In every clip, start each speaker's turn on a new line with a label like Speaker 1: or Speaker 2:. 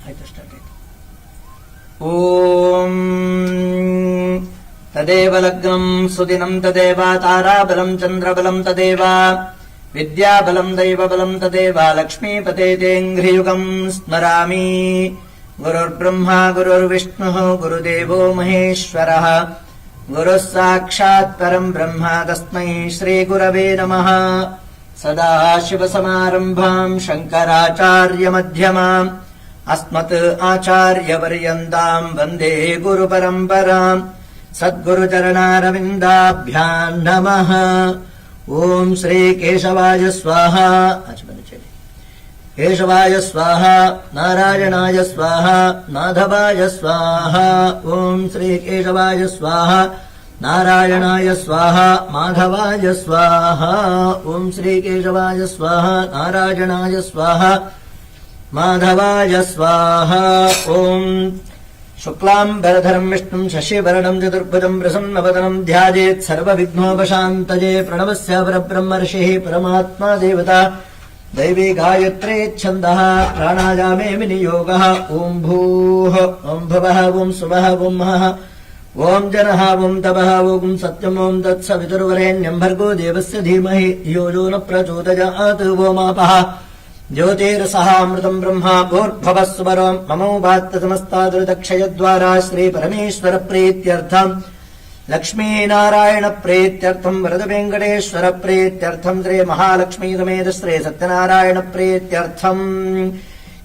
Speaker 1: ಆಯ್ತು, ಸ್ಟಾರ್ಟ್ ಆಯ್ತು. ಓಂ ತದೇವ ಲಗ್ನಂ ಸುದಿನಂ ತದೇವ ತಾರಾಬಲಂ ಚಂದ್ರಬಲಂ ತದೇವ ವಿದ್ಯಾಬಲಂ ದೈವಬಲಂ ತದೇವ ಲಕ್ಷ್ಮೀಪತೇಂಘ್ರಿಯುಗಂ ಸ್ಮರಾಮಿ. ಗುರುರ್ಬ್ರಹ್ಮ ಗುರುರ್ವಿಷ್ಣುಃ ಗುರುದೇವೋ ಮಹೇಶ್ವರಃ ಗುರುಃ ಸಾಕ್ಷಾತ್ ಪರಂ ಬ್ರಹ್ಮ ತಸ್ಮೈ ಶ್ರೀ ಗುರವೇ ನಮಃ. ಸದಾಶಿವಸಮಾರಂಭಾಂ ಶಂಕರಾಚಾರ್ಯ ಮಧ್ಯಮಾಂ ಅಸ್ಮತ್ ಆಚಾರ್ಯವರ್ಯಂತಾಂ ವಂದೇ ಗುರುಪರಂಪರಾಂ. ಸದ್ಗುರುಚರಣಾರವಿಂದಾಭ್ಯಾಂ ನಮಃ. ಓಂ ಶ್ರೀ ಕೇಶವಾಯ ಸ್ವಾಹ. ಕೇಶವಾಯ ಸ್ವಾಹ, ನಾರಾಯಣಾಯ ಸ್ವಾಹ, ಮಾಧವಾಯ ಸ್ವಾಹ. ಓಂ ಶ್ರೀ ಕೇಶವಾಯ ಸ್ವಾಹ, ನಾರಾಯಣಾಯ ಸ್ವಾಹ, ಮಾಧವಾಯ ಸ್ವಾಹ. ಓಂ ಶ್ರೀ ಕೇಶವಾಯ ಸ್ವಾಹ, ನಾರಾಯಣಾಯ ಸ್ವಾಹ, ಮಾಧವಾಯ ಸ್ವಾಹ. ಓಂ ಶುಕ್ಲಾಂಬರಧರಂ ವಿಷ್ಣುಂ ಶಶಿವರ್ಣಂ ಚತುರ್ಭುಜಂ ಪ್ರಸನ್ನವದನಂ ಧ್ಯಾಯೇತ್ ಸರ್ವವಿಘ್ನೋಪಶಾಂತಯೇ. ಪ್ರಣವಸ್ಯ ಪರಬ್ರಹ್ಮರ್ಷಿಃ ಪರಮಾತ್ಮ ದೇವತಾ दैवी गायत्रे छन्दः प्राणायामे विनियोगः. ओं भूः ओं भवः ओं सुवः ओं महः ओं जनः ओं तपः ओं सत्यम् ओं तत्सवितुर्वरेण्यं भर्गो देवस्य धीमहि धियो यो न प्रचोदयात्. ओमापः ज्योतिरसः अमृतम् ब्रह्मा भूर्भुवः सुवरो ममोपात्तसमस्तादुरितक्षयद्वारा श्रीपरमेश्वर प्रीत्यर्थम् लक्ष्मीनारायण प्रीत्यर्थम् वरद वेङ्कटेश्वर प्रीत्यर्थम् श्री महालक्ष्मी समेत श्री सत्यनारायण प्रीत्यर्थम्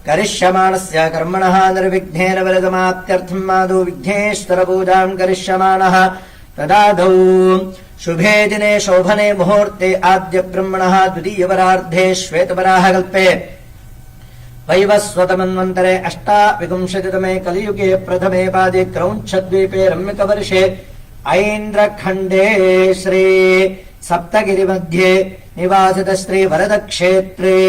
Speaker 1: करिष्यमाणस्य कर्मणः निर्विघ्नेन वरदमाप्त्यर्थम् आदौ विघ्नेश्वर पूजाम् करिष्यमाणः. तदादौ शुभे दिने शोभने मुहूर्ते आद्य ब्रह्मणः द्वितीयवरार्धे श्वेतवराहकल्पे वैवस्वतमन्वन्तरे अष्टाविंशतितमे कलियुगे प्रथमे पादे क्रौञ्छद्वीपे रम्यकवर्षे ऐन्द्रखण्डे श्री सप्तगिरिमध्ये निवासित श्री वरदक्षेत्रे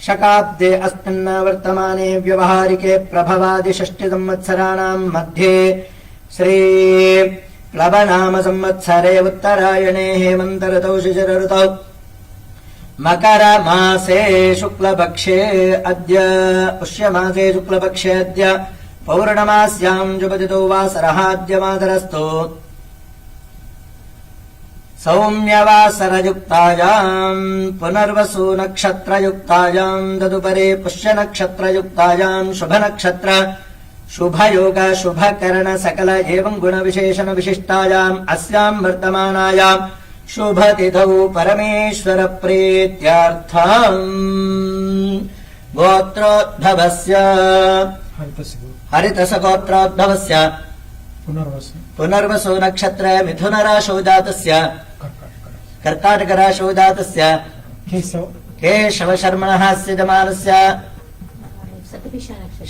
Speaker 1: शकाब्दे अस्मिन् वर्तमाने व्यवहारिके प्रभवादि 6 संवत्सराणाम् मध्ये श्री प्लवनाम संवत्सरे उत्तरायणे हेमन्त ऋतौ शिशिर ऋतौ मकर मासे शुक्लपक्षे अद्य पुष्यमासे शुक्लपक्षे अद्य पौर्णमास्याम् जुपतितो वासरः अद्य मातरस्तु सौम्यवासरयुक्तायाम् पुनर्वसु नक्षत्रयुक्तायाम् तदुपरि पुष्यनक्षत्रयुक्तायाम् शुभनक्षत्र शुभयोग शुभकरण सकल एवं गुणविशेषण विशिष्टायाम् अस्याम् वर्तमानायाम् शुभतिथौ परमेश्वर प्रीत्यार्थम् गोत्रोद्भवस्य हरितसगोत्रोद्भवस्य पुनर्वसु नक्षत्र मिथुन राशौ जातस्य कर्काटक राशौ जातस्य केशवशर्मणः स्यजमानस्य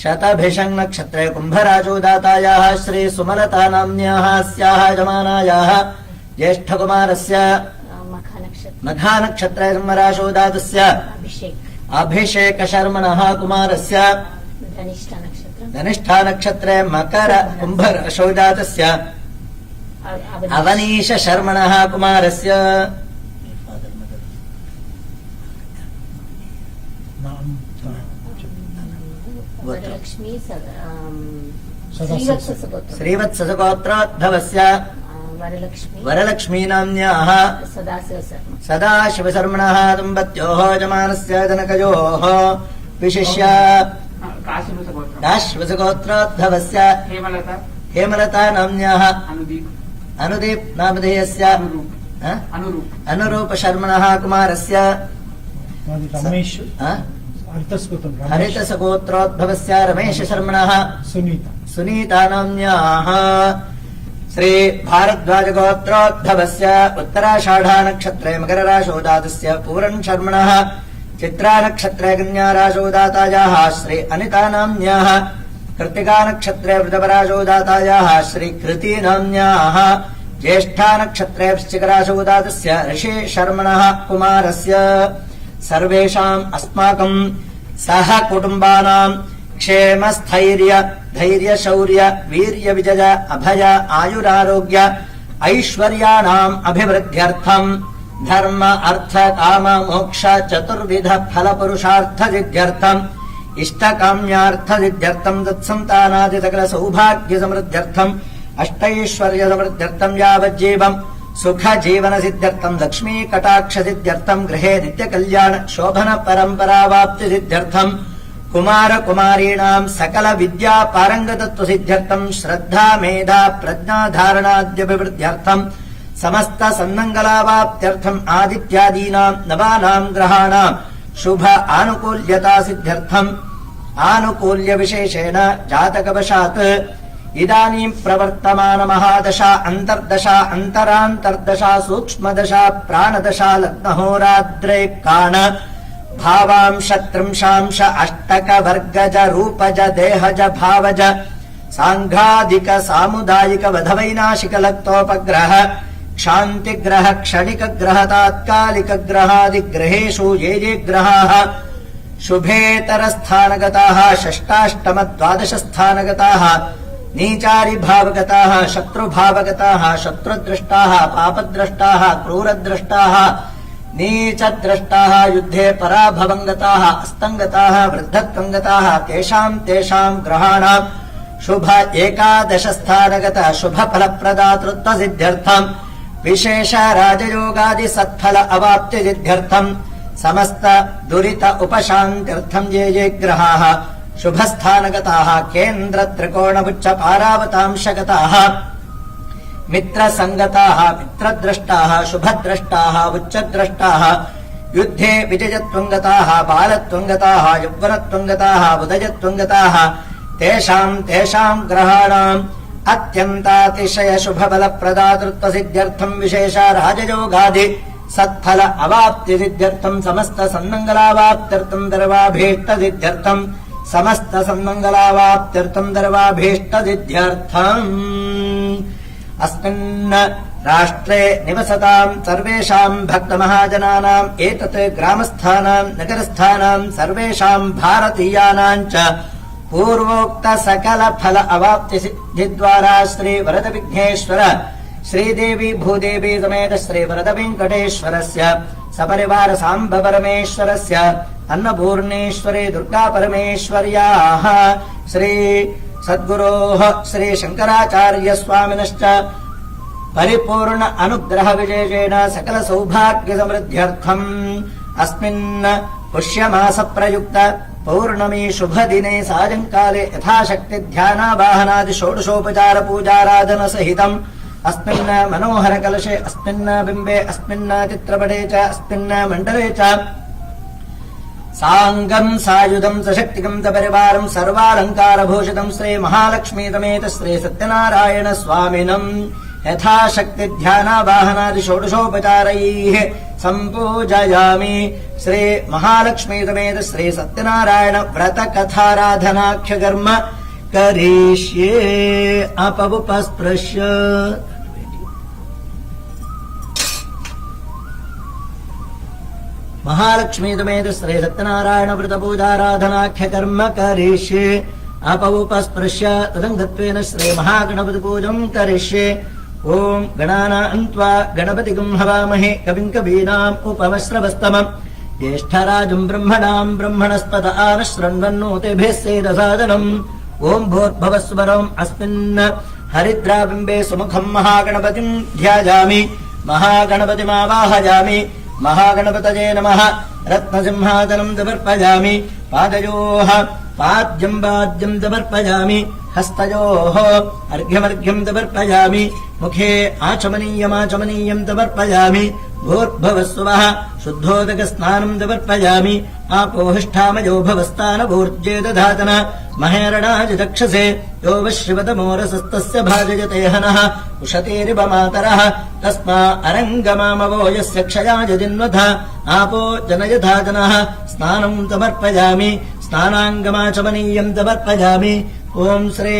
Speaker 1: शतभिषङ् नक्षत्रे कुम्भराशौ दातायाः श्री सुमलता नाम्न्याः अस्याः यजमानायाः ज्येष्ठकुमारस्य मघानक्षत्रे संवराशौ दातस्य अभिषेकशर्मणः कुमारस्य धनिष्ठा नक्षत्रे मकर कुम्भराशौ जातस्य अवनीशशर्मणः कुमारस्य श्रीवत्सगोत्रोद्भवस्य वरलक्ष्मी नाम्न्याः सदाशिवशर्मणः दम्पत्योः यजमानस्य जनकयोः विशिष्य काश्यपसगोत्रोद्भवस्य हेमलता नाम्न्याः अनुदीप नामधेयस्य अनुरूपशर्मणः कुमारस्य हरितसगोत्रोद्भवस्य रमेशशर्मणः सुनीता नाम्न्याः श्री भारद्वाजगोत्रोद्भवस्य उत्तराषाढा नक्षत्रे मकरराशौ जातस्य पूरन् शर्मणः चित्रा नक्षत्रे कन्या राशौ दातायाः श्री अनिता नाम्न्याः कृत्तिका नक्षत्रे वृषभराशौ दातायाः श्री कृति नाम्न्याः ज्येष्ठा नक्षत्रे वृश्चिक राशौ दातस्य ऋषि शर्मणः कुमारस्य सर्वेषाम् अस्माकम् सह कुटुम्बानाम् क्षेम स्थैर्य धैर्य शौर्य वीर्य विजय अभय आयुरारोग्य ऐश्वर्याणाम् अभिवृद्ध्यर्थम् धर्म अर्थ काम मोक्ष चतुर्विध फल पुरुषार्थ सिद्ध्यर्थम् इष्टकाम्यार्थ सिद्ध्यर्थम् तत्सन्तानादि सकल सौभाग्य समृद्ध्यर्थम् अष्टैश्वर्य समृद्ध्यर्थम् यावज्जीवम् सुख जीवन सिद्ध्यर्थम् लक्ष्मी कटाक्ष सिद्ध्यर्थम् गृहे नित्य कल्याण शोभन परम्परावाप्ति सिद्ध्यर्थम् कुमार कुमारीणाम् सकल विद्या पारंगतत्व सिद्ध्यर्थम् श्रद्धा मेधा प्रज्ञा धारणाद्यभिवृद्ध्यर्थम् समस्त सन्मंगलावाप्त्यर्थम् आदित्यादीनाम् नवानाम् ग्रहाणाम् शुभ आनुकूल्यता सिद्ध्यर्थम् आनुकूल्य विशेषेण जातकवशात् इदानीम् प्रवर्तमान महादशा अन्तर्दशा अन्तरान्तर्दशा सूक्ष्मदशा प्राणदशा लग्नहोराद्रे काण भावांश त्रिंशांश अष्टक वर्गज रूपज देहज भावज सांघादिक सामुदायिक वधवैनाशिक लक्तोपग्रह क्षान्तिग्रह क्षणिक ग्रह तात्कालिक ग्रहादिग्रहेषु ये ग्रहाः शुभेतर स्थानगताः षष्टाष्टम द्वादश स्थानगताः नीचारि भावगताः शत्रुभावगताः शत्रुद्रष्टाः पापद्रष्टाः क्रूरद्रष्टाः नीचद्रष्टाः युद्धे पराभवङ्गताः अस्तङ्गताः वृद्धत्वङ्गताः तेषाम् ग्रहाणाम् शुभ एकादश स्थानगत शुभ फलप्रदातृत्व सिद्ध्यर्थम् विशेष राजयोगादि सत्फल अवाप्ति सिद्ध्यर्थम् समस्त दुरित उपशान्त्यर्थम् ये ग्रहाः शुभस्थानगताः केन्द्र त्रिकोणपुच्छ पारावतांशगताः मित्रसङ्गताः मित्रद्रष्टाः शुभद्रष्टाः उच्चद्रष्टाः युद्धे विजयत्वङ्गताः बालत्वङ्गताः यौवनत्वङ्गताः उदयत्वङ्गताः तेषाम् ग्रहाणाम् अत्यन्तातिशय शुभफलप्रदातृत्व सिद्ध्यर्थम् विशेष राजयोगादि सत्फल अवाप्ति सिद्ध्यर्थम् समस्त सन्मङ्गलावाप्त्यर्थम् दर्वाभीष्ट सिद्ध्यर्थम् समस्त सन्मङ्गलावाप्त्यर्थम् दर्वाभीष्ट सिद्ध्यर्थम् अस्मिन् राष्ट्रे निवसताम् सर्वेषाम् भक्तमहाजनानाम् एतत् ग्रामस्थानाम् नगरस्थानाम् सर्वेषाम् भारतीयानाम् च पूर्वोक्त सकल फल अवाप्ति सिद्धिद्वारा श्री वरद विघ्नेश्वर श्रीदेवी भूदेवी समेत श्री वरद वेङ्कटेश्वरस्य सपरिवार साम्ब परमेश्वरस्य अन्नपूर्णेश्वरी दुर्गा परमेश्वर्याः श्री सद्गुरोः श्री शङ्कराचार्य स्वामिनश्च परिपूर्ण अनुग्रह विशेषेण सकल सौभाग्य समृद्ध्यर्थम् अस्मिन् पुष्यमास प्रयुक्त पौर्णमी शुभ दिने सायंकाले यथाशक्ति ध्यानावाहनादि षोडशोपचार पूजाराधन सहितम् अस्मिन् मनोहर कलशे अस्मिन् बिम्बे अस्मिन् चित्रपटे च अस्मिन् मण्डले च साङ्गम् सायुधम् सशक्तिकम् सपरिवारम् सर्वालङ्कारभूषितम् श्री महालक्ष्मी समेत श्री सत्यनारायण स्वामिनम् यथाशक्ति ध्यानावाहनादि षोडशोपचारैः सम्पूजयामि श्री महालक्ष्मी समेत श्री सत्यनारायण व्रत कथाराधनाख्य कर्म करिष्ये अपवुपस्पृश्य महालक्ष्मी समेत श्री सत्यनारायण व्रत पूजाराधनाख्य कर्म करिष्ये अपवुपस्पृश्य तदङ्गत्वेन श्री महागणपति पूजम् करिष्ये ओम् गणानाम् त्वा गणपतिगम् हवामहे कविम् कवीनाम् उपमश्रवस्तमम् ज्येष्ठराजम् ब्रह्मणाम् ब्रह्मणस्पत आनशृण्वन्नोतिभिः सेदसादनम् ओम् भूर्भुवस्वरम् अस्मिन् हरिद्राबिम्बे सुमुखम् महागणपतिम् ध्यायामि महागणपतिमावाहयामि महागणपतये नमः रत्नसिंहासनम् समर्पयामि पादयोः पाद्यम् वाद्यम् समर्पयामि हस्तयोः अर्घ्यमर्घ्यम् समर्पयामि मुखे आचमनीयमाचमनीयम् समर्पयामि भूर्भुवस्सुवः शुद्धोदकस्नानम् समर्पयामि आपोहिष्ठामयो भवस्तानभूर्जे दधातन महेरणाजिदक्षसे यो वश्यवतमोरसस्तस्य भाजयते हनः उशतीरिव मातरः तस्मा अरङ्गमामवो यस्य क्षयाय जिन्वथ आपो जनयधातनः स्नानम् समर्पयामि स्नानाङ्गमाचमनीयम् समर्पयामि ओम् श्री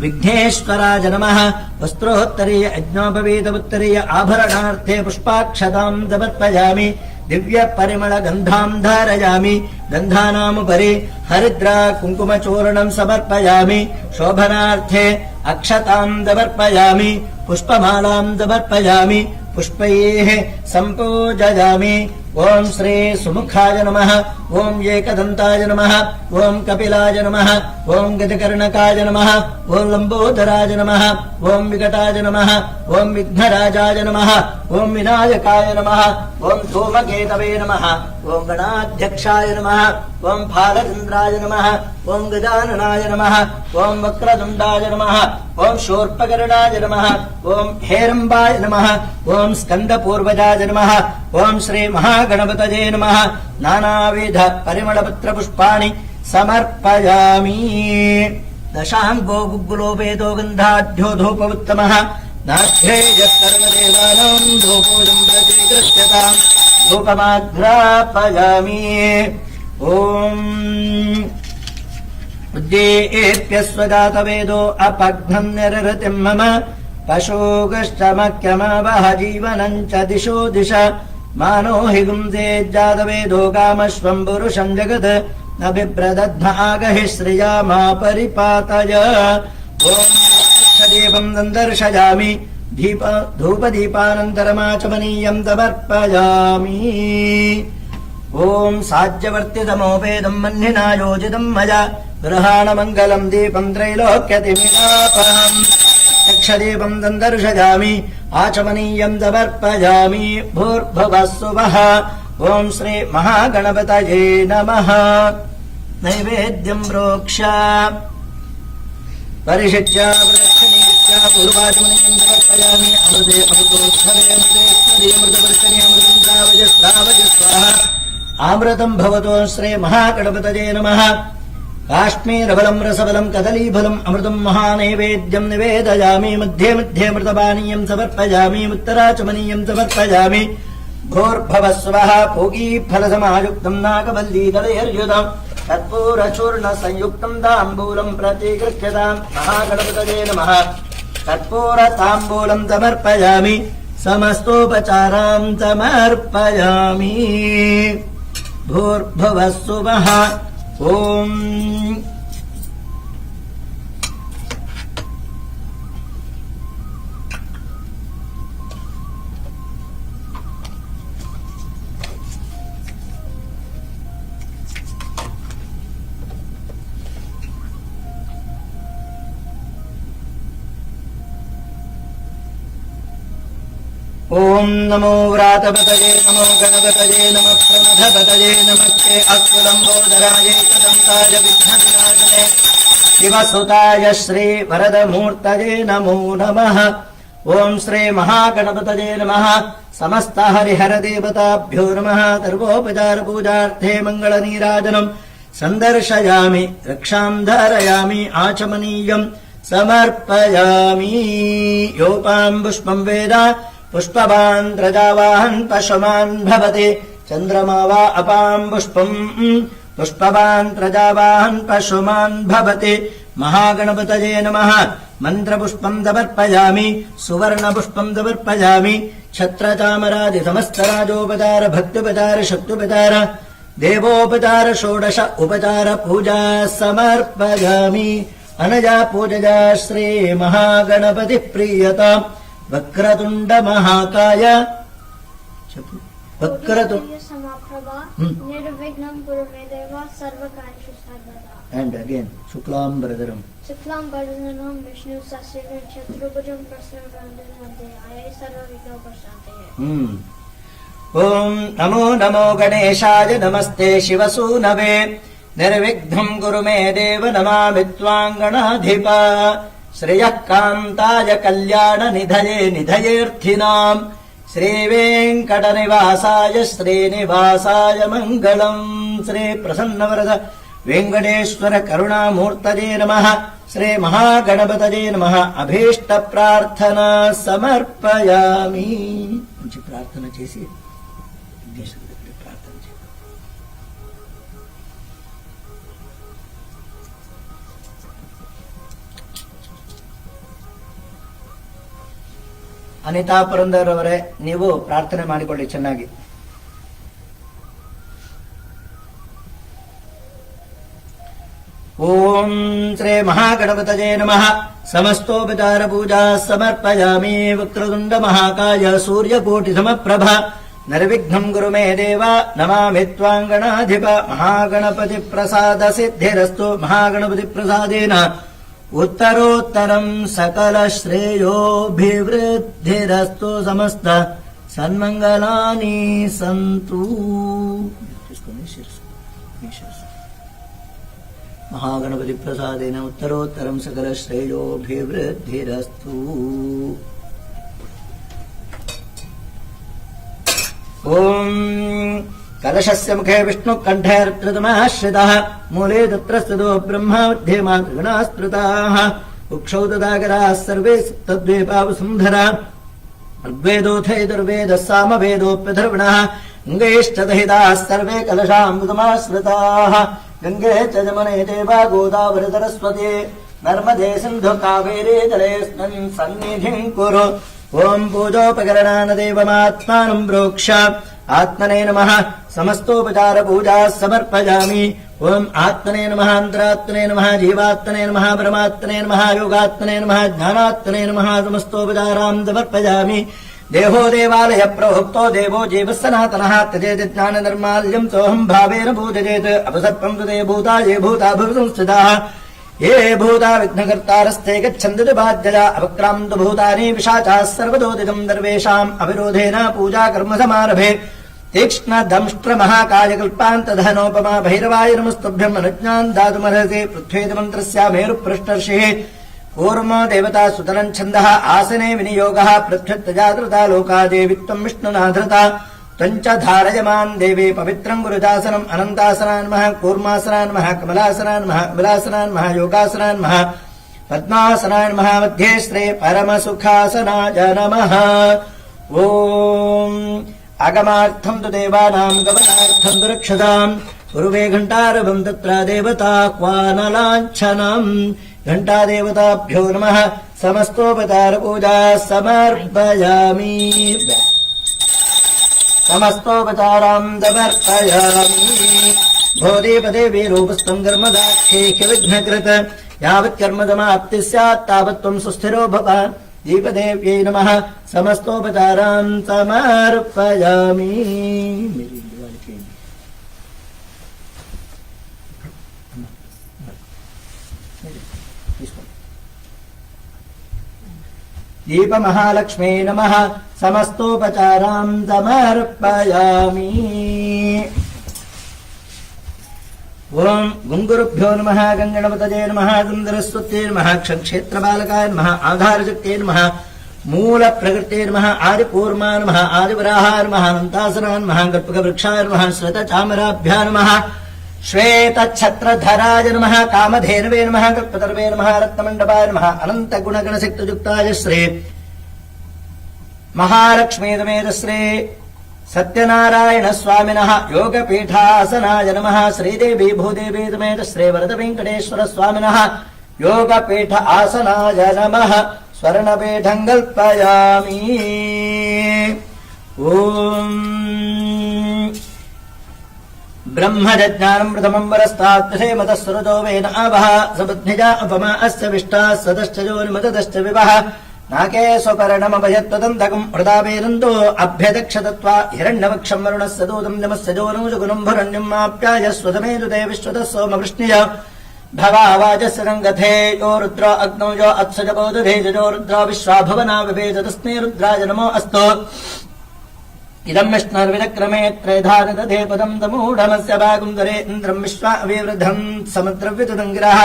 Speaker 1: विघ्नेश्वराय नमः वस्त्रोत्तरीय यज्ञोपवीतमुत्तरीय आभरणार्थे पुष्पाक्षताम् समर्पयामि दिव्य परिमळ गन्धाम् धारयामि गन्धानामुपरि हरिद्रा कुङ्कुमचूर्णम् समर्पयामि शोभनार्थे अक्षताम् समर्पयामि पुष्पमालाम् समर्पयामि पुष्पैः सम्पूजयामि। ओम श्री सुमुखाय नमः। ओम एकदन्ताय नमः। ओम कपिलाय नमः। ओम गजकर्णकाय नमः। ओम लंबोदराय नमः। ओम विकटाय नमः। ओम विघ्नराजाय नमः। ओम विनायकाय नमः। ओम धूमकेतवे नमः। ओम गणाध्यक्षाय नमः। ओम फालचन्द्राय नमः। ओम गजाननाय नमः। ओम वक्रतुण्डाय नमः। ओम शूर्पकर्णाय नमः। ओम हेरम्बाय नमः। ओम स्कन्दपूर्वजाय नमः। ओम श्री महागणपतये नमः। नानाविध परिमलपत्र पुष्पाणि समर्पयामि। दशाङ्गो गुग्गुलो वेदो गन्धाढ्यो धूपवुत्तमः। नाभ्येयकर्मदेवानाम् धूपोऽयम् प्रतीकृत्यताम् धूपमाघ्रापयामि। ओम उद्येप्यस्वजातवेदो अपघ्नम् निरृतिम् मम पशोगश्चमक्यमावह जीवनम् च दिशो दिश मानो हि गुंसे जातवेदो कामश्वम् पुरुषम् जगत् न बिभ्रदध्म आगहि श्रिया मा परिपातय। ओम दीपम् दन्दर्शयामि धूपदीपानन्तरमाचमनीयम् समर्पयामि। ओम साज्यवर्तितमोपेदम् मह्निना योजितम् मया गृहाणमङ्गलम् दीपम् त्रैलोक्यतिमिरापहम् यक्षदीपम् दन्दर्शयामि आचमनीयम् समर्पयामि। भूर्भुवः सुवः। ओम श्री महागणपतये नमः। नैवेद्यम् प्रोक्ष्य परिषिच्य प्रदक्षिणीच्य पूर्वाचमनीयम् समर्पयामि। अमृते अमृतोत्सवे अमृतेश्वरी अमृतवर्षिणि अमृतम् द्रावय श्रावय स्वाहा। अमृतम् भवतो श्री महागणपतये नमः। काश्मीरफलम् रसफलम् कदलीफलम् अमृतम् महानैवेद्यम् निवेदयामि। मध्ये मध्ये मृतपानीयम् समर्पयामि। उत्तराचमनीयम् समर्पयामि। भूर्भुवस्वः। पूगीफलसमायुक्तम् नागवल्लीदलैर्युतम् कर्पूरचूर्णसंयुक्तम् ताम्बूलम् प्रतीकृत्यताम् महागणपतये नमः। कर्पूरताम्बूलम् समर्पयामि। समस्तोपचाराम् समर्पयामि। भूर्भुवः सुवः। ओम ओम नमो व्रातपतये नमो गणपतये नमः प्रमथपतये नमस्ते अस्तुलंबोदराय एकदन्ताय विघ्नविनाशने शिवसुताय श्री वरदमूर्तये नमो नमः। ओम श्री महागणपतये नमः। समस्त हरिहर देवताभ्यो नमः। सर्वोपचार पूजार्थे मंगलनीराजनम् संदर्शयामि। रक्षाम् धारयामि आचमनीयम् समर्पयामि। योपाम् पुष्पम् वेद पुष्पवान् प्रजावाहन् पशुमान् भवति। चन्द्रमा वा अपाम् पुष्पम् पुष्पवान् प्रजावाहन् पशुमान् भवति। महागणपतये नमः। मन्त्रपुष्पम् समर्पयामि। सुवर्णपुष्पम् समर्पयामि। छत्रचामरादि समस्तराजोपचार भक्त्युपचार शक्त्युपचार देवोपचार षोडश उपचार पूजा समर्पयामि। अनया पूजया श्री महागणपति प्रीयताम्। वक्रतुंड महाकाय
Speaker 2: निर्विघ्नं कुरु मे देव सर्वकार्येषु सर्वदा।
Speaker 1: And again, शुक्लांबरधरम्
Speaker 2: विष्णु सहस्रनाम चतुर्भुजं प्रसन्नवदनं ध्याये सर्वविघ्नोपशान्तये।
Speaker 1: ओम नमो नमो गणेशाय नमस्ते शिवसूनवे निर्विघ्नं कुरु मे देव नमामि त्वां श्रियः कान्ताय कल्याण निधये निधयेऽर्थिनाम् श्रीवेङ्कटनिवासाय श्रीनिवासाय मङ्गलम्। श्री प्रसन्नवरद वेङ्कटेश्वर करुणामूर्तये नमः। श्री महागणपतये नमः। अभीष्ट प्रार्थना समर्पयामि। మంచి ప్రార్థన చేసి ప్రార్థన చేయండి. ಅನಿತಾ ಪುರಂದರ್ ಅವರೇ, ನೀವು ಪ್ರಾರ್ಥನೆ ಮಾಡಿಕೊಳ್ಳಿ ಚೆನ್ನಾಗಿ. ओम श्री महागणपतये नमः। समस्तोपचार पूजा समर्पयामि। वक्रतुंड महाकाय सूर्यकोटि समप्रभ निर्विघ्नं कुरु मे देव। नमामि त्वां गणाधिप। महागणपति प्रसाद सिद्धिरस्तु। महागणपति प्रसादेन उत्तरोत्तरं सकल श्रेयोभिवृद्धिरस्तु। समस्त सन्मंगलानि सन्तु। महागणपति प्रसादेन उत्तरोत्तरं सकल श्रेयोभिवृद्धिरस्तु। ओम कलशस्य मुखे विष्णु कंठे रुद्रतमाश्रितः मूले तत्र स्थितो ब्रह्मा मध्ये मातृगणास्पृताः उक्षौ तदागराः सर्वे तद्वेपावसुन्धरा ऋग्वेदोऽथैर्वेदः सामवेदोऽप्यधर्वणः गङ्गेश्चदहिताः सर्वे कलशामृतमाश्रिताः गङ्गे च जमुने देवा गोदावरी सरस्वती नर्मदे सिन्धु कावेरी जलेऽस्मिन् सन्निधिं कुरु। ओम पूजोपकरणान् देवमात्मानं प्रोक्ष आत्मने नमः। समस्तोपचार पूजा समर्पयामि। ओम आत्मने नमः। अन्तरात्मने नमः। जीवात्मने नमः। परमात्मने नमः। योगात्मने नमः। ज्ञानात्मने नमः। समस्तोपचारान् समर्पयामि। देहो देवालय प्रोक्तो देवो जीवः सनातनः त्यजेत् ज्ञाननिर्माल्यं सोऽहं भावेन पूजयेत्। अपसर्पं तु ते भूता ये भूता भवसंस्थिताः ये भूता विघ्नकर्तारस्ते गच्छन्ति बाध्यया। अपक्रान्तु भूतानि पिशाचाः सर्वतोदितं दर्वेषाम् अविरोधेन पूजा कर्म समारभे। तीक्ष्ण दंष्ट्र महाकायकल्पान्तधनोपमा भैरवाय नमस्तुभ्यम्। अनुज्ञान् दातुमर्हसि पृथ्वीति मेरुपृष्ठर्षिः कूर्मो देवता सुतनं छन्दः आसने विनियोगः। पृथ्व्यजाधृता लोकादे वित्तं विष्णुना धृता त्वञ्च धारयमान् देवी पवित्रं गुरुदासनम्। अनन्तासनान्मः कूर्मासनान्मः कमलासनान्मः कमलासनान्मः योगासनान्मः पद्मासनान्मः मध्ये श्री परमसुखासनाय नमः। ओम आगमार्थं तु देवानां गमनार्थं तु रक्षताम्। पूर्वे घण्टारवं तत्र देवता क्वानलाञ्छनम्। घण्टादेवताभ्यो नमः। समस्तोपचार पूजा समर्पयामि। समस्तोपचारान् समर्पयामि। भोदेवदेवी रूपस्थं कर्मदाख्यैः विघ्नकृत यावत् कर्मसमाप्तिः स्यात् तावत् त्वं सुस्थिरो भव। दीपदेव्यै नमः। समस्तोपचारान् समर्पयामि। दीप महालक्ष्मी नमः। समस्तोपचारान् समर्पयामि। ओम गुंगुरुभ्यो नमः। गंगणपतये नमः। सुंदरस्तुत्ये नमः। क्षक्षेत्रबालकाय नमः। आधारशक्त्यै नमः। मूलप्रकृत्यै नमः। आदिपूर्वाय नमः। आदिवराहाय नमः। अनन्तासनाय नमः। कल्पकवृक्षाय नमः। श्वेतचामराभ्यां नमः। श्वेतच्छत्रधराय नमः। कामधेनवे नमः। कल्पतर्वे नमः। रत्नमण्डपाय नमः। अनन्तगुणगणसिक्तयुक्ताय श्री महालक्ष्मी समेत श्री सत्यनारायण स्वामिनः योगपीठासनाय नमः। श्रीदेवी भूदेवी समेत श्री वरदवेङ्कटेश्वर स्वामिनः योगपीठ आसनाय नमः। स्वर्णपीठं कल्पयामि। ओम ब्रह्मज्ञानं प्रथमं वरस्तात् मतः सुरतो वेद आवः। सबुद्धिजा उपमा अस्य विष्टाः सदश्च योनिमतदश्च विवः। नाके स्वपर्णमभयत्वदन्तकम् हृदावेदन्तो अभ्यदक्षतत्वा हिरण्यवक्षं वरुणस्य दूतं नमस्य जोनुजुगुणं भरण्यम् आप्याय स्वतमेजुते विश्वतः सोमवृष्णिज भवावाजस्य सङ्गथे यो रुद्रो अग्नौ यो अत्सजपो दधे जो रुद्रो विश्वा भवना विभेदतस्मै रुद्राय नमो अस्तु। इदं विष्णुर्विदक्रमे त्रेधा दधे पदं तमूढमस्य भागुन्दरे इन्द्रं विश्वा अविवृद्धं समुद्रविदुतं गिरः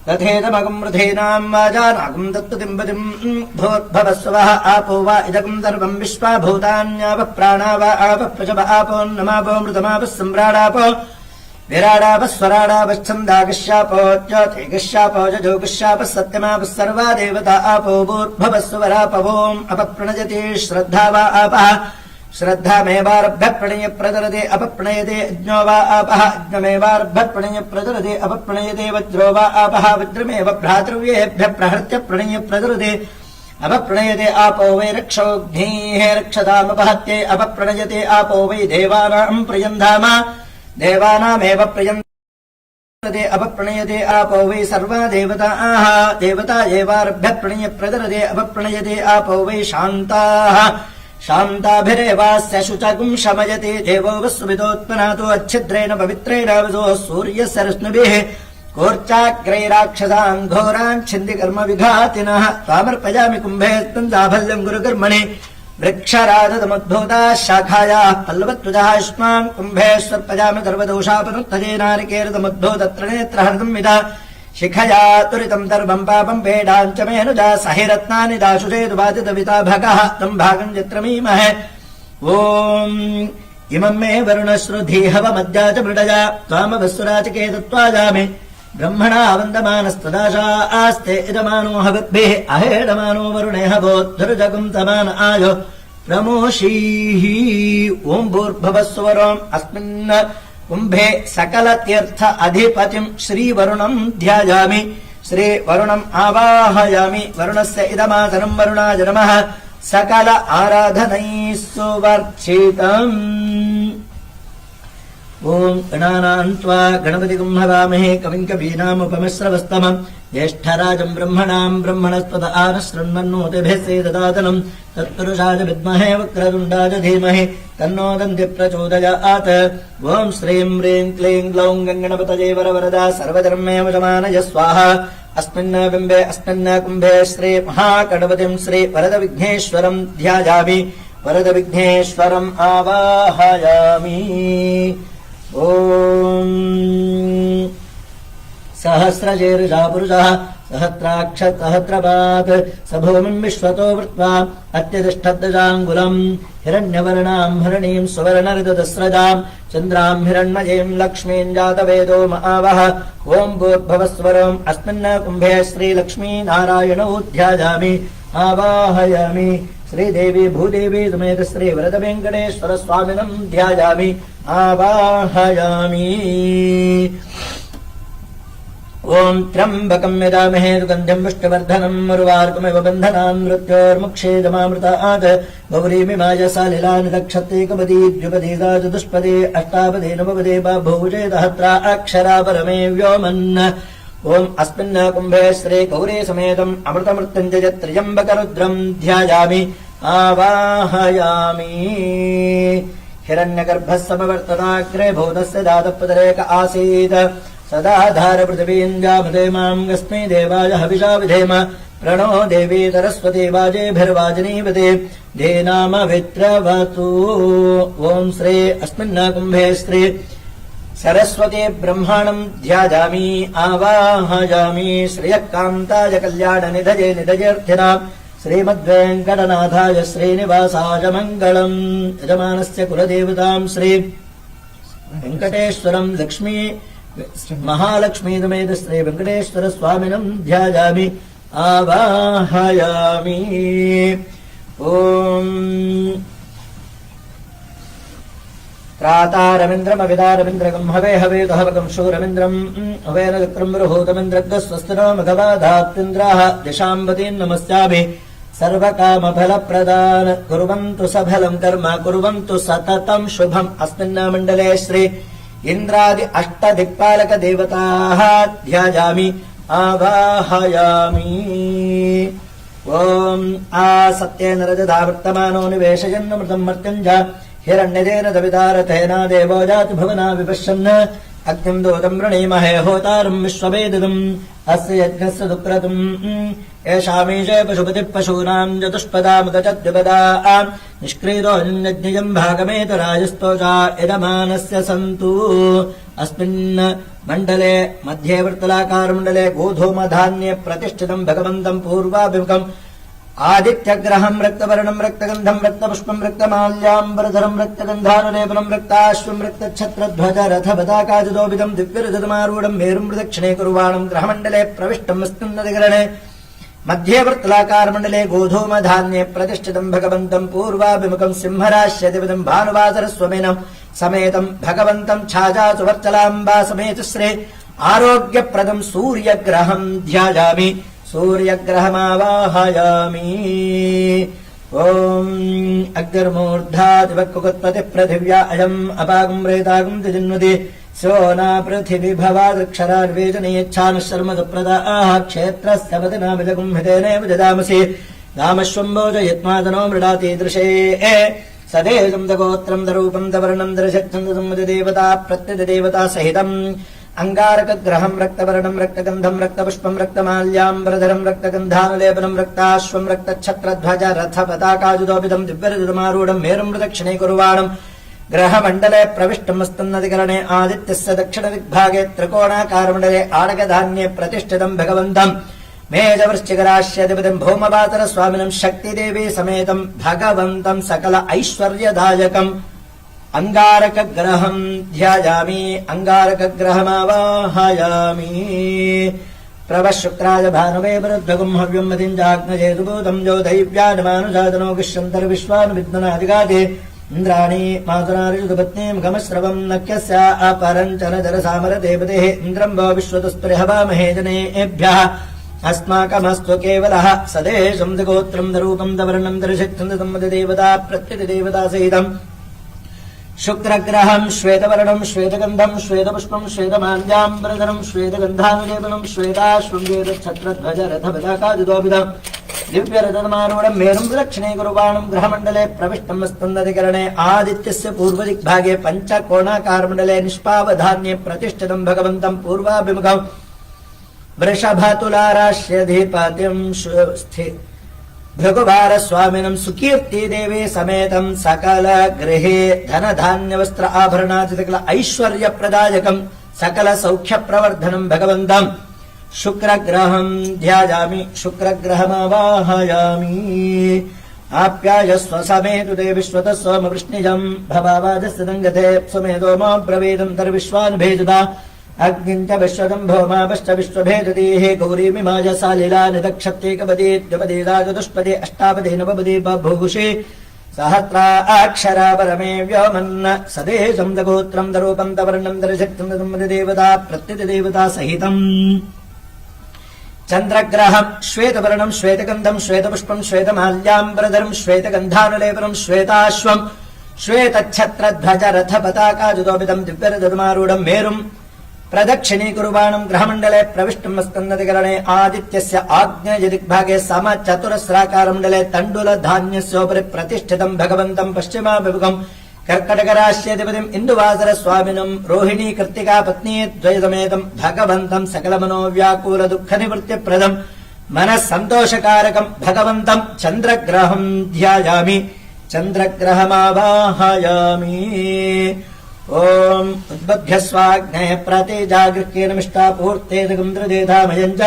Speaker 1: तथेदमगं वृधेनां वाजानागं दत्ततिम्बतिं भोद्भवस्वः आपो वा इदगं सर्वं विश्वा भूतान्यापः प्राणा वा आपः प्रजव आपोन्नमापो मृतमापः सम्राडापो विराडापः स्वराडापश्छन्दागश्यापो ज्योतिगश्यापो जजोगश्यापः सत्यमापः सर्वा देवता आपो भूर्भवस्वरापवोम् अपप्रणजति श्रद्धा वा आपः श्रद्धामेवारभ्य प्रणय प्रदरते अपप्रणयते अज्ञो वा आपः अज्ञमेवारभ्य प्रणय प्रदरते अपप्रणयते वज्रो वा आपः वज्रमेव भ्रातृव्येभ्यः प्रहृत्य प्रणय प्रदरते अपप्रणयते आपो वै रक्षोऽग्निः रक्षतामपहत्यै अपप्रणयते आपो वै देवानां प्रयन्धाम देवानामेव प्रयन्धाम अपप्रणयते आपो वै सर्वा देवताः देवता एवारभ्य प्रणय प्रदरते अपप्रणयते आपो वै शान्ताः शान्ताभिरेवास्य शुचकुं शमयते देवो वस्वितोत्पनातो अच्छिद्रेण पवित्रेण वसोः सूर्यस्य रश्मिभिः कोर्चाग्रैराक्षसान् घोरान् छिन्दिकर्म विघातिनः त्वामर्पयामि कुम्भेऽस्मिन् साफल्यम् गुरुकर्मणि वृक्षराजतमुद्भूताः शाखायाः पल्लवत्वजः युष्मान् कुम्भेश्वर्पयामि सर्वदोषापनुत्तजेनारिकेरतमुद्भूतत्रिनेत्रहर्तम् विदा शिखया तुरितम् दर्भम् पापम् पेडाम् च मेनुजा सहिरत्नानि दाशुषेदुवादितविता भगः तम् भागम् चित्रमीमहे ओम् इमम् मे वरुणश्रुधीहवमद्या च मृडया त्वामवस्सुराचिकेतत्वाजामि ब्रह्मणा वन्दमानस्तदाशा आस्ते इदमानो हविद्भिः अहेडमानो वरुणे हवोद्धरुजगुम् तमान आयो प्रमोषीः ओम् भूर्भुवस्सुवरोम् अस्मिन् कुम्भे सकलतीर्थ अधिपतिम् श्रीवरुणम् ध्यायामि श्रीवरुणम् आवाहयामि वरुणस्य इदमासनम् वरुणाय नमः सकल आराधनैः सुवर्चितम् ओम् गणानाम् त्वा गणपतिगुम् हवामहे कविम् कवीनामुपमिश्रवस्तमम् ज्येष्ठराजम् ब्रह्मणाम् ब्रह्मणस्पद आनशृण्वन्नोतिभिः सेददातनम् तत्पुरुषाय विद्महे वक्रतुण्डाय धीमहि तन्नो दन्ति प्रचोदयात् ओम् श्रीम् ह्रीम् क्लीम् ग्लौम् गणपतये वरवरदा सर्वधर्मेव शमानय स्वाहा अस्मिन् बिम्बे अस्मिन् कुम्भे श्री महागणपतिम् श्री वरदविघ्नेश्वरम् ध्यायामि वरदविघ्नेश्वरम् आवाहयामि ओम् सहस्रशीर्षा पुरुषः सहस्राक्ष सहस्रपात् स भूमिम् विश्वतो वृत्वा अत्यतिष्ठद्दशाङ्गुलम् हिरण्यवर्णाम् हरणीम् सुवर्णऋतुदस्रजाम् चन्द्राम् हिरण्मयीम् लक्ष्मीम् जातवेदो महावः ओम् भूर्भुवस्वरम् अस्मिन् कुम्भे श्रीलक्ष्मीनारायणौ ध्यायामि आवाहयामि श्रीदेवी भूदेवी समेत श्री वरदवेङ्कटेश्वर स्वामिनम् ध्यायामि आवाहयामि ओम् त्र्यम्बकम् यदामहे सुगन्धिम् पुष्टिवर्धनम् उर्वारुकमिव बन्धनान् मृत्योर्मुक्षेदमामृतात् गौरीमिमाय सालिलानि रक्षते कपदी द्विपदी सा चतुष्पदी अष्टापदी नवपदी बभूजे सहस्रा अक्षरा परमे व्योमन् ओम् अस्मिन् कुम्भे श्री गौरी समेतम् अमृतमृत्युञ्जय त्र्यम्बकरुद्रम् ध्यायामि आवाहयामि हिरण्यगर्भः समवर्तनाग्रे भूतस्य दातपदरेक आसीत् सदा धार पृथिवीम् जामते माम् अस्मै देवाय हविषा विधेम प्रणो देवी सरस्वती वाजेभिर्वाजनीवते धेनामवित्रवतु ओम् श्री अस्मिन् कुम्भे श्री सरस्वती ब्रह्माणम् ध्यायामि आवाहयामि श्रियः कान्ताय कल्याणनिधये निधयेऽर्थिनाम् श्रीमद्वेङ्कटनाथाय श्रीनिवासाय मङ्गलम् यजमानस्य कुलदेवताम् श्री वेङ्कटेश्वरम् लक्ष्मी महालक्ष्मी समेत श्री वेङ्कटेश्वर स्वामिनम् ध्यायामि आवाहयामि ओम् त्रातारमिन्द्रमविदारमिन्द्रकम् हवे हवेदहवकम् शूरमिन्द्रम् हवेन चक्रम् बृहूतमिन्द्रग्ः स्वस्तिनो मघवाधात्विन्द्राः दिशाम्बतीम् नमस्यामि सर्वकामफलप्रदान कुर्वन्तु सफलम् कर्म कुर्वन्तु सततम् शुभम् अस्मिन् मण्डले श्री इन्द्रादि अष्टदिक्पालक देवताः ध्यायामि आवाहयामि ओम् आसत्येन रजधा वर्तमानो निवेशयन्नमृतम् मर्त्यञ्च हिरण्यजेन दविदारथेन देवो जाति भवना विपश्यन् अग्निम् दूतम् वृणीमहे होतारम् विश्ववेदितम् अस्य यज्ञस्य दुःक्रतुम् येषामीशे पशुपतिः पशूनाम् चतुष्पदामुदचद्विपदा निष्क्रीतो यज्ञम् भागमेतराजस्तोषा यजमानस्य सन्तु अस्मिन् मण्डले मध्ये वर्तुलाकारमण्डले गोधूमधान्ये प्रतिष्ठितम् भगवन्तम् पूर्वाभिमुखम् आदित्यग्रहम् रक्तवर्णम् रक्तगन्धम् रक्तपुष्पम् रक्तमाल्याम्बरधरम् रक्तगन्धानुलेपनम् रक्ताश्वम् रक्तच्छत्रध्वज रथपताकाजितोभितम् दिव्यरजतमारूढम् मेरुम् प्रदक्षिणे कुर्वाणम् ग्रहमण्डले प्रविष्टम् अस्मिन्नदिगरणे मध्ये वर्तुलाकारमण्डले गोधूमधान्ये प्रतिष्ठितम् भगवन्तम् पूर्वाभिमुखम् सिंहराश्यधिपतिम् भानुवासरस्वमेनम् समेतम् भगवन्तम् छाजासुवर्चलाम्बा समेत श्री आरोग्यप्रदम् सूर्यग्रहम् ध्यायामि सूर्यग्रहमावाहयामि ओम् अग्निर्मूर्धादिवक्कुकुत्पतिः पृथिव्या अयम् अपागम् प्रेतागम् तिजिन्वति सोना पृथिवी भवादक्षरार्वेजनेच्छानुशर्मदप्रदाः क्षेत्रस्य पतिनामिदगुंहितेनेव ददामसि रामश्वम्भोजयत्मादनो मृडाति दृशे सदेशम् दगोत्रम् दरूपम् दवर्णम् दर्शच्छन्दसम्मतिदेवता प्रत्यतिदेवता सहितम् अङ्गारकग्रहम् रक्तवर्णम् रक्तगन्धम् रक्तपुष्पम् रक्तमाल्याम्बरधरम् रक्तगन्धानुलेपनम् रक्ताश्वम् रक्तच्छत्रध्वज रथपताकाजुदोपितम् दिव्यरजुतमारूढम् मेरुम् प्रदक्षिणे कुर्वाणम् ग्रहमण्डले प्रविष्टमस्तन्नदिकरणे आदित्यस्य दक्षिणदिग्भागे त्रिकोणाकारमण्डले आडकधान्ये प्रतिष्ठितम् भगवन्तम् मेजवृश्चिकराश्यधिपतिम् भौमवातरस्वामिनम् शक्तिदेवी समेतम् भगवन्तम् सकल ऐश्वर्यदायकम् अङ्गारकग्रहम् ध्यायामि अङ्गारकग्रहमावाहयामि प्रवशुक्राय भानुवे वरुद्भगुम् हव्यम् मतिञ्जाग्नये सुभूतम् जो दैव्यानमानुजातनो गिष्यन्तर्विश्वानुविद्मनादिगाते इन्द्राणी मातुरारिजुतपत्नीम् गमश्रवम् नक्यस्य अपरञ्चन जलसामरदेवतेः इन्द्रम् वो विश्वतस्पृहवामहे जनेभ्यः अस्माकमस्तु केवलः सदेशम् दगोत्रम् दरूपम् दवर्णम् दर्शिच्छन्दसम्मतिदेवता प्रत्यतिदेवता सहितम् शुक्रग्रहम् श्वेतवर्णम् श्वेतगन्धम् श्वेतपुष्पम् श्वेतमाल्याम्बरधरम् श्वेतगन्धानुलेपनम् श्वेताश्वम् वेदच्छत्रध्वज रथपताकाजुदोपितम् दिव्यरथमारूढम् मेरुम् प्रदक्षिणे कुर्वाणम् ग्रहमण्डले प्रविष्टमस्तन्नदिकरणे आदित्यस्य पूर्वदिग्भागे पञ्चकोणाकारमण्डले निष्पावधान्ये प्रतिष्ठितम् भगवन्तम् पूर्वाभिमुखम् वृषभतुलाराश्यधिपतिम् भृगुभारस्वामिनम् सुकीर्तिदेवी समेतम् सकल गृहे धनधान्यवस्त्र आभरणादिकल ऐश्वर्यप्रदायकम् सकल सौख्यप्रवर्धनम् भगवन्तम् शुक्रग्रहम् ध्यायामि शुक्रग्रहमावाहयामि आप्यायस्व समेतु ते विश्वतः सोमवृष्णिजम् भवावाजस्य दङ्गते समेतो मा ब्रवीदम् तर्विश्वानुभेजुता अग्निम् च विश्वदम् भौमापश्च विश्वभेदतीः गौरीमिमाजसालिला निदक्षत्येकपदीद्यपदी चतुष्पदी अष्टापदी नवपदी बभूषि सहस्रा अक्षरा परमे व्योमन्न सदेशम् दगोत्रम् दरूपम् दवर्णम् दर्शक्तम् प्रत्यतिदेवता सहितम् चन्द्रग्रहम् श्वेतवर्णम् श्वेतगन्धम् श्वेतपुष्पम् श्वेतमाल्याम्बरधरम् श्वेतगन्धानुलेपनम् श्वेताश्वम् श्वेतच्छत्रध्वज रथपताकाजुदोपितम् दिव्यरथमारूढम् मेरुम् प्रदक्षिणीकुर्वाणम् ग्रहमण्डले प्रविष्टमस्तन्नदिकरणे आदित्यस्य आग्नेयदिग्भागे समचतुरस्राकारमण्डले तण्डुलधान्यस्योपरि प्रतिष्ठितम् भगवन्तम् पश्चिमाभिमुखम् कर्कटकराश्यधिपतिम् इन्दुवासरस्वामिनम् रोहिणी कृत्तिका पत्नी द्वयसमेतम् भगवन्तम् सकलमनोव्याकुलदुःखनिवृत्तिप्रदम् मनः सन्तोषकारकम् भगवन्तम् चन्द्रग्रहम् ध्यायामि चन्द्रग्रहमावाहयामि ओम् उद्बध्यस्वाग्नेः प्रतिजागृह्येनमिष्टापूर्तेदगुन्द्रदेधामयम् च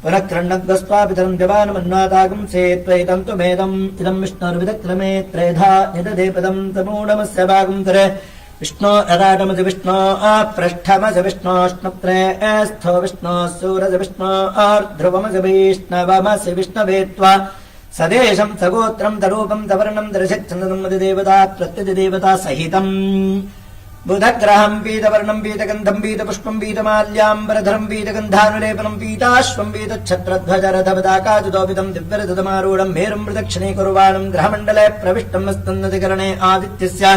Speaker 1: पुनः कृण्णद्वस्वापितरम् जवानमन्वातागम् सेत्वैतम् तु मेदम् इदम् विष्णोर्विदक्रमे त्रेधा निदधेपदम् तमूढमस्य भागम् तरे विष्णो अराटमसि विष्णो अपृष्ठमसि विष्णोष्णत्रे स्थो विष्णोः सूरसि विष्णो अर्ध्रुवमसि वैष्णवमसि विष्णवे त्वा सदेशम् सगोत्रम् तरूपम् तवर्णम् दर्शच्छन्दसम्मतिदेवता प्रत्यतिदेवता सहितम् बुधग्रहम् पीतवर्णम् पीतगन्धम् पीतपुष्पम् पीतमाल्याम्बरधरम् पीतगन्धानुलेपनम् पीताश्वम् पीतच्छत्रध्वज रथपताकाजुदोपितम् दिव्यरथमारूढम् मेरुम् प्रदक्षिणे कुर्वाणम् ग्रहमण्डले प्रविष्टमस्तन्नदिकरणे आदित्यस्य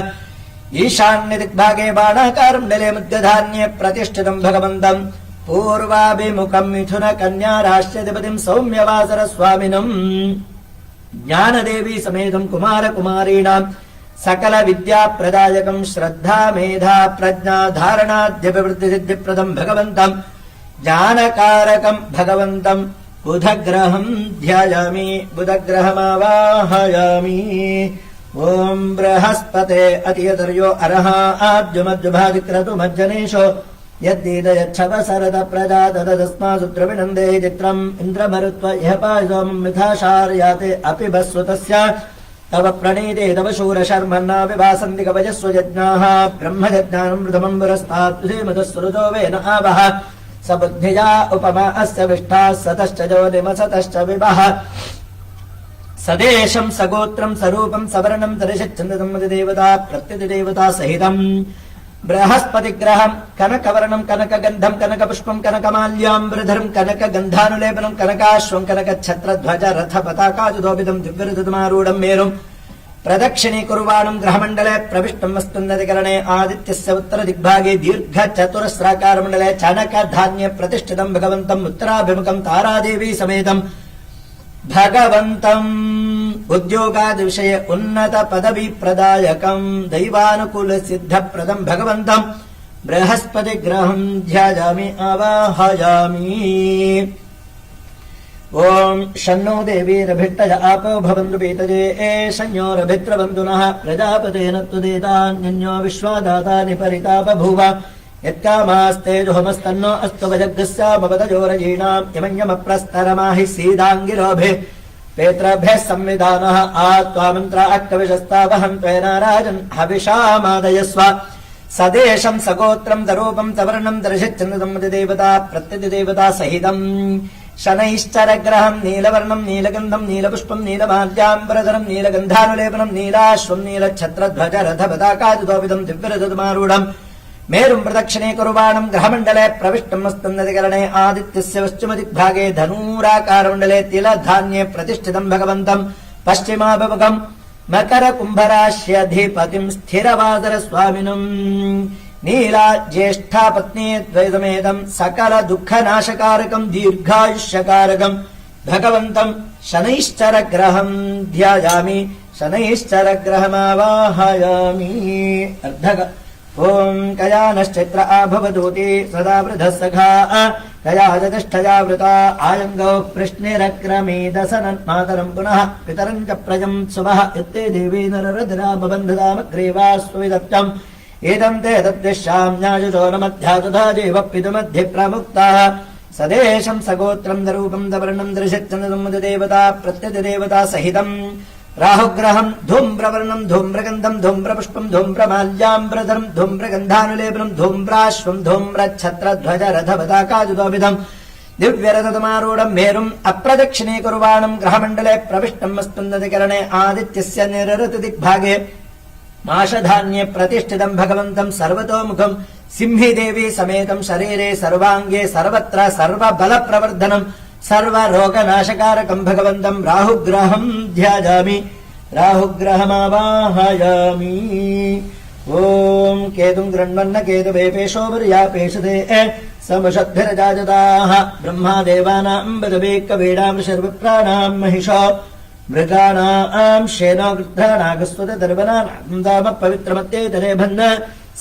Speaker 1: ईशान्यदिग्भागे बाणाकारमण्डले मध्यधान्ये प्रतिष्ठितम् भगवन्तम् पूर्वाभिमुखम् मिथुन कन्या राष्ट्रधिपतिम् सौम्यवासरस्वामिनम् ज्ञानदेवी समेतम् कुमारकुमारीणाम् सकल विद्या प्रदायकम् श्रद्धा मेधा प्रज्ञा धारणाद्यभिवृद्धिसिद्धिप्रदम् भगवन्तम् ज्ञानकारकम् भगवन्तम् बुधग्रहम् ध्यायामि बुधग्रहमावाहयामि ओम् बृहस्पते अतियतर्यो अरः आद्युमद्युभादिक्रतु मज्जनेशो यद्दीदयच्छवसरत प्रजा तदस्मासु द्रविणन्दे चित्रम् इन्द्रमरुत्व इह पायसोमम् मिथाशार्याते अपि भस्वतस्य तव प्रणीते तव शूरशर्मन्ना विभासन्ति कवयस्व यज्ञाः ब्रह्मयज्ञानमृतमम् पुरस्तात्मधुस्वरुतो वेन आवः स बुद्धिजा उपमा अस्य विष्ठाः सतश्च ज्योतिमसतश्च विवः सदेशम् सगोत्रम् सरूपम् सवर्णम् दर्शच्छन्दसम्मतिदेवता प्रत्यतिदेवता सहितम् बृहस्पतिग्रहम् कनकवर्णम् कनकगन्धम् कनकपुष्पम् कनकमाल्याम्बरधरम् कनकगन्धानुलेपनम् कनकाश्वम् कनकच्छत्रध्वज रथपताकाजुदोपितम् दिव्यरथमारूढम् मेरुम् प्रदक्षिणीकुर्वाणम् ग्रहमण्डले प्रविष्टमस्तुन्नदिकरणे आदित्यस्य उत्तरदिग्भागे दीर्घचतुरस्राकारमण्डले चाणकधान्ये प्रतिष्ठितम् भगवन्तम् उत्तराभिमुखम् तारादेवी समेतम् भगवन्तम् उद्योगादिविषये उन्नतपदवीप्रदायकम् दैवानुकूलसिद्धप्रदम् भगवन्तम् बृहस्पतिग्रहम् ध्यायामि आवाहयामि। ओम शन्नो देवीरभिट्टज आपो भवन्तु पीतजे शन्योरभित्रबन्धुनः प्रजापतेन त्वदेतान्यो विश्वादातानि परिताप भूव यत्कामास्तेजोहमस्तन्नो अस्तु वजग्स्यामवदजोरजीणाम् यमन्यमप्रस्तरमाहि सीदाङ्गिरोभे पेत्रभ्यः संविधानः आत्वामन्त्रा अक्कविशस्तावहम् त्वेनाराजन् हविषामादयस्व सदेशम् सगोत्रम् तरूपम् तवर्णम् दर्शिच्छन्ददेवता प्रत्यतिदेवता सहितम् शनैश्चरग्रहम् नीलवर्णम् नीलगन्धम् नीलपुष्पम् नीलमाद्याम्बरधरम् नीलगन्धानुलेपनम् नीलाश्वम् नीलच्छत्रध्वज रथपताकादितोविदम् दिव्यरथमारूढम् मेरुम् प्रदक्षिणीकुर्वाणम् ग्रहमण्डले प्रविष्टम् मस्तुन्नदिकरणे आदित्यस्य पश्चिमदिग्भागे धनूराकारमण्डले तिलधान्ये प्रतिष्ठितम् भगवन्तम् पश्चिमाभिमुखम् मकरकुम्भराश्यधिपतिम् स्थिरवासरस्वामिनम् नीला ज्येष्ठा पत्नी द्वैतमेदम् सकल दुःखनाशकारकम् दीर्घायुष्यकारकम् भगवन्तम् शनैश्चरग्रहम् ध्यायामि शनैश्चरग्रहमावाहयामि। ओम कयानश्चित्र आभवदूति सदा वृधः सखा कयाजतिष्ठया वृता आयङ्गौ कृष्णिरक्रमीदसनन्मातरम् पुनः पितरम् च प्रजम् सुवः इत्ते देवी नररधरामबन्धदामग्रीवास्विदत्तम् एदम् ते तद्विश्याम्याजुषोरमध्या तथा जीव पितुमध्ये प्रमुक्ताः सदेशम् सगोत्रम् दरूपम् दवर्णम् दृशच्चन्द्रदेवता प्रत्यतिदेवता सहितम् राहुग्रहम् धूम्रवर्णम् धूम्रगन्धम् धूम्रपुष्पम् धूम्रमाल्याम्बरधरम् धूम्रगन्धानुलेपनम् धूम्राश्वम् धूम्रच्छत्रध्वज रथपताकाजुतोभिधम् दिव्यरथमारूढम् मेरुम् अप्रदक्षिणीकुर्वाणम् ग्रहमण्डले प्रविष्टम् मस्तुन्नदिकरणे आदित्यस्य निरृतदिग्भागे माषधान्ये प्रतिष्ठितम् भगवन्तम् सर्वतोमुखम् सिंहिदेवी समेतम् शरीरे सर्वाङ्गे सर्वत्र सर्वबलप्रवर्धनम् सर्वरोगनाशकारकम् भगवन्तम् राहुग्रहम् ध्यायामि राहुग्रहमावाहयामि। ओम केतुम् गृह्णन्न केतुवेपेशोपर्यापेशते समुषद्भिरजाजताः ब्रह्मादेवानाम् बदवेक्कवेडाम् सर्वप्राणाम् महिषो मृगाणाम् शेनो गृध्रानागस्वतदर्वनानाम् दाम पवित्रमत्येतरे भन्न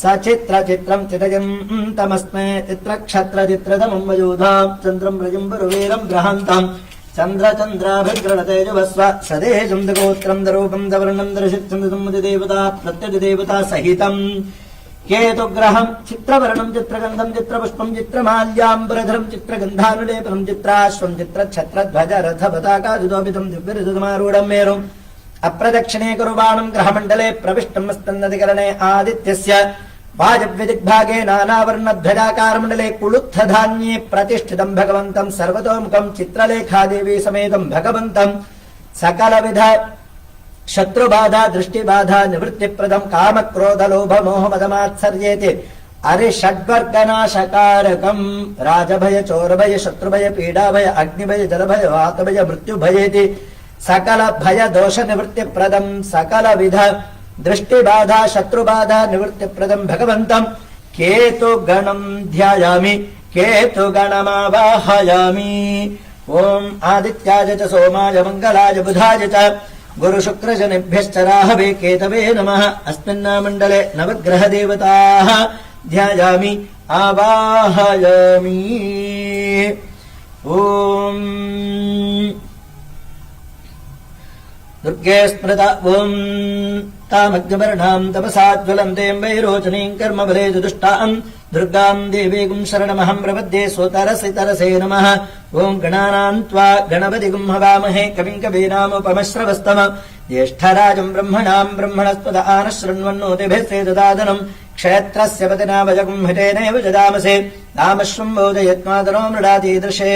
Speaker 1: सचित्रचित्रम् चितयन्तमस्मै चित्रक्षत्रचित्रतमम् वयोधाम् चन्द्रम् रजम्बरुवीरम् ग्रहान्तम् चन्द्रचन्द्राभिर्गणतेजवस्व सदेशम् दगोत्रम् दरूपम् दवर्णम् दर्शिच्छन्ददेवता प्रत्यतिदेवता सहितम् केतुग्रहम् चित्रवर्णम् चित्रगन्धम् चित्रपुष्पम् चित्रमाल्याम्बरधरम् चित्रगन्धानुलेपनम् चित्राश्वम् चित्रच्छत्रध्वज रथपताकाजुतोभितम् दिव्यरथमारूढम् मेरुम् अप्रदक्षिणीकुर्वाणम् ग्रहमण्डले प्रविष्टम् मस्तुन्नदिकरणे आदित्यस्य वाजव्यदिग्भागे नानावर्णध्वजाकारमण्डले कुलुत्थधान्ये प्रतिष्ठितम् भगवन्तम् सर्वतोमुखम् चित्रलेखादेवी समेतम् भगवन्तम् सकलविध शत्रुबाधा दृष्टिबाधा निवृत्तिप्रदम् कामक्रोधलोभमोहमदमात्सर्येति अरिषड्वर्गनाशकारकम् राजभय चोरभय शत्रुभय पीडाभय अग्निभय जलभय वातभय मृत्युभयेति सकल भय दोष निवृत्तिप्रदम् सकल विध दृष्टिबाधा शत्रुबाधा निवृत्तिप्रदम् भगवन्तम् केतुगणम् ध्यायामि केतुगणमावाहयामि। ओम आदित्याय च सोमाय मंगलाय बुधाय च गुरुशुक्रशनिभ्यश्च राहवे केतवे नमः। अस्मिन्नामण्डले नवग्रहदेवताः ध्यायामि आवाहयामि। ओम दुर्गे स्मृता ओम तामग्निवर्णाम् तपसा ज्वलन्तीम् वैरोचनीम् कर्मबले दुष्टाम् दुर्गाम् देवीगुम् शरणमहम् प्रपद्ये सोतरसि तरसे नमः। ओम् गणानाम् त्वा गणपतिगुम् हवामहे कविम् कवीनामुपमश्रवस्तम ज्येष्ठराजम् ब्रह्मणाम् ब्रह्मणस्पद आनः शृण्वन्नोतिभिस्ते ददादनम् क्षेत्रस्य पतिना वजगुम् हितेनैव जदामसे नामश्वम् बोधयत्मादनो मृडातीदृशे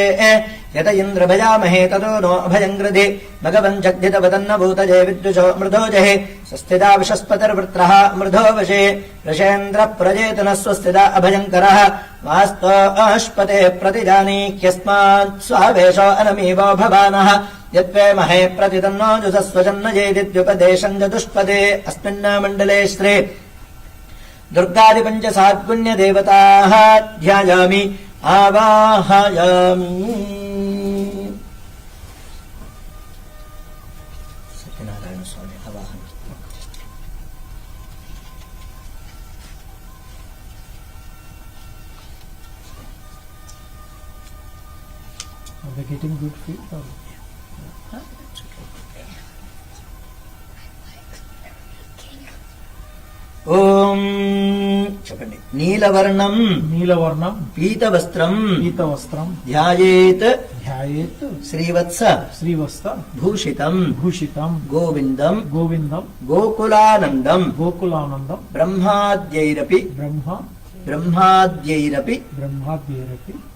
Speaker 1: यत इन्द्रभयामहे ततो नो अभयम् गृधि भगवन् जग्धितवदन्न भूतजे विद्युषो मृधो जहे स्वस्थिता विशस्पतिर्वृत्रः मृधो वशे वृषेन्द्र प्रजेतनः स्वस्थिता अभयङ्करः वास्तो अश्पते प्रतिजानीह्यस्मात् स्वावेशो अनमीवो भवानः यद्वेमहे प्रतितन्नो जुषस्वजन्न जेदित्युपदेशम् चतुष्पदे अस्मिन् मण्डले श्री दुर्गादिपञ्चसाद्गुण्यदेवताः ध्यायामि आवाहयामि। सत्यनारायण स्वामी आवाहन।
Speaker 3: Are they getting good feed? Or?
Speaker 1: ఓం చెప్పండి. నీలవర్ణం
Speaker 3: నీలవర్ణం
Speaker 1: పీతవస్త్రం
Speaker 3: పీతవస్త్రం
Speaker 1: ధ్యాయేత్
Speaker 3: ధ్యాయేత్
Speaker 1: శ్రీవత్స
Speaker 3: శ్రీవత్స
Speaker 1: భూషితం
Speaker 3: భూషితం
Speaker 1: గోవిందం
Speaker 3: గోవిందం
Speaker 1: గోకులానందం
Speaker 3: గోకులానందం
Speaker 1: బ్రహ్మాద్యైరపి బ్రహ్మాద్యైరపి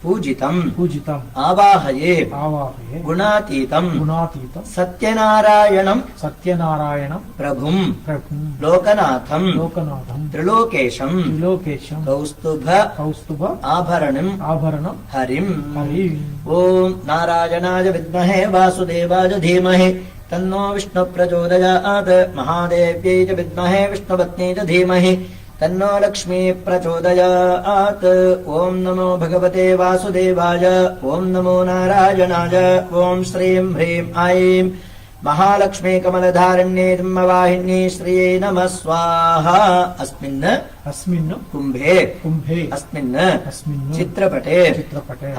Speaker 1: పూజితం
Speaker 3: పూజితం
Speaker 1: ఆవాహయే
Speaker 3: ఆవాహయే
Speaker 1: గుణాతీతం
Speaker 3: గుణాతీతం
Speaker 1: సత్యనారాయణం
Speaker 3: సత్యనారాయణం
Speaker 1: ప్రభుం
Speaker 3: ప్రభుం
Speaker 1: లోకనాథం
Speaker 3: లోకనాథం
Speaker 1: త్రిలోకేశం
Speaker 3: త్రిలోకేశం
Speaker 1: కౌస్తుభ
Speaker 3: కౌస్తుభ
Speaker 1: ఆభరణం
Speaker 3: ఆభరణం
Speaker 1: హరిం
Speaker 3: హరి
Speaker 1: ఓం నారాయణాయ విద్మహే వాసుదేవాయ ధీమహి తన్నో విష్ణు ప్రచోదయాత్ మహాదేవ్యై చ విద్మహే విష్ణుపత్న్యై చ ధీమహి तन्नो लक्ष्मी प्रचोदयात्। ओम नमो भगवते वासुदेवाय ओम नमो नारायणाय ओम श्रीं ह्रीं ऐं महालक्ष्मी कमलधारिण्ये वाहिन्ये श्रिये नमः स्वाहा। अस्मिन् कुम्भे अस्मिन् चित्रपटे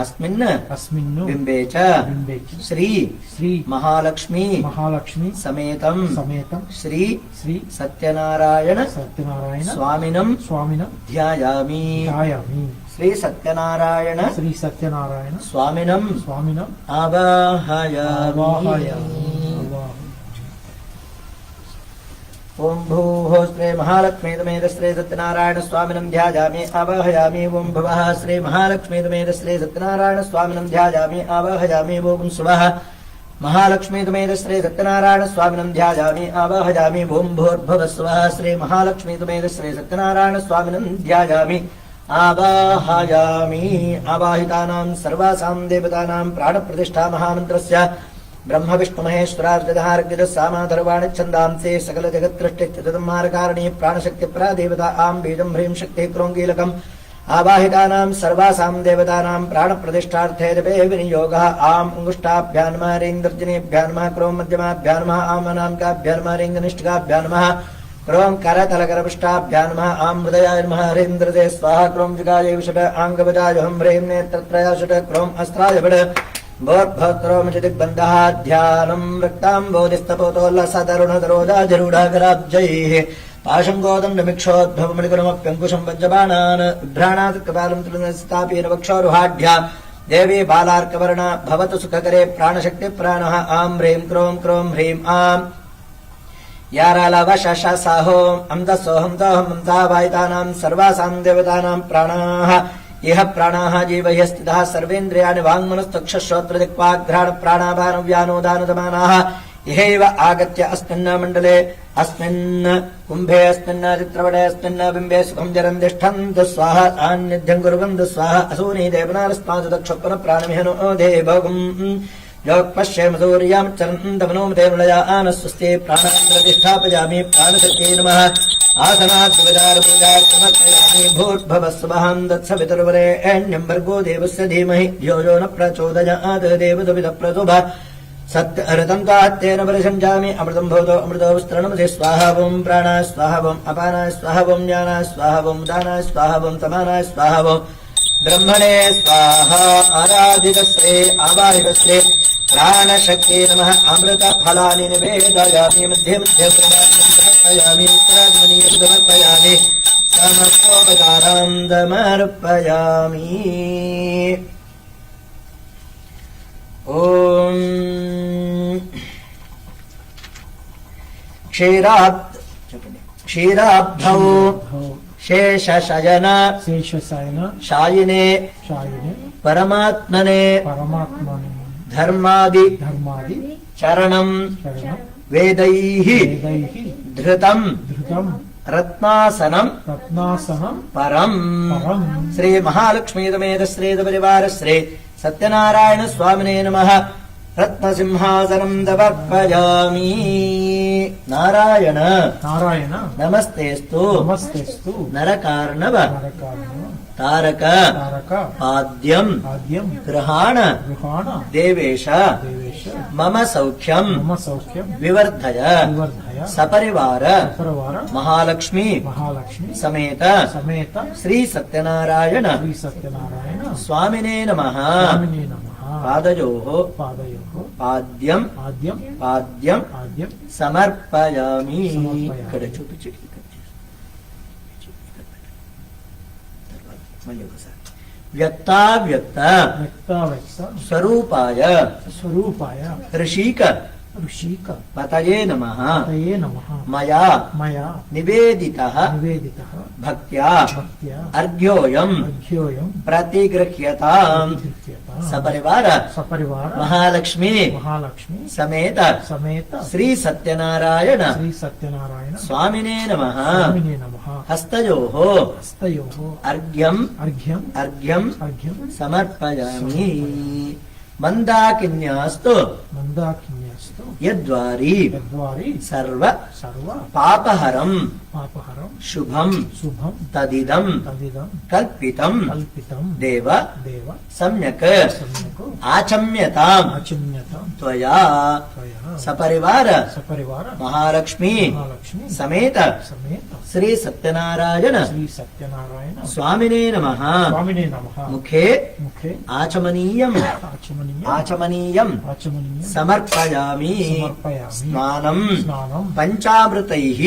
Speaker 1: अस्मिन् बिम्बे च श्री महालक्ष्मी समेतं श्री सत्यनारायण स्वामिनं ध्यायामि। श्री सत्यनारायण स्वामिनं आवाहयामि। ओम भूः श्री महालक्ष्मी तमेद श्री सत्यनारायण स्वामिनं ध्यायामि आवाहयामि। ओम भुवः श्री महालक्ष्मी तमेद श्री सत्यनारायण स्वामिनं ध्यायामि आवाहयामि। ओम सुवः महालक्ष्मी तमेद श्री सत्यनारायण स्वामिनं ध्यायामि आवाहयामि। ओम भूर्भुवः स्वः श्री महालक्ष्मी तमेद श्री सत्यनारायण स्वामिनं ध्यायामि आवाहयामि। आवाहितानां सर्वासां देवतानां प्राणप्रतिष्ठा महामन्त्रस्य ब्रह्म विष्णु महेश्वरार्जधार्गजसामाधर्वाणि छन्दांसे सकल जगत्कृष्टित्यतमारकारिणी प्राणशक्ति प्रादेवता आं बीजं ह्रीं शक्ति क्रोङ्गीलकम् आवाहितानां सर्वासां देवतानां प्राणप्रतिष्ठार्थे जपे विनियोगः। आम् अंगुष्ठाभ्यां नमः ह्रीं नमः क्रों मध्यमाभ्यां नमः आम् अनामिकाभ्यां नमः ह्रीं कनिष्ठिकाभ्यां नमः क्रों करतलकरपृष्ठाभ्यां नमः आम् हृदयाय नमः ह्रीं हृदये स्वाहा क्रों जिगाय विषट आङ्गवजाय हं ह्रीं नेत्रत्रयाषट क्रों अस्त्राय वड भोर्भद्रोमचिदिग्बन्धः ध्यानम् रक्ताम्बोधिस्तपोतोल्लसतरुणतरोजाजरूढाकराब्जैः पाशङ्गोदण्डमिक्षोद्भवमणिकुलमप्यङ्कुशम् वज्रबाणान् बिभ्राणात्कपालम् त्रिनस्तापेन वक्षोरुहाढ्या देवी बालार्कवर्णा भवतु सुखकरे प्राणशक्तिप्राणः आम् ह्रीं क्रों ह्रीं आम् यारालवशशाहोम् अम्दसोऽहं दोऽहं ममतावाहितानां सर्वासां देवतानां प्राणाः इह प्राणाः जीवैः स्थिताः सर्वेन्द्रियाणि वाङ्मनस्तक्षश्रोत्रदिक्पाघ्राण प्राणापानव्यानोदानदमानाः इहैव आगत्य अस्मिन् मण्डले अस्मिन् कुम्भे अस्मिन् चित्रपटे अस्मिन् बिम्बे सुखं जरन् तिष्ठन्तु स्वाहा सान्निध्यं कुर्वन्तु स्वाहा असूनी देवनारस्मासु दक्षोत्पन्न प्राणमिहनो देवगुम् योगपश्येम सूर्यामच्चरन्तमनोमते मृळयान स्वस्ति प्राणान् प्रतिष्ठापयामि प्राणशक्ते नमः आसनाद्विजारपूजा समर्पयामि भूर्भवस्वहं दत्सवितुर्वरेण्यं भर्गो देवस्य धीमहि धियो यो न प्रचोदयात् देवदुविदप्रसुभ सत्यहृतं परिसञ्जामि अमृतं भवतो अमृतो विस्तरणमसि स्वाहा वं प्राणाय स्वाहा वं अपानाय स्वाहा वं ज्ञानाय स्वाहा वं दानाय स्वाहा वं तमानाय स्वाहा वं ब्रह्मणे स्वाहा आराधितश्रे आवाहितश्रे प्राणशक्ते नमः अमृतफलानि निवेदयामि मध्ये मध्ये समर्पयामि उत्तरात्मनीयं समर्पयामि समस्तोपकारां समर्पयामि। ॐ क्षीराब्धौ शेषशयन शायिने परमात्मने धर्मादि चरणं वेदैः धृतं रत्नासनं परं श्री महालक्ष्मी समेत श्री परिवार श्री सत्यनारायण स्वामिने नमः। रत्नसिंहासनं समर्पयामि नारायण
Speaker 3: नारायण
Speaker 1: नमस्तेस्तु
Speaker 3: नमस्तेस्तु
Speaker 1: नरकार्णव
Speaker 3: नरकार्णव
Speaker 1: तारक
Speaker 3: तारक
Speaker 1: पाद्यं
Speaker 3: आद्यं
Speaker 1: गृहाण
Speaker 3: गृहाण
Speaker 1: देवेश
Speaker 3: देवेश
Speaker 1: मम सौख्यं
Speaker 3: मम सौख्यं
Speaker 1: विवर्धय
Speaker 3: विवर्धय
Speaker 1: सपरिवार
Speaker 3: परिवार
Speaker 1: महालक्ष्मी
Speaker 3: महालक्ष्मी
Speaker 1: समेत
Speaker 3: समेत
Speaker 1: श्री सत्यनारायण
Speaker 3: श्री सत्यनारायण
Speaker 1: स्वामिने नमः
Speaker 3: स्वामिने नमः
Speaker 1: पादयोः
Speaker 3: पादयोः
Speaker 1: पाद्यं
Speaker 3: आद्यं
Speaker 1: पाद्यं
Speaker 3: आद्यं
Speaker 1: समर्पयामि
Speaker 3: समर्पयामि.
Speaker 1: ఇక్కడ చూపించు మళ్ళీ ఒకసారి వ్యక్తావ్యక్త
Speaker 3: వ్యక్తావ్యక్త
Speaker 1: స్వరూపాయ
Speaker 3: స్వరూపాయ
Speaker 1: ఋషిక
Speaker 3: ఋషిక
Speaker 1: పతయే నమః
Speaker 3: తయే నమః
Speaker 1: మయా
Speaker 3: మయా
Speaker 1: నివేదితః
Speaker 3: నివేదితః
Speaker 1: భక్త్యా
Speaker 3: భక్త్యా
Speaker 1: అర్ఘ్యోయం
Speaker 3: అర్ఘ్యోయం
Speaker 1: ప్రతిగృహ్యతాం
Speaker 3: ప్రతిగృహ్యతాం
Speaker 1: సపరివార
Speaker 3: సపరివార
Speaker 1: మహాలక్ష్మి
Speaker 3: మహాలక్ష్మి
Speaker 1: సమేత
Speaker 3: సమేత
Speaker 1: శ్రీ సత్యనారాయణ
Speaker 3: శ్రీ సత్యనారాయణ
Speaker 1: స్వామినే నమః
Speaker 3: స్వామినే నమః
Speaker 1: హస్తయోః
Speaker 3: హస్తయోః
Speaker 1: అర్ఘ్యం
Speaker 3: అర్ఘ్యం
Speaker 1: అర్ఘ్యం
Speaker 3: అర్ఘ్యం
Speaker 1: సమర్పయామి మందాకిన్యాస్తు
Speaker 3: మందాకిన్యస్తు
Speaker 1: యద్వారి
Speaker 3: యద్వారి
Speaker 1: సర్వ
Speaker 3: సర్వ
Speaker 1: పాపహరం
Speaker 3: పాపహరం
Speaker 1: శుభం
Speaker 3: శుభం
Speaker 1: తదిదం
Speaker 3: తదిదం
Speaker 1: కల్పితం
Speaker 3: కల్పితం
Speaker 1: దేవ
Speaker 3: దేవ
Speaker 1: సమ్యక్
Speaker 3: సమ్యక్
Speaker 1: ఆచమ్యతాం
Speaker 3: ఆచమ్యతాం
Speaker 1: త్వయా
Speaker 3: త్వయా
Speaker 1: సపరివార
Speaker 3: సపరివార
Speaker 1: మహాలక్ష్మి
Speaker 3: మహాలక్ష్మి
Speaker 1: సమేత
Speaker 3: సమేత
Speaker 1: శ్రీ సత్యనారాయణ
Speaker 3: శ్రీ సత్యనారాయణ
Speaker 1: స్వామినే నమః
Speaker 3: స్వామినే నమః
Speaker 1: ముఖే
Speaker 3: ముఖే
Speaker 1: ఆచమనీయం
Speaker 3: ఆచమనీయం
Speaker 1: ఆచమనీయం
Speaker 3: ఆచమనీయం
Speaker 1: సమర్పయామి
Speaker 3: సమర్పయామి
Speaker 1: స్నానం
Speaker 3: స్నానం
Speaker 1: పంచామృతైః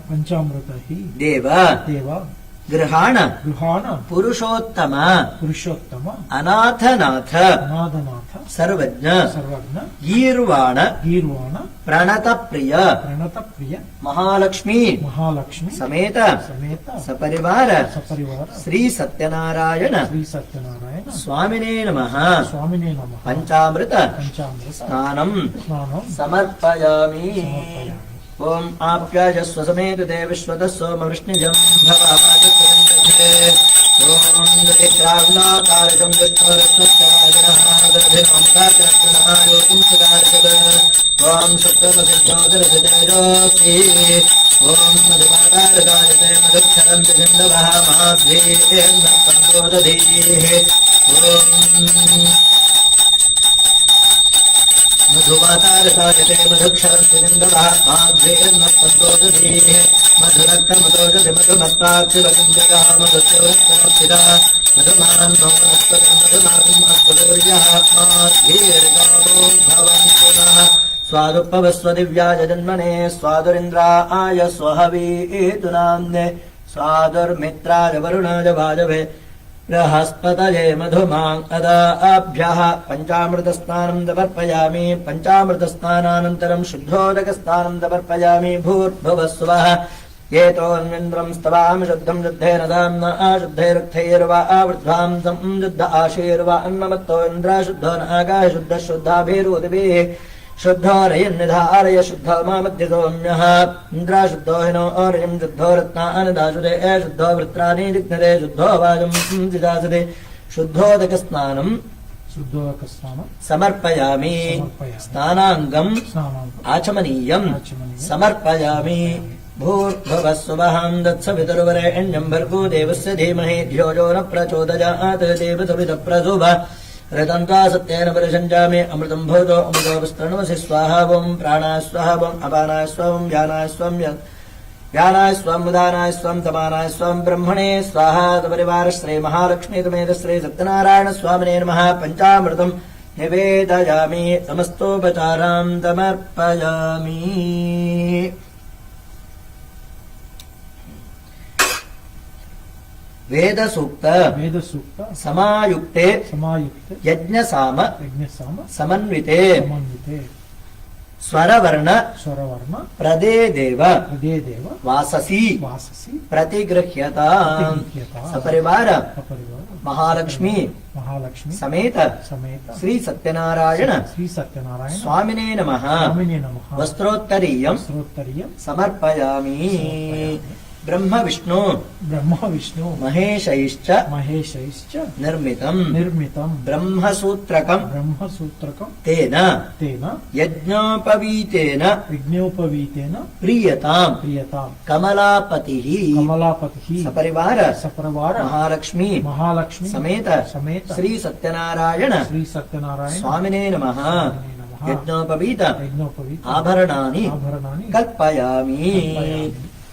Speaker 3: పంచామృతైః
Speaker 1: దేవ
Speaker 3: దేవ
Speaker 1: గృహాణ
Speaker 3: గృహాణ
Speaker 1: పురుషోత్తమ
Speaker 3: పురుషోత్తమ
Speaker 1: అనాథనాథ
Speaker 3: అనాథనాథ
Speaker 1: సర్వజ్ఞ
Speaker 3: సర్వజ్ఞ
Speaker 1: గీర్వాణ
Speaker 3: గీర్వాణ
Speaker 1: ప్రణత ప్రియ
Speaker 3: ప్రణత ప్రియ
Speaker 1: మహాలక్ష్మి
Speaker 3: మహాలక్ష్మి
Speaker 1: సమేత
Speaker 3: సమేత
Speaker 1: సపరివార
Speaker 3: సపరివార
Speaker 1: శ్రీ సత్యనారాయణ
Speaker 3: శ్రీ సత్యనారాయణ
Speaker 1: స్వామినే నమః
Speaker 3: స్వామినే నమః
Speaker 1: పంచామృత
Speaker 3: పంచామృత
Speaker 1: స్నానం
Speaker 3: స్నానం
Speaker 1: సమర్పయామి
Speaker 3: సమర్పయామి
Speaker 1: ఓం ఆప్యాయస్వ సమేత దేవిశ్వతः సోమ వృష్ణిజం భవాజస్వరంగతే ఓం విక్రాగ్నాకారకం విత్తరత్నవాజనహాదభినోమకారత్నమాయోగం సుదారకత ఓం శుక్రమసిద్ధోదరసితేజోసి ఓం మధుమాకారకాయతే మధుక్షరంతి సింధవః మహాద్వీపేన సంయోదధీః ఓం మధువాతారకాయతే మధుక్షరంతి సింధవః మహాద్వీపేన సంయోదధీః మధురక్తమతోషధి మధుమత్తాక్షివకింజయః మధుచౌరక్తమప్సిదా మధుమాన్ మౌనస్పదం మధుమానం అస్పదూర్యః మాధీర్గావో భవంతు నః స్వాదుపవస్వ దివ్యాయ జన్మనే స్వాదురింద్రాయ స్వహవీతు నామ్నే స్వాదుర్మిత్రాయ వరుణాయ భాజవే బృహస్పతయే మధుమాం అదాభ్యః పంచామృతస్నానం సమర్పయామి పంచామృతస్నానానంతరం శుద్ధోదకస్నానం సమర్పయామి భూర్భువస్వః ఏతోన్మింద్రం స్తవామి శుద్ధం శుద్ధేన దామ్నా శుద్ధైరుక్తైర్వా ఆవృద్ధ్వాం సంశుద్ధ ఆశీర్వా అన్నమత్తో ఇంద్ర శుద్ధో నాగాయ శుద్ధ శుద్ధాభిరుదిభిః శుద్ధో రయన్నిధారయ శుద్ధో మామధ్య సౌమ్యః ఇంద్ర శుద్ధో హినో ఓరయం శుద్ధో రత్నానదాశుదే శుద్ధో వృత్రాణి దిగ్నదే శుద్ధో వాజం జిదాసుదే శుద్ధోదక స్నానం
Speaker 3: శుద్ధోదక స్నానం
Speaker 1: సమర్పయామి
Speaker 3: సమర్పయామి.
Speaker 1: స్నానాంగం
Speaker 3: స్నానం
Speaker 1: ఆచమనీయం
Speaker 3: ఆచమనీయం.
Speaker 1: సమర్పయామి భూర్భువస్సువహాం దత్సవితుర్వరేణ్యం భర్గో దేవస్య ధీమహి ధియో యో న ప్రచోదయాత్ దేవసవిత ప్రశుభ ऋतन्त्वा सत्येन परिषञ्जामि अमृतम् भूतो अमृतो विस्तृण्वसि स्वाहा ॐ प्राणाय स्वाहा ॐ अपानाय स्वम् व्यानाय स्वम् व्यानाय स्वम् उदानाय स्वम् तमानाय स्वम् ब्रह्मणे स्वाहा सपरिवार श्री महालक्ष्मी समेत श्री सत्यनारायण स्वामिने नमः पञ्चामृतम् निवेदयामि समस्तोपचारान् समर्पयामि వేద సూక్త
Speaker 3: వేద సూక్త
Speaker 1: సమాయుక్తే
Speaker 3: సమాయుక్తే
Speaker 1: యజ్ఞసామ
Speaker 3: యజ్ఞసామ
Speaker 1: సమన్వితే
Speaker 3: సమన్వితే
Speaker 1: స్వరవర్ణ
Speaker 3: స్వరవర్ణ
Speaker 1: ప్రదే దేవ
Speaker 3: హృదే దేవ
Speaker 1: వాససి
Speaker 3: వాససి
Speaker 1: ప్రతిగృహ్యత
Speaker 3: ప్రతిగృహ్యతాం.
Speaker 1: సపరివార
Speaker 3: సపరివార
Speaker 1: మహాలక్ష్మి
Speaker 3: మహాలక్ష్మి
Speaker 1: సమేత
Speaker 3: సమేత
Speaker 1: శ్రీ సత్యనారాయణ
Speaker 3: శ్రీ సత్యనారాయణ
Speaker 1: స్వామినే నమః
Speaker 3: స్వామినే నమః
Speaker 1: వస్త్రోత్తరీయం
Speaker 3: వస్త్రోత్తరీయం
Speaker 1: సమర్పయామి
Speaker 3: సమర్పయామి.
Speaker 1: ಬ್ರಹ್ಮ ವಿಷ್ಣು
Speaker 3: ಬ್ರಹ್ಮ ವಿಷ್ಣು
Speaker 1: ಮಹೇಶೈಶ್ಚ
Speaker 3: ಮಹೇಶೈಶ್ಚ
Speaker 1: ನಿರ್ಮಿತಂ
Speaker 3: ನಿರ್ಮಿತಂ
Speaker 1: ಬ್ರಹ್ಮಸೂತ್ರಕಂ
Speaker 3: ಬ್ರಹ್ಮಸೂತ್ರಕಂ
Speaker 1: ತೇನ
Speaker 3: ತೇನ
Speaker 1: ಯಜ್ಞೋಪವೀತೇನ
Speaker 3: ವಿಜ್ಞೋಪವೀತೇನ
Speaker 1: ಪ್ರೀಯತಾಂ
Speaker 3: ಪ್ರಿಯತಾಂ
Speaker 1: ಕಮಲಾಪತಿಃ
Speaker 3: ಕಮಲಾಪತಿಃ
Speaker 1: ಸಪರಿವಾರ
Speaker 3: ಸಪರಿವಾರ
Speaker 1: ಮಹಾಲಕ್ಷ್ಮಿ
Speaker 3: ಮಹಾಲಕ್ಷ್ಮಿ
Speaker 1: ಸಮೇತ
Speaker 3: ಸಮೇತ
Speaker 1: ಶ್ರೀ ಸತ್ಯನಾರಾಯಣ
Speaker 3: ಶ್ರೀ ಸತ್ಯನಾರಾಯಣ
Speaker 1: ಸ್ವಾಮಿನೇ ನಮಃ
Speaker 3: ಸ್ವಾಮಿನೇ ನಮಃ.
Speaker 1: ಯಜ್ಞೋಪವೀತ
Speaker 3: ಯಜ್ಞೋಪವೀತ
Speaker 1: ಆಭರಣಾನಿ
Speaker 3: ಆಭರಣಾನಿ
Speaker 1: ಕಲ್ಪಯಾಮಿ
Speaker 3: ಕಲ್ಪಯಾಮಿ.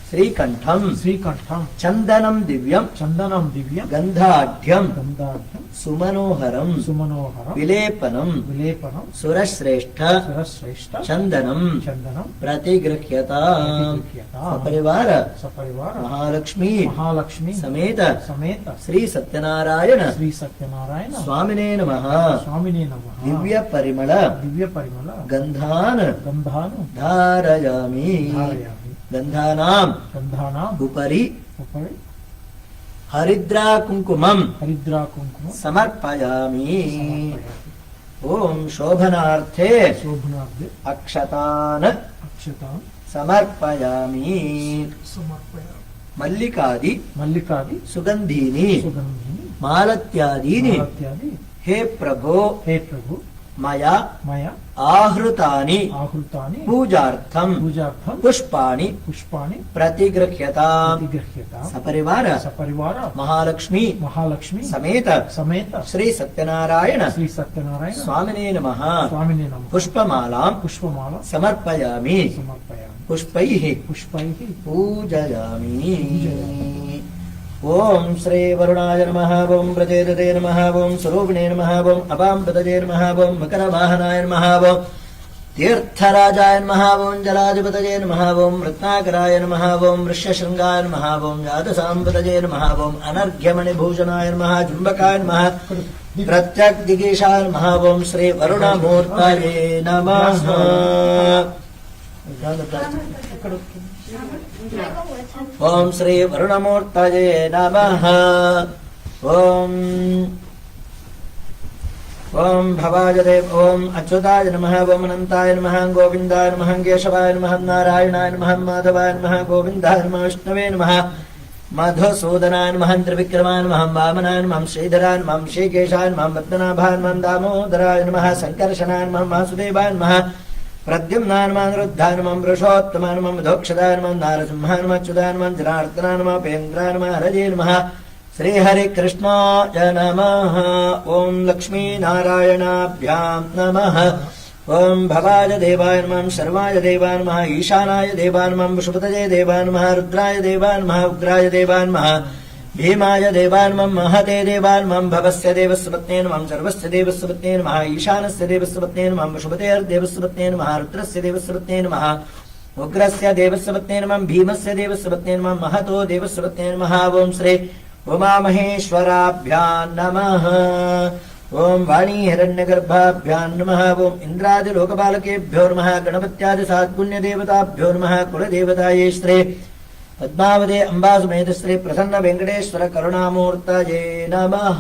Speaker 1: ಶ್ರೀಕಂಠಂ
Speaker 3: ಶ್ರೀಕಂಠಂ
Speaker 1: ಚಂದನಂ ದಿವ್ಯಂ
Speaker 3: ಚಂದನಂ ದಿವ್ಯಂ
Speaker 1: ಗಂಧಾಢ್ಯಂ
Speaker 3: ಗಂಧಾಢ್ಯಂ
Speaker 1: ಸುಮನೋಹರಂ
Speaker 3: ಸುಮನೋಹರಂ
Speaker 1: ವಿಲೇಪನಂ
Speaker 3: ವಿಲೇಪನಂ
Speaker 1: ಸುರಶ್ರೇಷ್ಠ
Speaker 3: ಸುರಶ್ರೇಷ್ಠ
Speaker 1: ಚಂದನಂ
Speaker 3: ಚಂದನಂ
Speaker 1: ಪ್ರತಿಗೃಹ್ಯತಾಂ
Speaker 3: ಪ್ರತಿಗೃಹ್ಯತಾಂ.
Speaker 1: ಸಪರಿವಾರ
Speaker 3: ಸಪರಿವಾರ
Speaker 1: ಮಹಾಲಕ್ಷ್ಮಿ
Speaker 3: ಮಹಾಲಕ್ಷ್ಮಿ
Speaker 1: ಸಮೇತ
Speaker 3: ಸಮೇತ
Speaker 1: ಶ್ರೀ ಸತ್ಯನಾರಾಯಣ
Speaker 3: ಶ್ರೀ ಸತ್ಯನಾರಾಯಣ
Speaker 1: ಸ್ವಾಮಿನೇ ನಮಃ
Speaker 3: ಸ್ವಾಮಿನೇ ನಮಃ
Speaker 1: ದಿವ್ಯ ಪರಿಮಳ
Speaker 3: ದಿವ್ಯ ಪರಿಮಳ
Speaker 1: ಗಂಧಾನ್
Speaker 3: ಗಂಧಾನು
Speaker 1: ಧಾರಯಾಮಿ
Speaker 3: ಧಾರಯಾಮಿ
Speaker 1: ಗಂಧಾನಾಂ
Speaker 3: ಗಂಧಾನಾಂ
Speaker 1: ಉಪರಿ
Speaker 3: ಉಪರಿ
Speaker 1: ಹರಿದ್ರಾ ಕುಂಕುಮಂ
Speaker 3: ಹರಿದ್ರಾ ಕುಂಕುಮ
Speaker 1: ಸಮರ್ಪಯಾಮಿ
Speaker 3: ಸಮರ್ಪಯಾಮಿ.
Speaker 1: ಓಂ ಶೋಭನಾರ್ಥೇ
Speaker 3: ಶೋಭನಾಬ್ಧೆ
Speaker 1: ಅಕ್ಷತಾನ್
Speaker 3: ಅಕ್ಷತಾಂ
Speaker 1: ಸಮರ್ಪಯಾಮಿ
Speaker 3: ಸಮರ್ಪಯಾಮಿ.
Speaker 1: ಮಲ್ಲಿಕಾದಿ
Speaker 3: ಮಲ್ಲಿಕಾದಿ
Speaker 1: ಸುಗಂಧೀನಿ
Speaker 3: ಸುಗಂಧಿನಿ
Speaker 1: ಮಾಲತ್ಯಾದೀನಿ
Speaker 3: ಇತ್ಯಾದಿ
Speaker 1: ಹೇ ಪ್ರಭೋ
Speaker 3: ಹೇ ಪ್ರಭು
Speaker 1: ಮಯ
Speaker 3: ಮಯ
Speaker 1: ಆಹೃತಾನಿ
Speaker 3: ಆಹುತಾನಿ
Speaker 1: ಪೂಜಾರ್ಥಂ
Speaker 3: ಪೂಜಾರ್ಥಂ
Speaker 1: ಪುಷ್ಪಾಣಿ
Speaker 3: ಪುಷ್ಪಾಣಿ
Speaker 1: ಪ್ರತಿಗೃಹ್ಯತಾಂ
Speaker 3: ಪ್ರತಿಗೃಹ್ಯತಾಂ.
Speaker 1: ಸಪರಿವಾರ
Speaker 3: ಸಪರಿವಾರ
Speaker 1: ಮಹಾಲಕ್ಷ್ಮಿ
Speaker 3: ಮಹಾಲಕ್ಷ್ಮಿ
Speaker 1: ಸಮೇತ
Speaker 3: ಸಮೇತ
Speaker 1: ಶ್ರೀ ಸತ್ಯನಾರಾಯಣ
Speaker 3: ಶ್ರೀ ಸತ್ಯನಾರಾಯಣ
Speaker 1: ಸ್ವಾಮಿನೇ ನಮಃ
Speaker 3: ಸ್ವಾಮಿನೇ ನಮಃ
Speaker 1: ಪುಷ್ಪಮಾಲಾಂ
Speaker 3: ಪುಷ್ಪಮಾಲ
Speaker 1: ಸಮರ್ಪಯಾಮಿ
Speaker 3: ಸಮರ್ಪಯಾಮಿ.
Speaker 1: ಪುಷ್ಪೈಃ
Speaker 3: ಪುಷ್ಪೈಃ
Speaker 1: ಪೂಜಯಾಮಿ
Speaker 3: ಪೂಜಯಾಮಿ.
Speaker 1: ಓಂ ಶ್ರೀ ವರುಣಾಯ ನಮಃ ಓಂ ಪ್ರಚೇತತೆ ನಮಃ ಓಂ ಸ್ವರೂಪಿಣೇ ನಮಃ ಓಂ ಅಪಾಂಪತಜೇ ನಮಃ ಓಂ ಮಕರವಾಹನಾಯ ನಮಃ ಓಂ ತೀರ್ಥರಾಜಾಯ ನಮಃ ಓಂ ಜಲಾಧಿಪತಜೇ ನಮಃ ಓಂ ರತ್ನಾಕರಾಯ ನಮಃ ಓಂ ವೃಷ್ಯಶೃಂಗಾಯ ನಮಃ ಓಂ ಜಾತಸಾಂಪತಜೇ ನಮಃ ಓಂ ಅನರ್ಘ್ಯಮಣಿಭೂಷಣಾಯ ನಮಃ ಜುಂಬಕಾಯ ನಮಃ ಪ್ರತ್ಯಕ್ ದಿಗೇಶಾಯ ನಮಃ ಓಂ ಶ್ರೀ ವರುಣಮೂರ್ತಯೇ ನಮಃ ಓಂ ಶ್ರೀ ವರುಣಮೂರ್ತಯೇ ನಮಃ ಓಂ ಓಂ ಭವಾಯ ದೇವ ಓಂ ಅಚ್ಯುತಾಯ ನಮಃ ಓಂ ಅನಂತಾಯ ನಮಃ ಗೋವಿಂದಾಯ ನಮಃ ಕೇಶವಾಯ ನಮಃ ನಾರಾಯಣಾಯ ನಮಃ ಮಾಧವಾಯ ನಮಃ ಗೋವಿಂದಾಯ ನಮಃ ವಿಷ್ಣವೇ ನಮಃ ಮಧುಸೂದನಾಯ ನಮಃ ತ್ರಿವಿಕ್ರಮಾಯ ನಮಃ ವಾಮನಾಯ ನಮಃ ಶ್ರೀಧರಾಯ ನಮಃ ಶ್ರೀಕೇಶಾಯ ನಮಃ ಪದ್ಮನಾಭಾಯ ನಮಃ ದಾಮೋದರಾಯ ನಮಃ ಸಂಕರ್ಷಣಾಯ ನಮಃ ವಾಸುದೇವಾಯ ನಮಃ ಪ್ರದ್ಯುಮ್ನಾಯ ನಮಃ ಅನಿರುದ್ಧಾಯ ನಮಃ ವೃಷೋತ್ತಮಾಯ ನಮಃ ಮಧೋಕ್ಷದಾಯ ನಮಃ ನಾರಸಿಂಹಾಯ ನಮಃ ಅಚ್ಯುತಾಯ ನಮಃ ಜನಾರ್ದನಾಯ ನಮಃ ಪೇಂದ್ರಾಯ ನಮಃ ಹರಜೇ ನಮಃ ಶ್ರೀ ಹರಿ ಕೃಷ್ಣಾಯ ನಮಃ ಓಂ ಲಕ್ಷ್ಮೀ ನಾರಾಯಣಾಭ್ಯಾಂ ನಮಃ ಓಂ ಭವಾಯ ದೇವಾಯ ನಮಃ ಶರ್ವಾಯ ದೇವಾಯ ನಮಃ ಈಶಾನಾಯ ದೇವಾಯ ನಮಃ ವಿಷುಪತಜೇ ದೇವಾಯ ನಮಃ ರುದ್ರಾಯ ದೇವಾಯ ನಮಃ ಉಗ್ರಾಯ ದೇವಾಯ ನಮಃ ಭೀಮಾಯ ದೇವಾಯ ನಮಃ ಮಹತೆ ದೇವಾಯ ನಮಃ ಭವಸ್ಯ ದೇವಸ್ಯ ಪತ್ನೇ ನಮಃ ಸರ್ವಸ್ಯ ದೇವಸ್ಯ ಪತ್ನೇ ನಮಃ ಈಶಾನಸ್ಯ ದೇವಸ್ಯ ಪತ್ನೇ ನಮಃ ವಿಷುಪತೇರ್ದೇವಸ್ಯ ಪತ್ನೇ ನಮಃ ರುದ್ರಸ್ಯ ದೇವಸ್ಯ ಪತ್ನೇ ನಮಃ ಉಗ್ರಸ್ಯ ದೇವಸ್ಯ ಪತ್ನೇ ನಮಃ ಭೀಮಸ್ಯ ದೇವಸ್ಯ ಪತ್ನೇ ನಮಃ ಮಹತೋ ದೇವಸ್ಯ ಪತ್ನೇ ನಮಃ ಓಂ ಶ್ರೀ ಉಮಾಮಹೇಶ್ವರಾಭ್ಯಾಂ ನಮಃ ಓಂ ವಾಣೀ ಹಿರಣ್ಯಗರ್ಭಾಭ್ಯಾಂ ನಮಃ ಓಂ ಇಂದ್ರಾದಿಲೋಕಪಾಲಕೇಭ್ಯೋ ನಮಃ ಗಣಪತ್ಯಾದಿ ಸಾತ್ಪುಣ್ಯದೇವತಾಭ್ಯೋ ನಮಃ ಕುಲದೇವತಾಯೇ ಶ್ರೀ ಪದ್ಮಾವತಿ ಅಂಬಾಸುಮೇತ ಶ್ರೀ ಪ್ರಸನ್ನ ವೆಂಕಟೇಶ್ವರ ಕರುಣಾಮೂರ್ತಯೇ ನಮಃ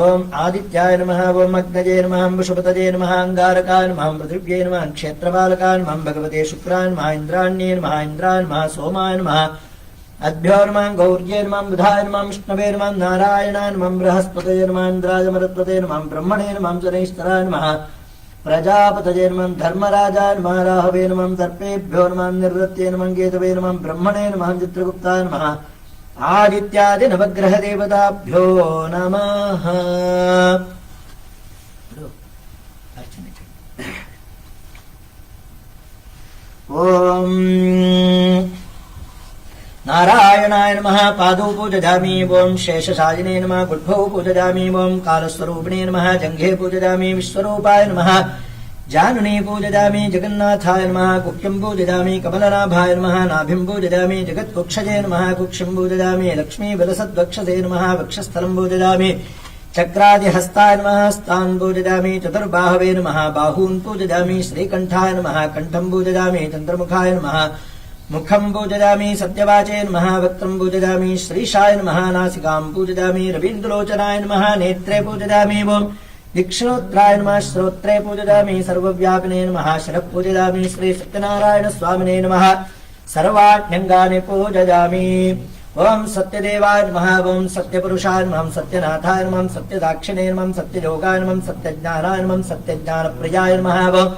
Speaker 1: ಓಂ ಆದಿತ್ಯಾಯ ನಮಃ ಓಂ ಅಗ್ನಜೇ ನಮಃ ವಿಷುಪತಜೇ ನಮಃ ಅಂಗಾರಕಾಯ ನಮಃ ಪೃಥಿವ್ಯೇ ನಮಃ ಕ್ಷೇತ್ರಪಾಲಕಾಯ ನಮಃ ಭಗವತೆ ಶುಕ್ರಾಯ ನಮಃ ಇಂದ್ರಾಣ್ಯೇ ನಮಃ ಇಂದ್ರಾಯ ನಮಃ ಸೋಮಾಯ ನಮಃ ಅಭ್ಯೋ ನಮಃ ಗೌರ್ಯೇ ನಮಃ ಬುಧಾಯ ನಮಃ ವಿಷ್ಣವೇ ನಮಃ ನಾರಾಯಣಾಯ ನಮಃ ಬೃಹಸ್ಪತಯೇ ನಮಃ ಇಂದ್ರಾಯ ಮರುತ್ಪತೇ ನಮಃ ಬ್ರಹ್ಮಣೇ ನಮಃ ಶನೈಶ್ಚರಾಯ ನಮಃ ಪ್ರಜಾಪತಯೇ ನಮಃ ಧರ್ಮರಾಜಾಯ ನಮಃ ರಾಹವೇ ನಮಃ ಸರ್ಪೇಭ್ಯೋ ನಮಃ ನಿರ್ವೃತ್ಯೇ ನಮಃ ಕೇತವೇ ನಮಃ ಬ್ರಹ್ಮಣೇ ನಮಃ ಚಿತ್ರಗುಪ್ತಾಯ ನಮಃ ಆದಿತ್ಯಾದಿ ನವಗ್ರಹ ದೇವತಾಭ್ಯೋ ನಮಃ ಓಂ ನಾರಾಯಣಾಯ ನಮಃ ಪಾದೌ ಪೂಜಯಾಮಿ ಓಂ ಶೇಷಶಾಯಿನೇ ನಮಃ ಗುಡ್ಭೌ ಪೂಜಯಾಮಿ ಓಂ ಕಾಲಸ್ವರೂಪಿಣೇ ನಮಃ ಜಂಘೆ ಪೂಜಯಾಮಿ ವಿಶ್ವರೂಪಾಯ ನಮಃ ಜಾನುನೇ ಪೂಜಯಾಮಿ ಜಗನ್ನಾಥಾಯ ನಮಃ ಕುಕ್ಷ್ಯಂ ಪೂಜಯಾಮಿ ಕಮಲನಾಭಾಯ ನಮಃ ನಾಭಿಂ ಪೂಜಯಾಮಿ ಜಗತ್ಕುಕ್ಷಜೇ ನಮಃ ಕುಕ್ಷಿಂ ಪೂಜಯಾಮಿ ಲಕ್ಷ್ಮೀ ಬಲಸದ್ವಕ್ಷಸೇ ನಮಃ ವಕ್ಷಸ್ಥಲಂ ಪೂಜಯಾಮಿ ಚಕ್ರಾದಿಹಸ್ತಾಯ ನಮಃ ಹಸ್ತಾನ್ ಪೂಜಯಾಮಿ ಚತುರ್ಬಾಹವೇ ನಮಃ ಬಾಹೂನ್ ಪೂಜಯಾಮಿ ಶ್ರೀಕಂಠಾಯ ನಮಃ ಕಂಠಂ ಪೂಜಯಾಮಿ ಚಂದ್ರಮುಖಾಯ ನಮಃ ಮುಖಂ ಪೂಜಯಾಮಿ ಸತ್ಯವಾಚೇ ನಮಃ ವಕ್ತ್ರಂ ಪೂಜಯಾಮಿ ಶ್ರೀಶಾಯ ನಮಃ ನಾಸಿಕಾಂ ಪೂಜಯಾಮಿ ರವೀಂದ್ರಲೋಚನಾಯ ನಮಃ ನೇತ್ರೇ ಪೂಜಯಾಮಿ ಓಂ ದಿಕ್ಷಣೋತ್ರಾಯ ನಮಃ ಶ್ರೋತ್ರೇ ಪೂಜಯಾಮಿ ಸರ್ವವ್ಯಾಪಿನೇ ನಮಃ ಶರಃ ಪೂಜಯಾಮಿ ಶ್ರೀ ಸತ್ಯನಾರಾಯಣ ಸ್ವಾಮಿನೇ ನಮಃ सर्वाण्यङ्गानि पूजयामि। ओम सत्यदेवाय नमः। ओम सत्यपुरुषाय नमः। सत्यनाथाय नमः। सत्यदाक्षिणे नमः। सत्ययोगाय नमः। सत्यज्ञानाय नमः। सत्यज्ञानप्रियाय नमः।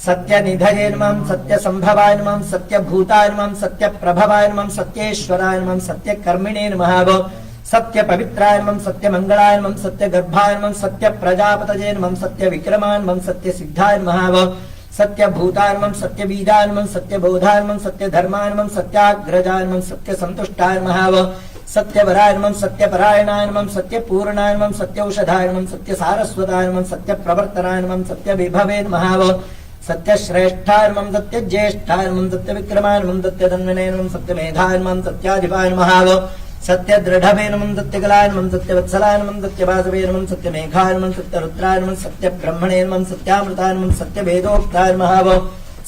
Speaker 1: सत्यनिधये नमः। सत्यसंभवाय नमः। सत्यभूताय नमः। सत्यप्रभवाय नमः। सत्येश्वराय नमः। सत्यकर्मिणे नमः। सत्यपवित्राय नमः। सत्यमङ्गलाय नमः। सत्यगर्भाय नमः। सत्यप्रजापतये नमः। सत्यविक्रमाय नमः। सत्यसिद्धाय नमः। सत्यभूताय नमः। सत्यबीजाय नमः। सत्यबोधाय नमः। सत्यधर्माय नमः। सत्याग्रजाय नमः। सत्यसन्तुष्टाय नमः। सत्यवराय नमः। सत्यपरायणाय नमः। सत्यपूर्णाय नमः। सत्यौषधाय नमः। सत्यसारस्वताय नमः। सत्यप्रवर्तनाय नमः। सत्यविभवे नमः। सत्यश्रेष्ठाय नमः। सत्यज्येष्ठाय नमः। सत्यविक्रमाय नमः। सत्यधन्वने नमः। सत्यमेधाय नमः। सत्याधिपाय नमः। सत्यदृढवे नमः। सत्यकलाय नमः। सत्यवत्सलाय नमः। सत्यवासवे नमः। सत्यमेघाय नमः। सत्यरुद्राय नमः। सत्यब्रह्मणे नमः। सत्यामृताय नमः। सत्यवेदोक्ताय नमः।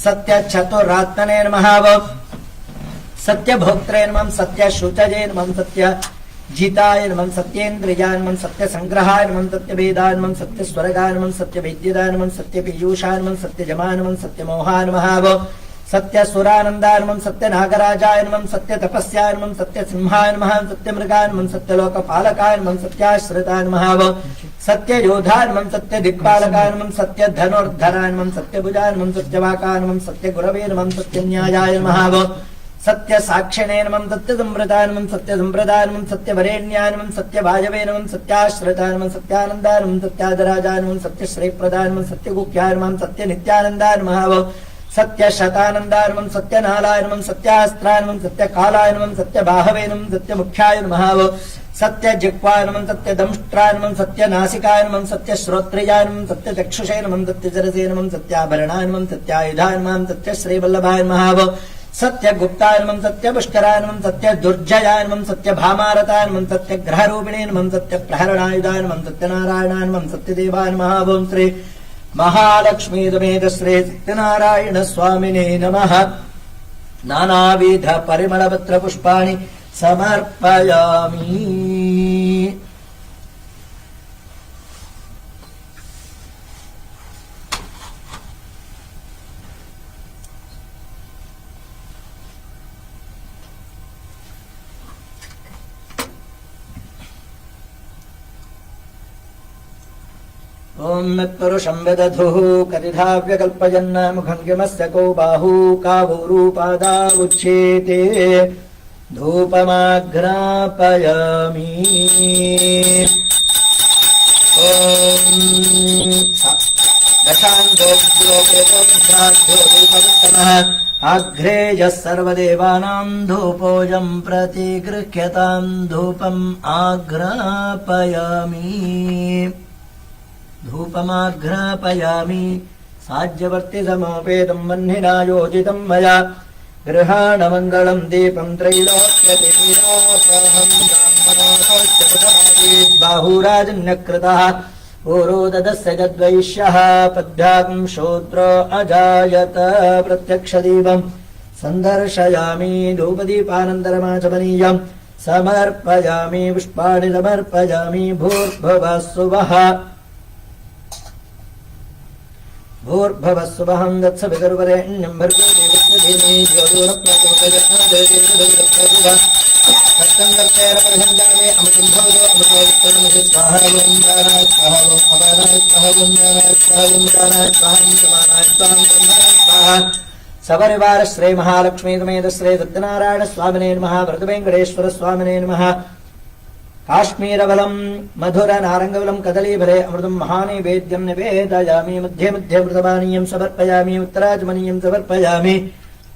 Speaker 1: सत्यचतुरात्मने नमः। सत्यभोक्त्रे नमः। सत्यशुचये नमः। सत्यजिताय नमः। सत्येन्द्रियाय नमः। सत्यसङ्ग्रहाय नमः। सत्यवेदाय नमः। सत्यस्वर्गाय नमः। सत्यवेद्यदाय नमः। सत्यपीयूषाय नमः। सत्यजमाय नमः। सत्यमोहाय नमः। सत्यसुरानन्दाय नमः। सत्यनागराजाय नमः। सत्यतपस्याय नमः। सत्यसिंहाय नमः। सत्यमृगाय नमः। सत्यलोकपालकाय नमः। सत्याश्रिताय नमः। सत्ययोधाय नमः। सत्यदिक्पालकाय नमः। सत्यधनुर्धराय नमः। सत्यभुजाय नमः। सत्यवाकाय नमः। सत्यगुरवे नमः। सत्यन्यायाय नमः। सत्यसाक्षिणे नमः। सत्यसम्प्रदाय नमः। सत्यसम्प्रदाय नमः। सत्यवरेण्याय नमः। सत्यवायवे नमः। सत्याश्रिताय नमः। सत्यानन्दाय नमः। सत्यादराजाय नमः। सत्यश्रीप्रदाय नमः। सत्यगुह्याय नमः। सत्यनित्यानन्दाय नमः। सत्यशतानन्दाय नमः। सत्यनालाय नमः। सत्यास्त्राय नमः। सत्यकालाय नमः। सत्यबाहवे नमः। सत्यमुख्याय नमः। सत्यजिह्वाय नमः। सत्यदंष्ट्राय नमः। सत्यनासिकाय नमः। सत्यश्रोत्रियाय नमः। सत्यचक्षुषे नमः। सत्यजरसे नमः। सत्याभरणाय नमः। सत्यायुधाय नमः। सत्यश्रीवल्लभाय नमः। सत्यगुप्ताय नमः। सत्यपुष्कराय नमः। सत्यदुर्जयाय नमः। सत्यभामारताय नमः। सत्यग्रहरूपिणे नमः। सत्यप्रहरणायुधाय नमः। सत्यनारायणाय नमः। सत्यदेवाय नमः। ओं श्री महालक्ष्मी समेत श्री सत्यनारायण स्वामिने नमः। नानाविध परिमलपत्र पुष्पाणि समर्पयामि। ओम मत्पुरुषं विदधुः कतिधाव्यकल्पयन् मुखं किमस्य को बाहू कावो रूपादा उच्येते धूपमाघ्रापयामि। ओम दशान्धोऽप्योपेतोऽन्धाभ्यो आघ्रेयः सर्वदेवानां धूपोऽयं प्रतिगृह्यतां धूपम् आघ्रापयामि। धूपमाघ्रापयामि। साज्यवर्ति समोपेतं वह्निना योजितं मया गृहाणमङ्गलं दीपं त्रैलोक्यतीरापहं बाहुराजन्यकृतः पूरोददस्य जद्वैश्यः पद्भ्यां शूद्रो अजायत प्रत्यक्षदीपं सन्दर्शयामि। धूपदीपानन्तरमाचमनीयं समर्पयामि। पुष्पाणि समर्पयामि। भूर्भुवः सुवः भूर्भुवः सुवः तत्सवितुर्वरेण्यं भर्गो देवस्य धीमहि धियो यो नः प्रचोदयात्। सत्सङ्गत्तेरपरिहञ्जाले अमृतं भवतो अमृतो वित्तमसि स्वाहा। ॐ प्राणाय स्वाहा। ॐ अपानाय स्वाहा। ॐ ज्ञानाय स्वाहा। ॐ प्राणाय स्वाहा। ॐ समानाय स्वाहा। ॐ ब्रह्मणाय स्वाहा। सपरिवार श्री महालक्ष्मी समेत श्री सत्यनारायण स्वामिने नमः। वरदवेङ्कटेश्वर स्वामिने नमः। काश्मीरफलं मधुर नारङ्गफलं कदलीफले अमृतं महानैवेद्यं निवेदयामि। मध्ये मध्ये मृतपानीयं समर्पयामि। उत्तराचमनीयं समर्पयामि।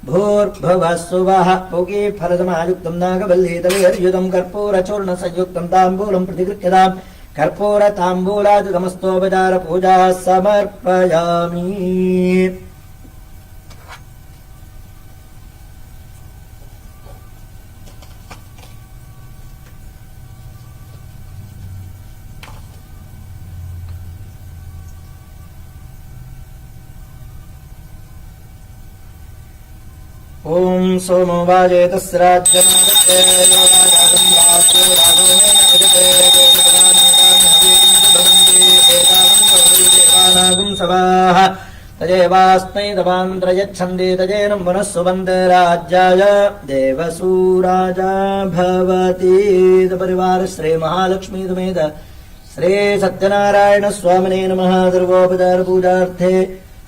Speaker 1: भूर्भुवः सुवः पूगीफलसमायुक्तं नागवल्लीतलेर्युतं कर्पूरचूर्णसंयुक्तं ताम्बूलं प्रतिगृह्यतां कर्पूरताम्बूलादितमस्तोपचारपूजा समर्पयामि। ओम सोमो वाजेतस्राज्यमादत्ते यो राजागं वास्यो राघवेन यजते देवतानां भवन्ति एतावं देवानागं सवाः तजेवास्मै तवान्त्र यच्छन्ति तजेनं पुनः सुबन्धे राज्याय देवसूराजा भवति परिवार श्री महालक्ष्मी समेत श्री सत्यनारायण स्वामिने नमः। दुर्गोपचार पूजार्थे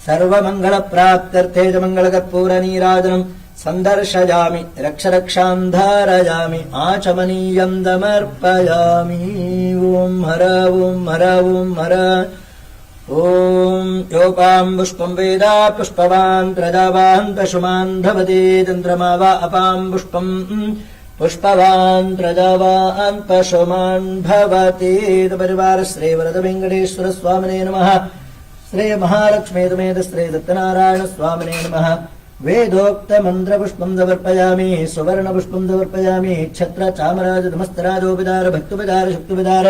Speaker 1: सर्वमंगल प्राप्त्यर्थे च मंगलकर्पूर नीराजनं संदर्शयामि रक्षरक्षां धारयामि आचमनीयं दमर्पयामि। ओं हर ओं हर ओं हर ओं योपां पुष्पं वेद पुष्पवान् प्रजावान् पशुमान् भवति चन्द्रमा वा अपां पुष्पं पुष्पवान् प्रजावान् पशुमान् भवति। परिवार श्री वरद वेंकटेश्वर स्वामिने नमः। श्री महालक्ष्मी समेत श्री सत्यनारायण स्वामिने नमः। वेदोक्त मंत्र पुष्पं समर्पयामि सुवर्ण पुष्पं समर्पयामि छत्र चामराज नमस्तराजोपचार भक्तोपचार शक्तोपचार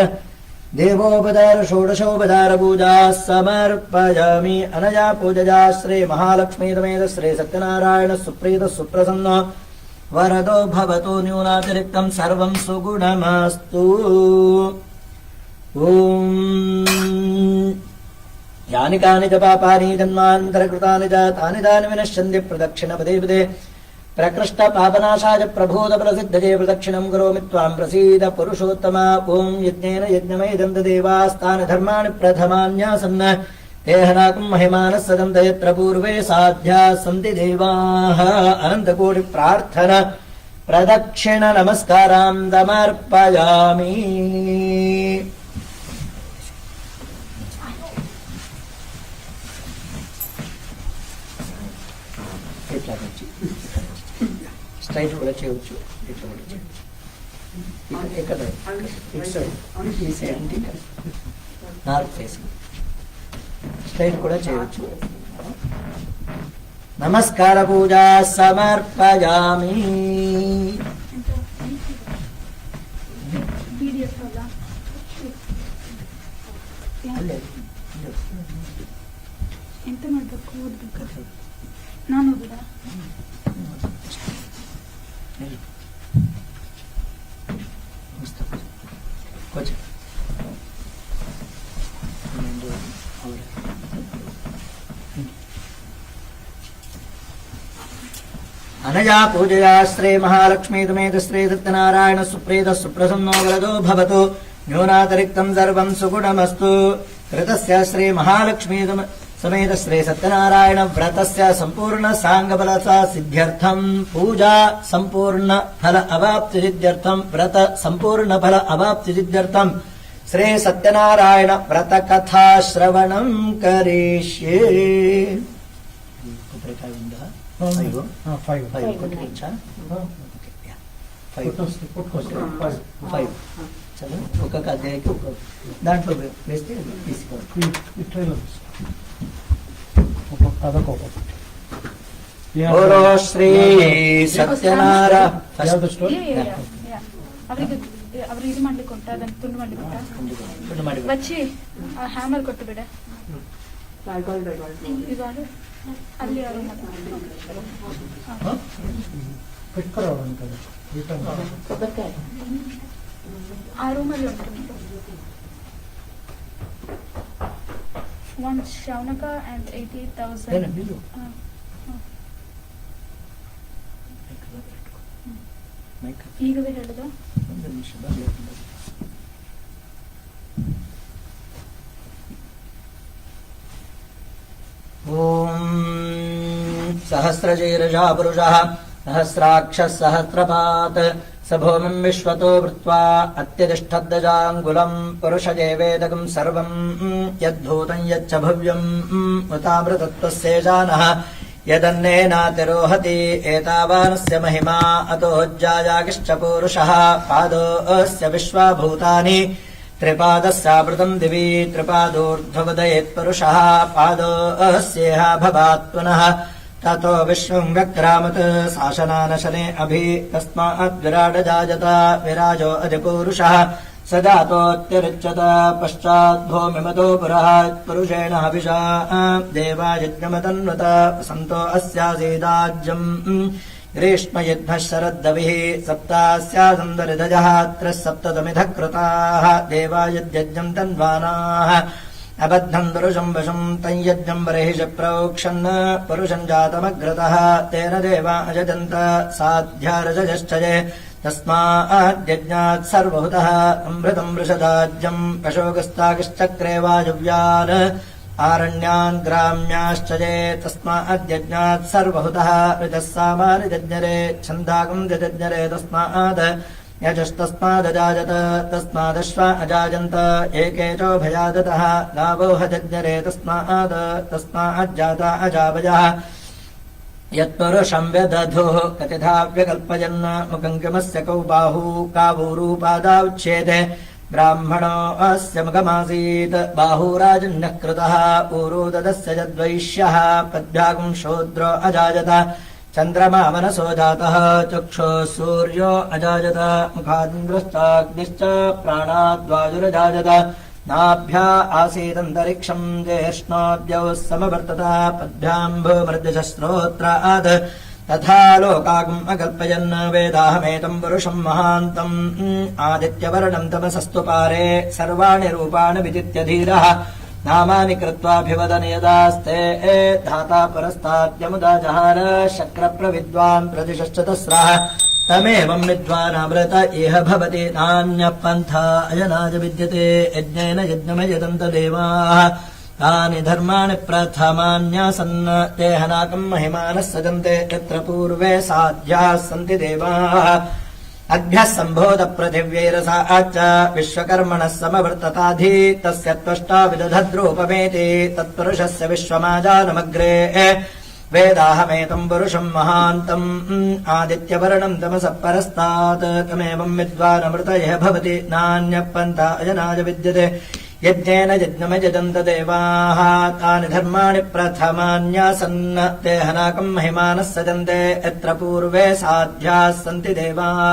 Speaker 1: देवोपचार षोडशोपचार पूजा समर्पयामि। अनया पूजया श्री महालक्ष्मी समेत श्री सत्यनारायण सुप्रीत सुप्रसन्न वरदो भवतु न्यूनातिरिक्तं सर्वं सुगुणमस्तु। ओम यानि कानि च पापानि जन्मान्तरकृतानि च तानि तानि विनश्यन्ति प्रदक्षिणपदे पदे प्रकृष्ट पापनाशाय प्रबोध प्रसिद्धये प्रदक्षिणं करोमि त्वां प्रसीद पुरुषोत्तम। ओं यज्ञेन यज्ञमयदन्त देवास्तानि धर्माणि प्रथमान्यासन् तेहनाकं महिमानः सदन्त यत्र पूर्वे साध्या सन्ति देवाः। अनन्तकोटि प्रार्थना प्रदक्षिण नमस्कारां समर्पयामि। స్ట్రైట్ కూడా చేయవచ్చు ఇట్లా కూడా చేయవచ్చు ఇక్కడ ఇటు సైడ్ ఈ సైడ్ అంటే ఇక్కడ నార్త్ ఫేసింగ్ స్ట్రైట్ కూడా చేయవచ్చు. నమస్కార పూజ సమర్పయామి.
Speaker 4: ಎಂತ ಮಾಡ್ಬೇಕು ಓದ್ಬೇಕು ನಾನು ಓದುದಾ
Speaker 1: కొంచెం అనయా పూజయా శ్రీ మహాలక్ష్మీ సಮೇత శ్రీ సత్యనారాయణ సుప్రీత సుప్రసన్నో వరదో భవతు న్యూనాతిరిక్తం సర్వం సుగుణమస్తు. కృతస్య శ్రీ మహాలక్ష్మీ समेत श्री सत्यनारायण व्रतस्य संपूर्ण सांगफल सिद्ध्यर्थं पूजा संपूर्ण फल अवाप्ति सिद्ध्यर्थं व्रत संपूर्ण फल अवाप्ति सिद्ध्यर्थं श्री सत्यनारायण व्रत कथा श्रवणं करिष्ये. ఒక అధ్యాయకి ఒక దాంట్లో వేస్తే తీసుకోవాలి. बोलो श्री सत्यनारायण
Speaker 4: ಅವ್ರಿಗೆ ಇದು ಮಾಡ್ಲಿಕ್ಕೆ ಉಂಟಾ ಅದನ್ನು ತುಂಡು ಮಾಡ್ಲಿಕ್ಕೆ ಬಚ್ಚಿ ಹ್ಯಾಮರ್ ಕೊಟ್ಟು ಬಿಡ ಇವಾಗ ಅಲ್ಲಿ ಆ ರೂಮಲ್ಲಿ ಉಂಟು one shaunaka and 88,000 ಈಗವೇ ಹೇಳಿದ
Speaker 1: ಓಂ सहस्रशीर्षः पुरुषः सहस्राक्षः सहस्रपात् सभूमिं विश्वतो वृत्वा अत्यतिष्ठद्दजाङ्गुलम् पुरुषजेवेदकम् सर्वम् यद्भूतं यच्च भव्यम् उतामृतत्वस्येजानः यदन्नेनातिरोहति एतावानस्य महिमा अतोज्जायागिश्च पूरुषः पादोऽस्य विश्वाभूतानि त्रिपादस्यावृतम् दिवि त्रिपादोर्ध्ववदयेत्पुरुषः पादोऽस्येह भवात् पुनः ततो विश्वं व्यक्रामत् शासनानशने अभि तस्मात् विराडजायत विराजो अधिपूरुषः स जातोऽत्यरिच्यत पश्चाद्भूमिमतो पुरः पुरुषेण हविषा देवायज्ञमतन्वत वसन्तो अस्यासीदाज्यम् ग्रीष्मयुद्धः शरद्दविः सप्तास्यासन्दरिधजः 3 सप्ततमिधः कृताः देवायज्ञम् तन्वानाः अबद्धम् पुरुषम् वशम् तम् यज्ञम् बर्हिषि प्रोक्षन् पुरुषम् जातमग्रतः तेन देवा अजजन्त साध्यारजश्चये तस्माद्यज्ञात् सर्वहुतः अमृतम् वृषदाज्यम् पशोगस्ताकिश्चक्रे वायुव्यान् आरण्यान् ग्राम्याश्चये तस्माद्यज्ञात् सर्वहुतः ऋजः सामानिजज्ञरे छन्दाकम् जजज्ञरे तस्माद् यजस्तस्मादजायत तस्मादश्वा अजायन्त एके चोभयादतः गावोहजज्ञरे तस्माज्जाता अजावयः यत्पुरुषम् व्यदधुः कतिधा व्यकल्पयन् मुखम् किमस्य कौ बाहू कावूरूपादा उच्येते ब्राह्मणो अस्य मुखमासीत् बाहूराजन्यः कृतः ऊरूददस्य यद्वैश्यः पद्भ्यागम् शूद्रो अजायत चन्द्रमा मनसो जातः चक्षुः सूर्यो अजायत मुखादिन्द्रश्चाग्निश्च प्राणाद्वायुरजायत नाभ्या आसीदन्तरिक्षम् ज्येष्णोऽद्यौ समवर्तत पद्भ्याम् भूमर्दिशः श्रोत्रात् तथा लोकागम् अकल्पयन् वेदाहमेतम् पुरुषम् महान्तम् आदित्यवर्णम् तमसस्तु पारे सर्वाणि रूपाणि विदित्य धीरः नामानि कृत्वाभिवदन् यदास्ते धाता परस्ताद्यमुदा जहार शक्रप्रविद्वान् प्रतिशश्चतस्रः तमेवम् विद्वानामृत इह भवति नान्यः पन्था अयनाय विद्यते यज्ञेन यज्ञमयजन्त देवाः तानि धर्माणि प्रथमान्यासन् ते हनाकम् महिमानः सजन्ते यत्र पूर्वे साध्याः सन्ति देवाः अभ्यः सम्भोध पृथिव्यैरसा च विश्वकर्मणः समवर्तताधि तस्य त्वष्टा विदधद्रूपमेति तत्पुरुषस्य विश्वमाजानमग्रे वेदाहमेतम् पुरुषम् महान्तम् आदित्यवर्णम् तमसः परस्तात् तमेवम् विद्वानमृतयः भवति नान्यः पन्था अयनाय विद्यते यज्ञेन यज्ञमयजन्त देवाः तानि धर्माणि प्रथमान्यासन् ते हनाकम् महिमानः सजन्ते यत्र पूर्वे साध्याः सन्ति देवाः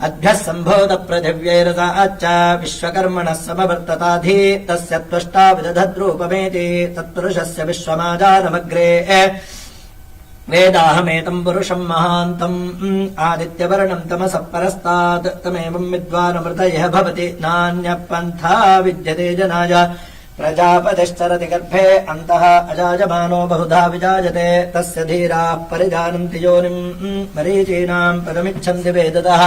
Speaker 1: अभ्यः सम्भोध पृथिव्यैरसा च विश्वकर्मणः समवर्तताधि तस्य त्वष्टा विदधद्रूपमेति तत्पुरुषस्य विश्वमाजानमग्रे वेदाहमेतम् पुरुषम् महान्तम् आदित्यवर्णम् तमसः परस्तात् तमेवम् विद्वानमृतयः भवति नान्यः पन्था विद्यते जनाय प्रजापतिश्चरति गर्भे अन्तः अजायमानो बहुधा विजायते तस्य धीराः परिजानन्ति योनिम् मरीचीनाम् पदमिच्छन्ति वेदतः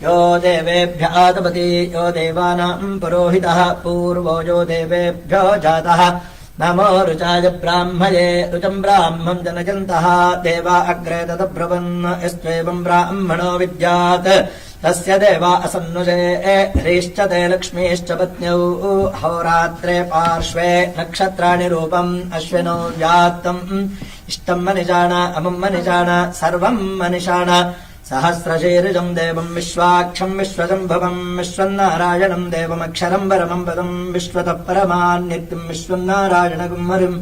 Speaker 1: यो देवेभ्यः आतपति यो देवानाम् पुरोहितः पूर्वो यो देवेभ्यो जातः नमो रुचाय ब्राह्मये रुचम् ब्राह्मम् जनयन्तः देवा अग्रे तदब्रुवन् यस्त्वेवम् ब्राह्मणो विद्यात् तस्य देवा असन्नुजे ह्रीश्च ते लक्ष्मीश्च पत्न्यौ होरात्रे पार्श्वे नक्षत्राणि रूपम् अश्विनो व्यात्तम् इष्टम् मनिषाण अमुम् मनिषाण सर्वम् मनिषाण सहस्रशीर्षम् देवम् विश्वाक्षम् विश्वशम्भवम् विश्वन्नारायणम् देवमक्षरम् परमम् पदम् विश्वतः परमान्नित्यम् विश्वन्नारायणगुम् हरिम्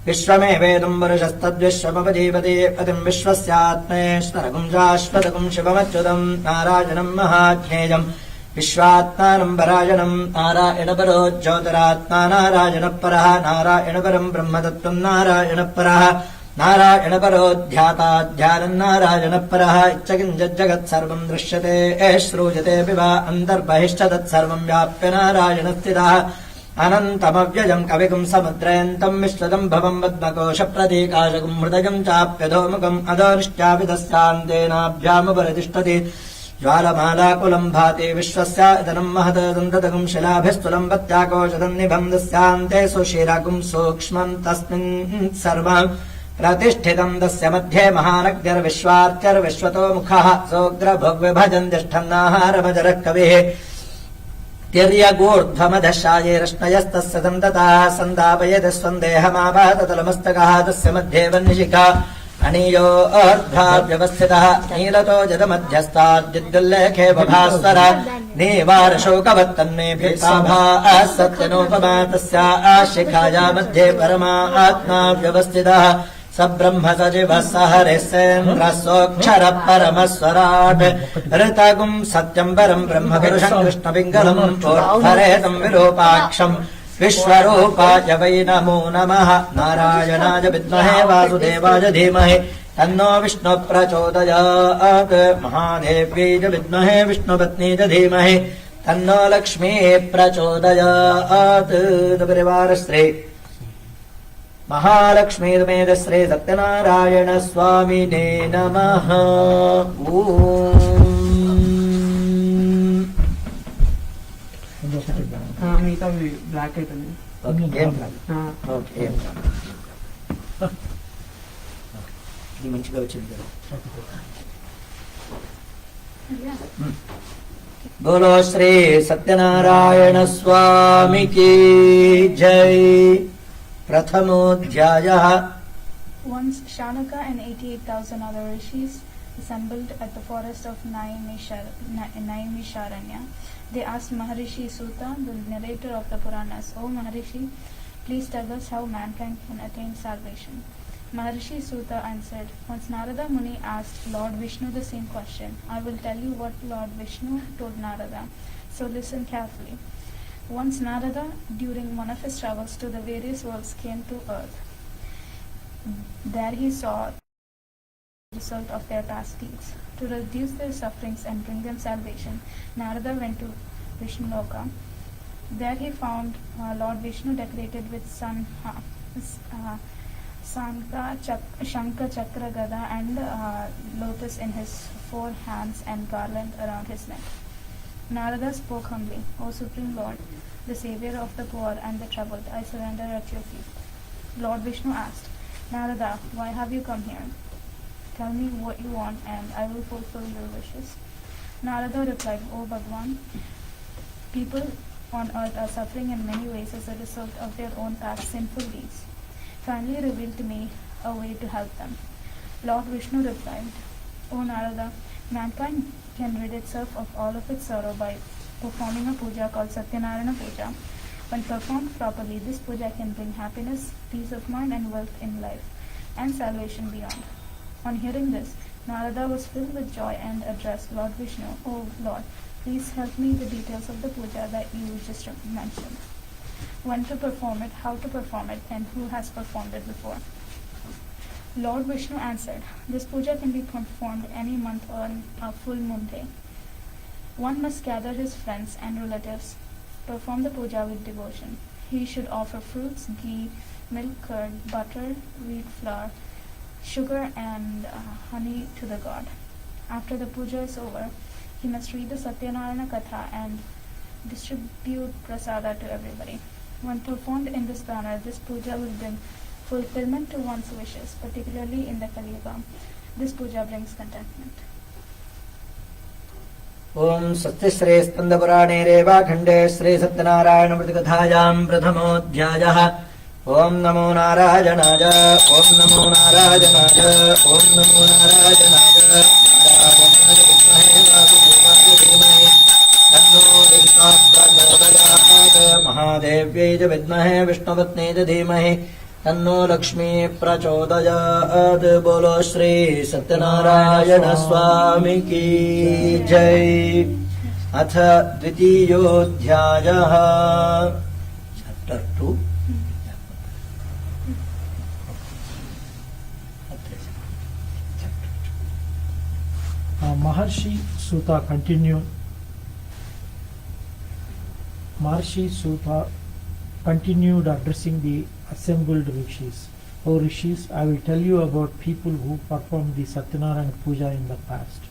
Speaker 1: विश्वमेवेदम् पुरुषस्तद्विश्वमपजीवति पतिम् विश्वस्यात्मेश्वरगुम् शाश्वतगुम् शिवमच्युतम् नारायणम् महाज्ञेयम् विश्वात्मानम् परायणम् नारायणपरो ज्योतिरात्मा नारायणः परः नारायणपरम् ब्रह्मतत्त्वम् नारायणः परः नारायणपरोऽध्याताध्यानम् नारायणः परः इच्च किञ्चिज्जगत्सर्वम् दृश्यते श्रूयतेऽपि वा अन्तर्बहिश्च तत्सर्वम् व्याप्य नारायणस्थितः अनन्तमव्ययम् कविगुम् समुद्रयन्तम् विश्वदम्भवम् पद्मकोशप्रतीकाशगुम् हृदयम् चाप्यधोमुखम् अधोनिश्चापि तस्यान्तेनाभ्यामुपरितिष्ठति ज्वालमालाकुलम् भाति विश्वस्य इदनम् महत् दन्ततगुम् शिलाभिस्तुलम् पत्याकोशदन्निभम् दस्यान्ते सुशिरगुम् सूक्ष्मम् तस्मिन् सर्वम् प्रतिष्ठितम् तस्य मध्ये महानग्निर्विश्वार्चर्विश्वतो मुखः सोऽग्रभुग्विभजन् तिष्ठन्नाहारमजरः कविः तिर्यगूर्ध्वमधशायैरश्नयस्तस्य सन्ततः सन्दापयति स्वम् देहमापाततलमस्तकः तस्य मध्ये वह्निशिखा अणीयो अर्ध्वाव्यवस्थितः नीलतो जदमध्यस्ताद्युल्लेखे बभास्वर नीवारशोकवत्तन्नेभिर्भाः सत्यनोपमा तस्या शिखाया मध्ये परमात्मा व्यवस्थितः स ब्रह्म सजीवः स हरिस्सेन्द्रः सोऽक्षरः परमस्वराट् ऋतगुम् सत्यम् परम् ब्रह्म पुरुषम् कृष्णपिङ्गलम् चोत्फरेतम् विरूपाक्षम् विश्वरूपाय वै नमो नमः नारायणाय विद्महे वासुदेवाय धीमहि तन्नो विष्णुः प्रचोदयात् महादेव्यै च विद्महे विष्णुपत्नी च धीमहि तन्नो लक्ष्मीः प्रचोदयात् परिवारश्री महालक्ष्मी मेधश्री सत्यनारायण स्वामिने नमः।
Speaker 5: మిగతా బ్లాక్ అవుతుంది.
Speaker 1: ఓకే ఇది మంచిగా వచ్చింది కదా. बोलो श्री सत्यनारायण स्वामी की जय। प्रथमोऽध्यायः।
Speaker 4: Once Shanuka and 88,000 other rishis assembled at the forest of Naimisharanya. They asked Maharishi Suta, the narrator of the Puranas, "O Maharishi, please tell us how mankind can attain salvation." Maharishi Suta answered, "Once Narada Muni asked Lord Vishnu the same question. I will tell you what Lord Vishnu told Narada, so listen carefully. Once Narada, during one of his travels to the various worlds, came to earth. There he saw the result of their past deeds. To reduce their sufferings and bring them salvation, Narada went to Vishnuloka. There he found Lord Vishnu decorated with Shankha, Chakra, Gada and lotus in his 4 hands and garland around his neck. Narada spoke humbly, "O Supreme Lord, the Savior of the poor and the troubled, I surrender at your feet." Lord Vishnu asked, "Narada, why have you come here? Tell me what you want and I will fulfill your wishes." Narada replied, "O Bhagwan, people on earth are suffering in many ways as a result of their own past sinful deeds. Kindly reveal to me a way to help them." Lord Vishnu replied, "O Narada, mankind can rid itself of all of its sorrow by performing a puja called Satyanarayana Puja. When performed properly, this puja can bring happiness, peace of mind and wealth in life, and salvation beyond." On hearing this, Narada was filled with joy and addressed Lord Vishnu, "O Lord, please help me the details of the puja that you just mentioned. When to perform it, how to perform it, and who has performed it before?" Lord Vishnu answered, "This puja can be performed any month on a full moon day. One must gather his friends and relatives, perform the puja with devotion. He should offer fruits, ghee, milk, curd, butter, wheat flour, sugar and honey to the god. After the puja is over, he must read the Satyanarayana Katha and distribute prasada to everybody. When performed in this manner, this puja will bring fulfillment to one's wishes, particularly in the Kali Yuga. This puja brings contentment."
Speaker 1: ओम सत्यश्री स्कंदपुराणे रेवाखंडे श्री सत्यनारायण मृतकथायां प्रथमोऽध्यायः। ओम नमो नारायणाय, ओम नमो नारायणाय, ओम नमो नारायणाय। नारायणाय विद्महे वासुदेवाय धीमहि तन्नो विष्णुः प्रचोदयात्। महादेव्यै च विद्महे विष्णुपत्न्यै च धीमहि तन्नो लक्ष्मी प्रचोदयात्। बोलो श्री सत्यनारायण स्वामी की जय। अथ द्वितीयोऽध्यायः। Chapter 2।
Speaker 3: Maharshi Suta continued addressing the assembled rishis. "O rishis, I will tell you about people who performed the Satyanarayana Puja in the past.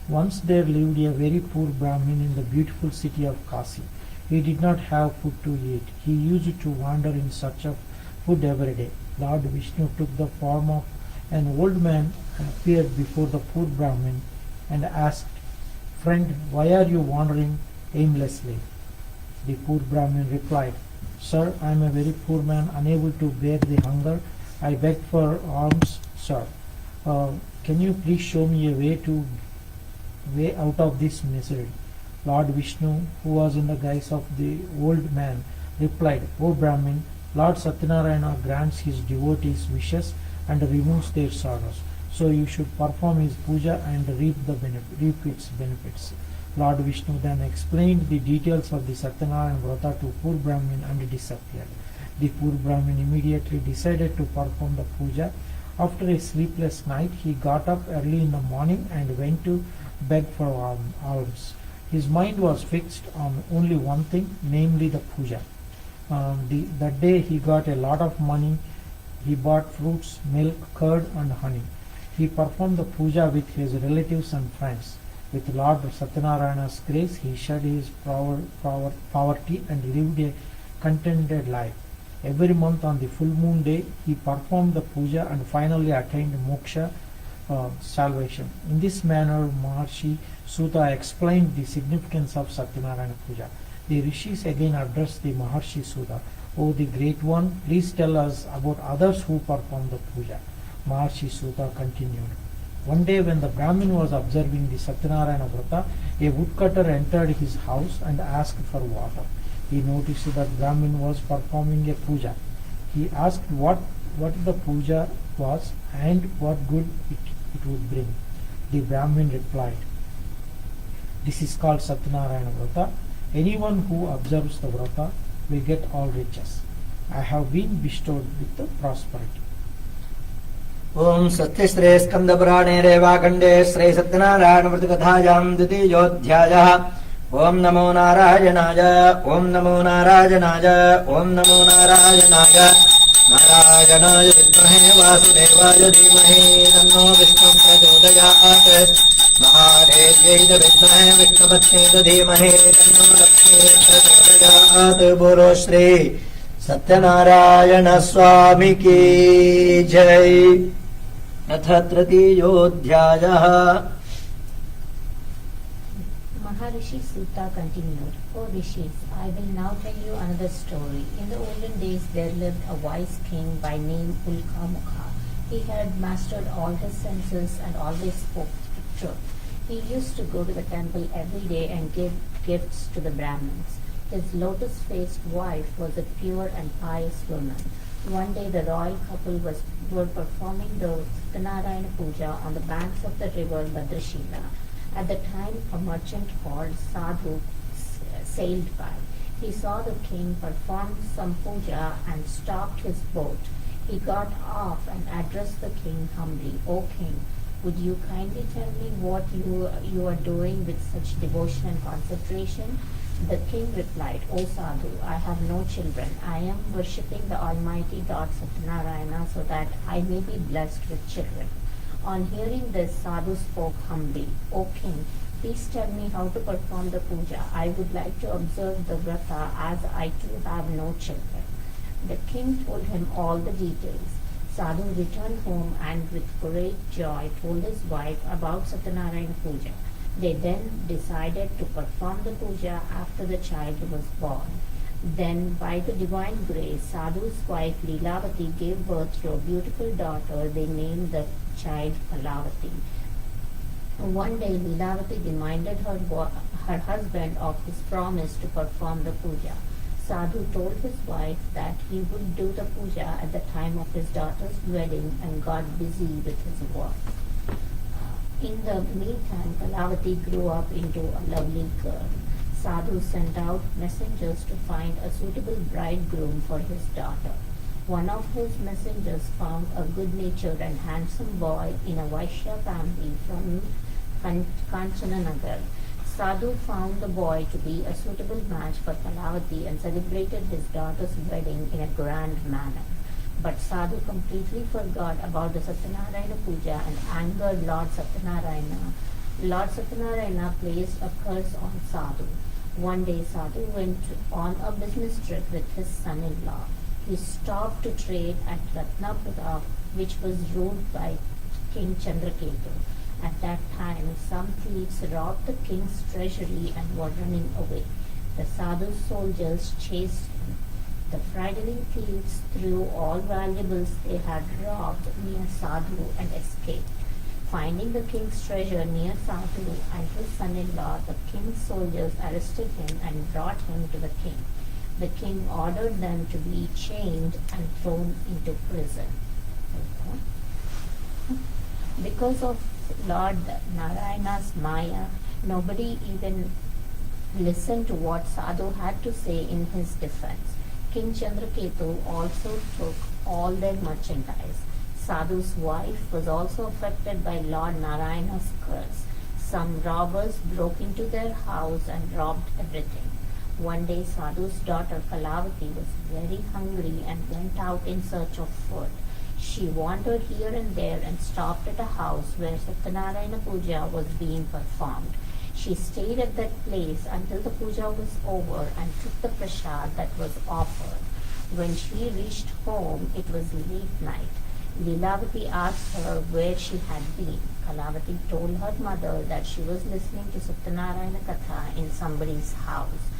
Speaker 3: Once there lived a very poor Brahmin in the beautiful city of Kasi. He did not have food to eat. He used to wander in search of food every day. Lord Vishnu took the form of an old man and appeared before the poor Brahmin and asked, 'Friend, why are you wandering aimlessly?' The poor Brahmin replied, 'Sir, I am a very poor man, unable to bear the hunger. I beg for alms, sir. Can you please show me a way out of this misery?' Lord Vishnu, who was in the guise of the old man, replied, 'O Brahmin, Lord Satyanarayana grants his devotees wishes and removes their sorrows. So you should perform his puja and reap its benefits.' Lord Vishnu then explained the details of the Satyanarayana Vrata to poor Brahmin and disappeared. The poor Brahmin immediately decided to perform the puja. After a sleepless night, he got up early in the morning and went to beg for alms. His mind was fixed on only one thing, namely the puja. That day he got a lot of money. He bought fruits, milk, curd and honey. He performed the puja with his relatives and friends. With Lord Satyanarayana's grace, he shed his poverty and lived a contented life. Every month on the full moon day, he performed the puja and finally attained moksha, salvation. In this manner, Maharshi Suta explained the significance of Satyanarayana puja. The rishis again addressed the Maharshi Suta. O the Great One, please tell us about others who performed the puja. Maharshi Suta continued. One day when the Brahmin was observing the Satyanarayana Vrata, a woodcutter entered his house and asked for water. He noticed that Brahmin was performing a puja. He asked what the puja was and what good it would bring. The Brahmin replied, "This is called Satyanarayana Vrata. Anyone who observes the Vrata will get all riches. I have been bestowed with the prosperity."
Speaker 1: ओम सत्यश्रे स्कंद पुराणे रेवाखंडे श्री सत्यनारायण व्रत कथायां द्वितीयोऽध्यायः। ओम नमो नारायणाय ओम नमो नारायणाय ओम नमो नारायणाय। नारायणाय विद्महे वासुदेवाय धीमहि तन्नो विष्णुः प्रचोदयात्। महादेव्यै च विद्महे विष्णुपत्न्यै च धीमहि तन्नो लक्ष्मी प्रचोदयात्। बोलो श्री सत्यनारायण स्वामी की जय। अथ तृतीयोऽध्यायः।
Speaker 6: Maharishi Sutta continued, O Rishis, I will now tell you another story. In the olden days there lived a wise king by name Ulkamukha. He had mastered all his senses and always spoke the truth. He used to go to the temple every day and give gifts to the Brahmins. His lotus-faced wife was a pure and pious woman. One day the royal couple were performing the Satyanarayana puja on the banks of the river Bhadrashila. At the time, a merchant called Sadhu sailed by. He saw the king perform some puja and stopped his boat. He got off and addressed the king humbly, "O king, would you kindly tell me what you are doing with such devotion and concentration?" The king replied, "O Sadhu, I have no children. I am worshipping the Almighty Lord Satyanarayana so that I may be blessed with children." On hearing this, Sadhu spoke humbly, "O king, please tell me how to perform the puja. I would like to observe the vrata as I too have no children." The king told him all the details. Sadhu returned home and with great joy told his wife about Satyanarayana puja. They then decided to perform the puja after the child was born. Then, by the divine grace, Sadhu's wife Leelavati gave birth to a beautiful daughter. They named the child Palavati. One day, Leelavati reminded her husband of his promise to perform the puja. Sadhu told his wife that he would do the puja at the time of his daughter's wedding and got busy with his work. In the meantime, Palavati grew up into a lovely girl. Sadhu sent out messengers to find a suitable bridegroom for his daughter. One of his messengers found a good-natured and handsome boy in a Vaishya family from Kanchananagar. Sadhu found the boy to be a suitable match for Palavati and celebrated his daughter's wedding in a grand manner. But Sadhu completely forgot about the Satyanarayana puja and angered Lord Satyanarayana. Lord Satyanarayana placed a curse on Sadhu. One day Sadhu went on a business trip with his son-in-law. He stopped to trade at Ratnapura, which was ruled by King Chandraketu. At that time, some thieves robbed the king's treasury and were running away. The Sadhu's soldiers chased him. The frightening thieves threw all valuables they had robbed near Sadhu and escaped. Finding the king's treasure near Sadhu and his son-in-law, the king's soldiers arrested him and brought him to the king. The king ordered them to be chained and thrown into prison. Because of Lord Narayana's Maya, nobody even listened to what Sadhu had to say in his defense. King Chandraketu also took all their merchandise. Sadhu's wife was also affected by Lord Narayana's curse. Some robbers broke into their house and robbed everything. One day Sadhu's daughter Kalavati was very hungry and went out in search of food. She wandered here and there and stopped at a house where Satyanarayana Puja was being performed. She stayed at that place until the puja was over and took the prasad that was offered. When she reached home, it was late night. Lilavati asked her where she had been. Kalavati told her mother that she was listening to Satyanarayana Katha in somebody's house.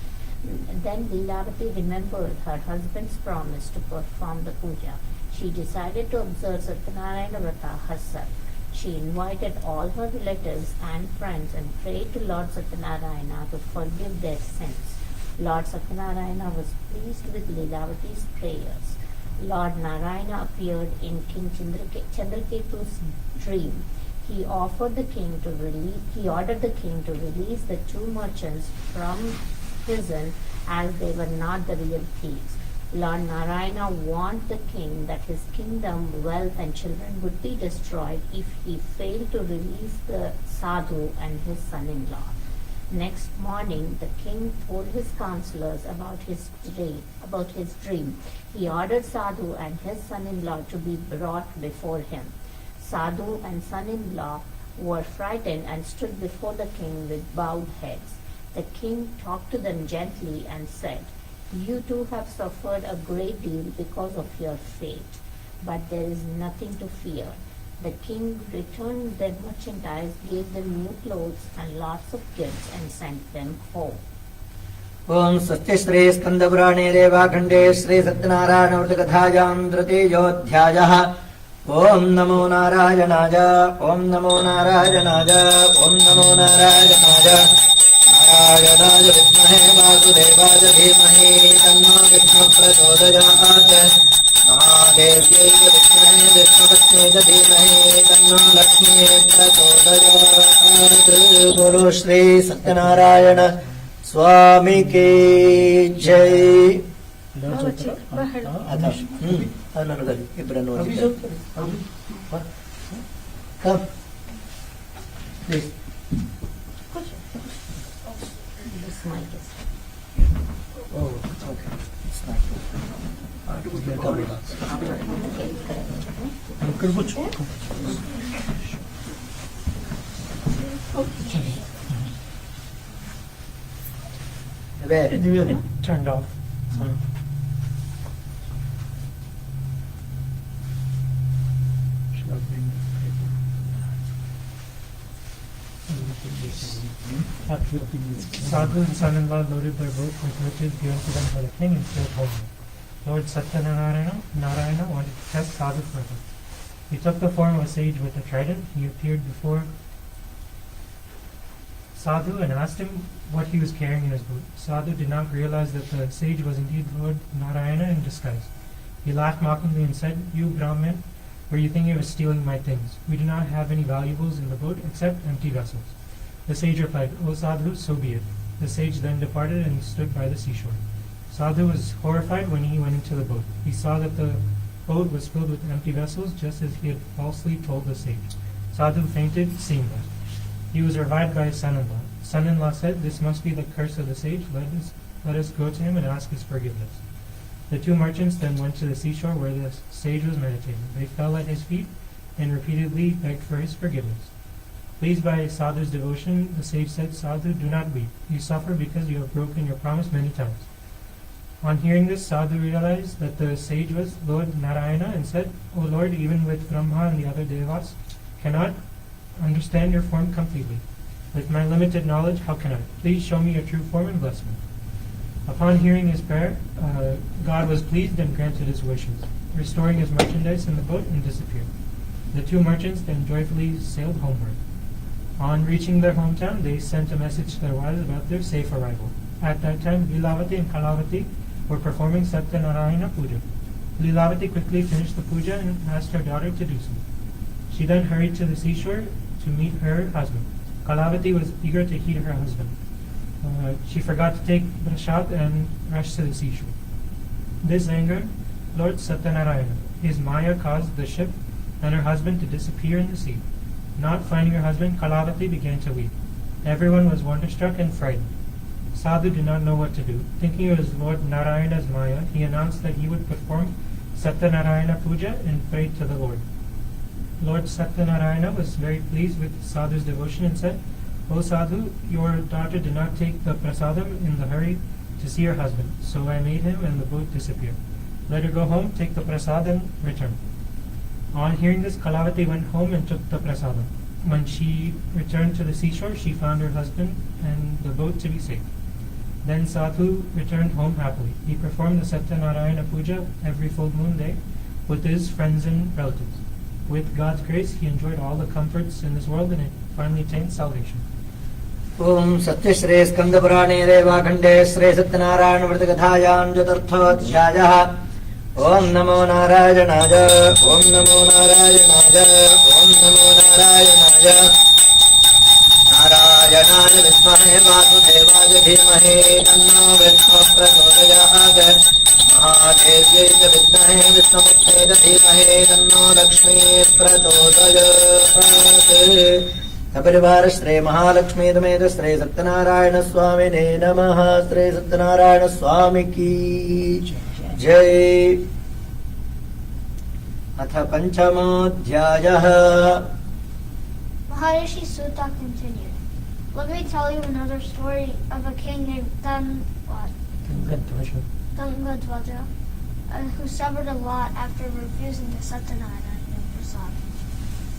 Speaker 6: Then Lilavati remembered her husband's promise to perform the puja. She decided to observe Satyanarayana Vrata herself. She invited all her relatives and friends and prayed to Lord Satyanarayana to forgive their sins. Lord Satyanarayana was pleased with Lilavati's prayers. Lord Narayana appeared in King Chandraketu's dream. He ordered the king to release the two merchants from prison as they were not the real thieves. Lord Narayana warned the king that his kingdom, wealth and children would be destroyed if he failed to release the sadhu and his son-in-law. Next morning, the king told his counselors about his dream. He ordered Sadhu and his son-in-law to be brought before him. Sadhu and son-in-law were frightened and stood before the king with bowed heads. The king talked to them gently and said, "You too have suffered a great deal because of your fate, but there is nothing to fear." The king returned their merchandise, gave them new clothes and lots of gifts, and sent them home.
Speaker 1: ओम स्वस्ति श्री स्कंदपुराणे देवाखंडे श्री सत्यनारायण व्रतकथायां तृतीयोऽध्यायः। ओम नमो नारायणाय, ओम नमो नारायणाय, ओम नमो नारायणाय। नारायणाय विद्महे वासुदेवाय धीमहि तन्नो विष्णुः प्रचोदयात्। महादेव्यै विद्महे विष्णुपत्न्यै च धीमहि तन्नो लक्ष्मीः प्रचोदयात्। बोलो श्री सत्यनारायण स्वामी की जय। ನನಗಲ್ಲಿ ಇಬ್ಬರನ್ನು
Speaker 6: This mic is.
Speaker 1: Oh, okay. It's not good.
Speaker 3: Turned off. Sadhu and son-in-law loaded their boat with riches given to them by the king and sailed homeward. Lord Satyanarayana wanted to test Sadhu further. He took the form of a sage with a trident. He appeared before Sadhu and asked him what he was carrying in his boat. Sadhu did not realize that the sage was indeed Lord Narayana in disguise. He laughed mockingly and said, "You Brahmin, were you thinking of stealing my things? We do not have any valuables in the boat except empty vessels." The sage replied, "O Sadhu, so be it." The sage then departed and stood by the seashore. Sadhu was horrified when he went into the boat. He saw that the boat was filled with empty vessels, just as he had falsely told the sage. Sadhu fainted, seeing that. He was revived by his son-in-law. Son-in-law said, "This must be the curse of the sage. Let us go to him and ask his forgiveness." The two merchants then went to the seashore where the sage was meditating. They fell at his feet and repeatedly begged for his forgiveness. Pleased by Sadhu's devotion, the sage said, "Sadhu, do not weep. You suffer because you have broken your promise many times." On hearing this, Sadhu realized that the sage was Lord Narayana and said, "O Lord, even with Brahma and the other devas, cannot understand your form completely. With my limited knowledge, how can I? Please show me your true form and bless me." Upon hearing his prayer, God was pleased and granted his wishes, restoring his merchandise in the boat and disappeared. The two merchants then joyfully sailed homeward. On reaching their hometown, they sent a message to their wives about their safe arrival. At that time, Lilavati and Kalavati were performing Satyanarayana Puja. Lilavati quickly finished the puja and asked her daughter to do so. She then hurried to the seashore to meet her husband. Kalavati was eager to heed her husband. She forgot to take prasad and rushed to the seashore. This angered Lord Satyanarayana. His Maya caused the ship and her husband to disappear in the sea. Not finding her husband, Kalavati began to weep. Everyone was wonderstruck and frightened. Sadhu did not know what to do. Thinking it was Lord Narayana's Maya, he announced that he would perform Satyanarayana Puja and prayed to the Lord. Lord Satyanarayana was very pleased with Sadhu's devotion and said, "O Sadhu, your daughter did not take the prasadam in the hurry to see her husband, so I made him and the boat disappear. Let her go home, take the prasad and return." On hearing this, Kalavati went home and took the prasadam. When she returned to the seashore, she found her husband and the boat to be safe. Then Sadhu returned home happily. He performed the Satyanarayana Puja every full moon day with his friends and relatives. With God's grace, he enjoyed all the comforts in this world and finally attained salvation.
Speaker 1: ओम सत्यश्रे स्कंदपुराणे रेवाखंडे श्री सत्यनारायण व्रत कथायां चतुर्थोऽध्यायः। ओम नमो नारायणाय, ओम नमो नारायणाय, ओम नमो नारायणाय। नारायणाय विद्महे वासुदेवाय धीमहि तन्नो विष्णुः प्रचोदयात्। महादेव्यै च विद्महे विष्णुपत्न्यै च धीमहि तन्नो लक्ष्मीः प्रचोदयात्। सपरिवार श्री महालक्ष्मी समेत श्री सत्यनारायण स्वामी ने नमः। श्री सत्यनारायण स्वामी की जय। अथ पंचमोऽध्यायः।
Speaker 2: Maharishi Sutta continued. Let me tell you another story of a king named Tungadvaja, who suffered a lot after refusing the Satyanarayana Prasad.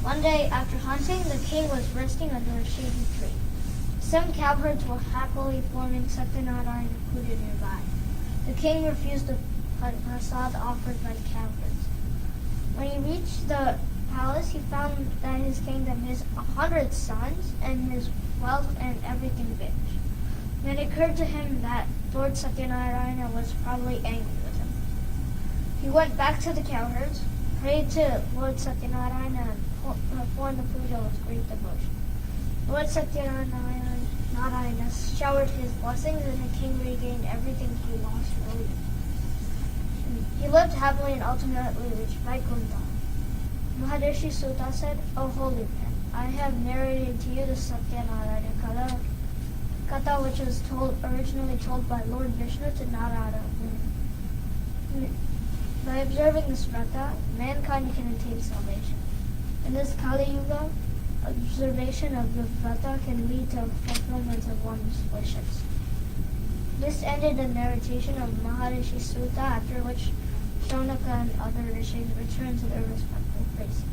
Speaker 2: One day, after hunting, the king was resting under a shady tree. Some cowherds were happily forming Satyanarayana Puja nearby. The king refused the prasad offered by the cowherds. When he reached the palace, he found that his kingdom, his 100 sons, and his wealth and everything vanished. Then it occurred to him that Lord Satyanarayana was probably angry with him. He went back to the cowherds, prayed to Lord Satyanarayana, and performed the puja with great devotion. Lord Satyanarayana showered his blessings, and the king regained everything he lost earlier. He lived happily and ultimately reached Vaikuntha. Maharishi Sutta said, "O holy man, I have narrated to you the Satyanarayana Katha, which was originally told by Lord Vishnu to Narada. By observing this vrata, mankind can attain salvation. In this Kali Yuga, observation of the vrata can lead to fulfillment of one's wishes." This ended the narration of Maharishi Sutta, after which Shaunaka and other rishis returned to their respective places.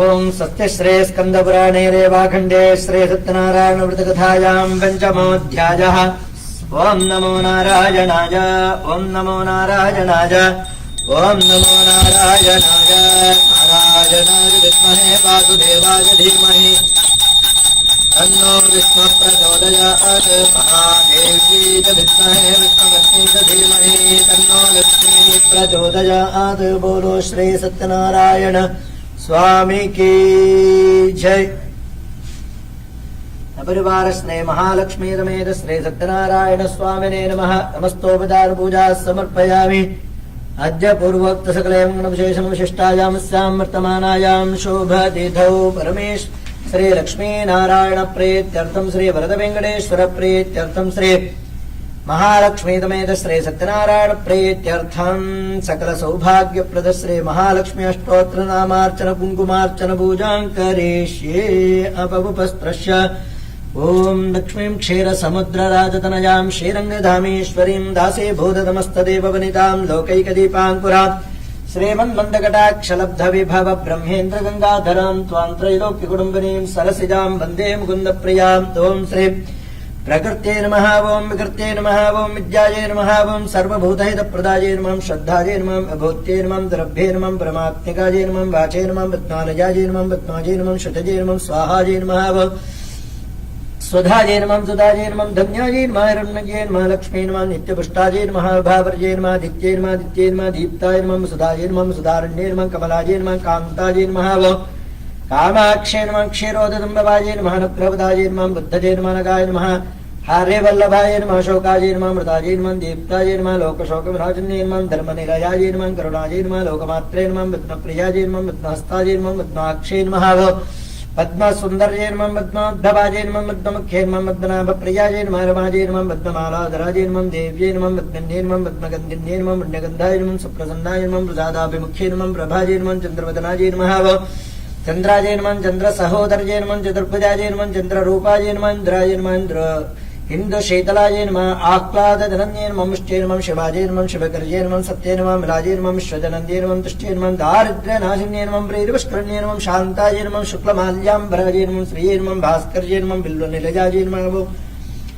Speaker 1: ओम सत्यश्रे स्कंदपुराणे रेवाखंडे श्री सत्यनारायण व्रत कथायां पंचमोऽध्यायः। ओम नमो नारायणाय, ओम नमो नारायणाय, ओम नमो नारायणाय। नारायणाय विद्महे वासुदेवाय धीमहि तन्नो विष्णुः प्रचोदयात्। महादेव्यै च विद्महे विष्णुपत्न्यै च धीमहि तन्नो लक्ष्मीः प्रचोदयात्। बोलो श्री सत्यनारायण स्वामी की जय। परिवार श्री महालक्ष्मी समेत श्री सत्यनारायण स्वामिने नमः। नमस्तोपचार पूजा समर्पयामि। अद्य पूर्वोक्त सकलयं विशिष्टायां स्यां वर्तमानायां शोभतिथौ परमेश श्री लक्ष्मी नारायण प्रीत्यर्थं श्री वरद वेंकटेश्वर प्रीत्यर्थं श्री महालक्ष्मी समेत श्री सत्यनारायण प्रीत्यर्थं सकल सौभाग्यप्रद श्री महालक्ष्मी अष्टोत्र नामार्चन कुंकुमार्चन पूजां करिष्ये। अपवुपस्त्रस्य ओम लक्ष्मीं क्षीर समुद्र राजतनयां श्रीरंगधामेश्वरीं दासे भूततमस्तदेव वनितां लोकैकदीपाङ्कुरां श्रीमन्मन्दकटाक्षलब्ध विभव ब्रह्मेन्द्र गंगाधरां त्वां त्रैलोक्य कुटुम्बिनीं सरसिजां वन्दे मुकुन्द प्रियां। ओम श्री प्रकृत्यै नमः, ओम विकृत्यै नमः, ओम विद्यायै नमः, ओम सर्वभूतहितप्रदायै नमः, श्रद्धायै नमः, अभूत्यै नमः, द्रव्ये नमः, परमात्मिकायै नमः, वाचे नमः, पद्मालयायै नमः, पद्मायै नमः, शतजे नमः, स्वाहायै नमः, स्वधायै नमः, सुधायै नमः, धन्यायै नमः, हिरण्मये नमः, लक्ष्मी नमः, नित्यपुष्टायै नमः, भावर्ये नमः, आदित्यै नमः, आदित्यै नमः, दीप्ताय नमः, सुधायै नमः, सुधारण्ये नमः, कमलायै नमः, कान्तायै नमः, कामाक्षे नमः, क्षीरोदम्बवायै नमः, अनुग्रहपदायै नमः, बुद्धये नमः, नगाय नमः, हार्यवल्लभाय नमः, शोकायै नमः, मृतायै नमः, दीप्तायै नमः, लोकशोकविनाशिन्ये नमः, धर्मनिलयायै नमः, करुणायै नमः, लोकमात्रे नमः, पद्मप्रियायै नमः, पद्महस्तायै नमः, पद्माक्षे नमः, पद्मसुन्दर्ये नमः पद्मोद्भवाजे नमः पद्ममुख्ये नमः पद्मनाभप्रियाजे नमः रमाजे नमः पद्ममालाधराजे नमः देव्ये नमः पद्मन्ये नमः पद्मगन्धिन्ये नमः पुण्यगन्धाय नमः सुप्रसन्नाय नमः प्रसादाभिमुख्ये नमः प्रभाजे नमः चन्द्रवदनाजे नमः चन्द्राजे नमः चन्द्रसहोदर्ये नमः चतुर्भुजाजे नमः चन्द्ररूपाजे नमः इन्द्राजे नमः इन्द्रशीतलाये नमः आह्लादजनन्ये नमः मुष्टे नमः शिवाजे नमः शिवकर्ये नमः सत्ये नमः मिलाजे नमः विश्वजनन्ये नमः तुष्टे नमः दारिद्र्यनाशिन्ये नमः प्रीतिपुष्करण्ये नमः शान्ताये नमः शुक्लमाल्याम्बराजे नमः श्रिये नमः भास्कर्ये नमः बिल्वनिलजाजे नमः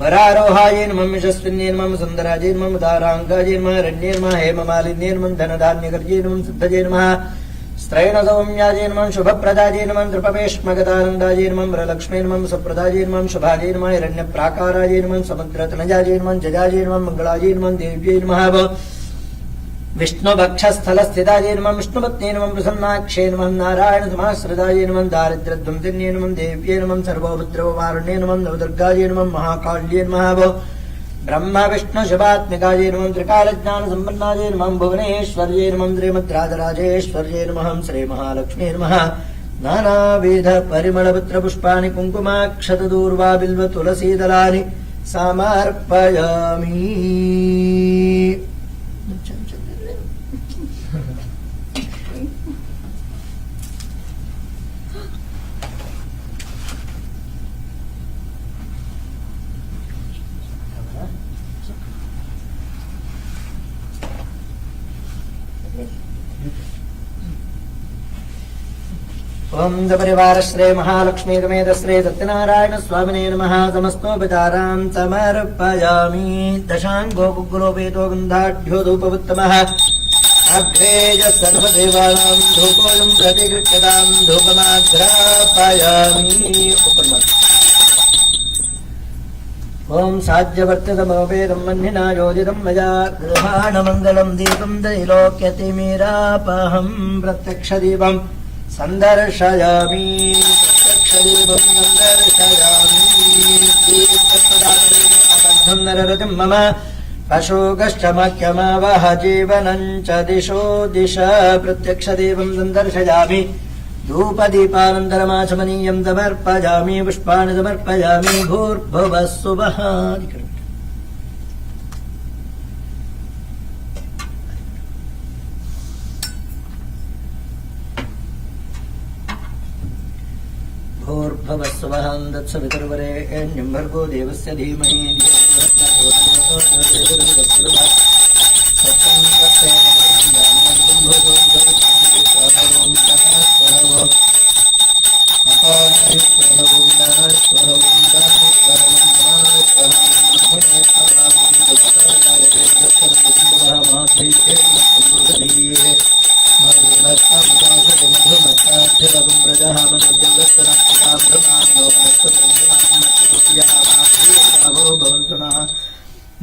Speaker 1: वरारोहाये नमः यशस्विन्ये नमः सुन्दराजे नमः उदाराङ्गाजे नमः रण्ये नमः हेममालिन्ये नमः धनधान्यकर्ये नमः सिद्धजे नमः स्त्रैणसौम्याजे नमः शुभप्रदाजे नमः नृपवेश्मगतानन्दाजे नमः वरलक्ष्मे नमः सुप्रदाजे नमः शुभाजे नमः हिरण्यप्राकाराजे नमः समुद्रतनजाजे नमः जजाजे नमः मङ्गलाजे नमः देव्यै नमः विष्णुभक्षस्थलस्थिताजे नमः विष्णुपत्न्ये नमः प्रसन्नाक्षे नमः नारायणसमाश्रिताजे नमः दारिद्र्यध्वंसिन्ये नमः देव्यै नमः सर्वोपद्रववारण्ये नमः नवदुर्गाजे नमः महाकाल्ये नमः ब्रह्म विष्णु शिवात्मिकाजे नमः त्रिकालज्ञानसम्पन्नाजे नमः भुवनेश्वर्ये नमः श्रीमद्राजराजेश्वर्ये नमः श्रीमहालक्ष्मी नमः नानाविध परिमलपत्रपुष्पाणि कुङ्कुमाक्षतदूर्वा बिल्वतुलसीदलानि समर्पयामि ओम सपरिवार श्री महालक्ष्मी समेत श्री सत्यनारायण स्वामिने नमः समस्तोपचारान् समर्पयामि दशाङ्गो गुग्गुलोपेतो गन्धाढ्यो धूपवुत्तमः अग्रेज सर्वदेवानां धूपोऽयं प्रतिगृह्यतां धूपमाघ्रापयामि ओम साज्यवर्तितमोपेदं मन्निना योजितं मया गृहाणमङ्गलं दीपं त्रैलोक्यतिमिरापहं प्रत्यक्षदीपम् संदर्शयामि प्रत्यक्षदीपं संदर्शयामि नररतिं मम पशुकश्चमख्यमवह जीवनं च दिशो दिश प्रत्यक्षदीपं संदर्शयामि धूपदीपानन्तरमाचमनीयं समर्पयामि पुष्पाणि समर्पयामि भूर्भुवः सुवः भूर्भुवस्सुवः तत्सवितुर्वरेण्यं भर्गो देवस्य धीमहि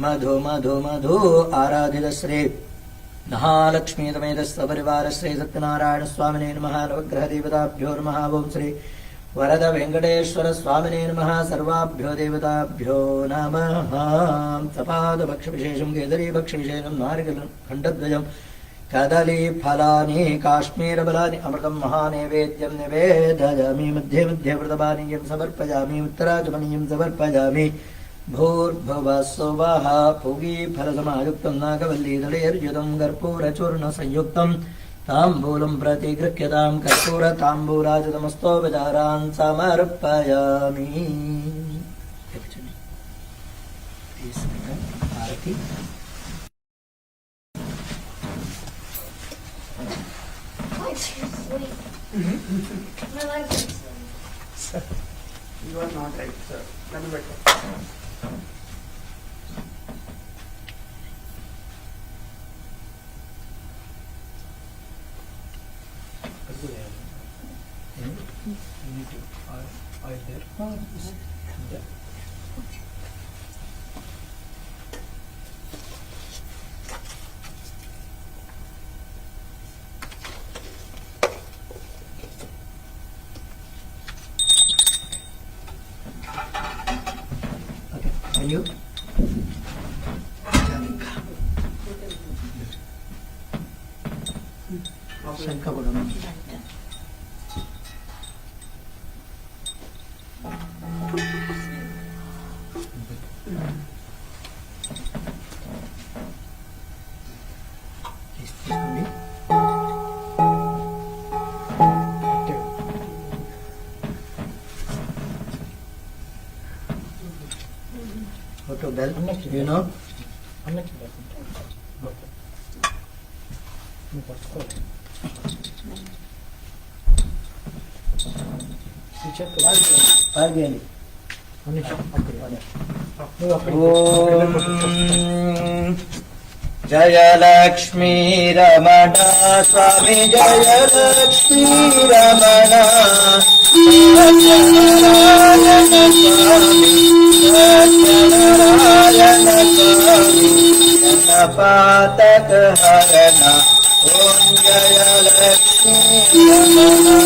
Speaker 1: मधु मधु मधु आराधित श्री महालक्ष्मी समेत सपरिवार श्री सत्यनारायण स्वामिने नमः नवग्रह देवताभ्यो नमः ओम श्री वरद वेंकटेश्वर स्वामिने नमः सर्वाभ्यो देवताभ्यो नमः सपाद भक्ष विशेषं केसरी भक्ष विशेषं नारिकेलं खण्डद्वयं कदली फलानि काश्मीर बलानि अमृतं महानैवेद्यं निवेदयामि मध्ये मध्ये व्रतपानीयं समर्पयामि उत्तराचमनीयं समर्पयामि भूर्भुवः सुवः पूगी फलसमायुक्तं नागवल्लीदलेर्युतं कर्पूरचूर्णसंयुक्तं ताम्बूलं प्रतिगृह्यतां कर्पूरताम्बूलाजतमस्तोपचारान् समर्पयामि आरती
Speaker 2: My legs are asleep.
Speaker 5: You are not right, sir. Let me wait.
Speaker 1: And you? bell? You know? Pargeli. Om Jaya Lakshmi Ramana Swami Jaya Lakshmi Ramana Satyanarayana Swami Satyanarayana Swami Janapataka Harana Om Jaya Lakshmi Ramana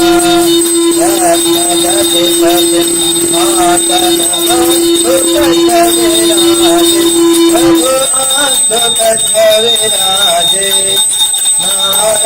Speaker 1: Jatnadati Patim Matana Uttataviraji Prabhu Atmakaviraji Narad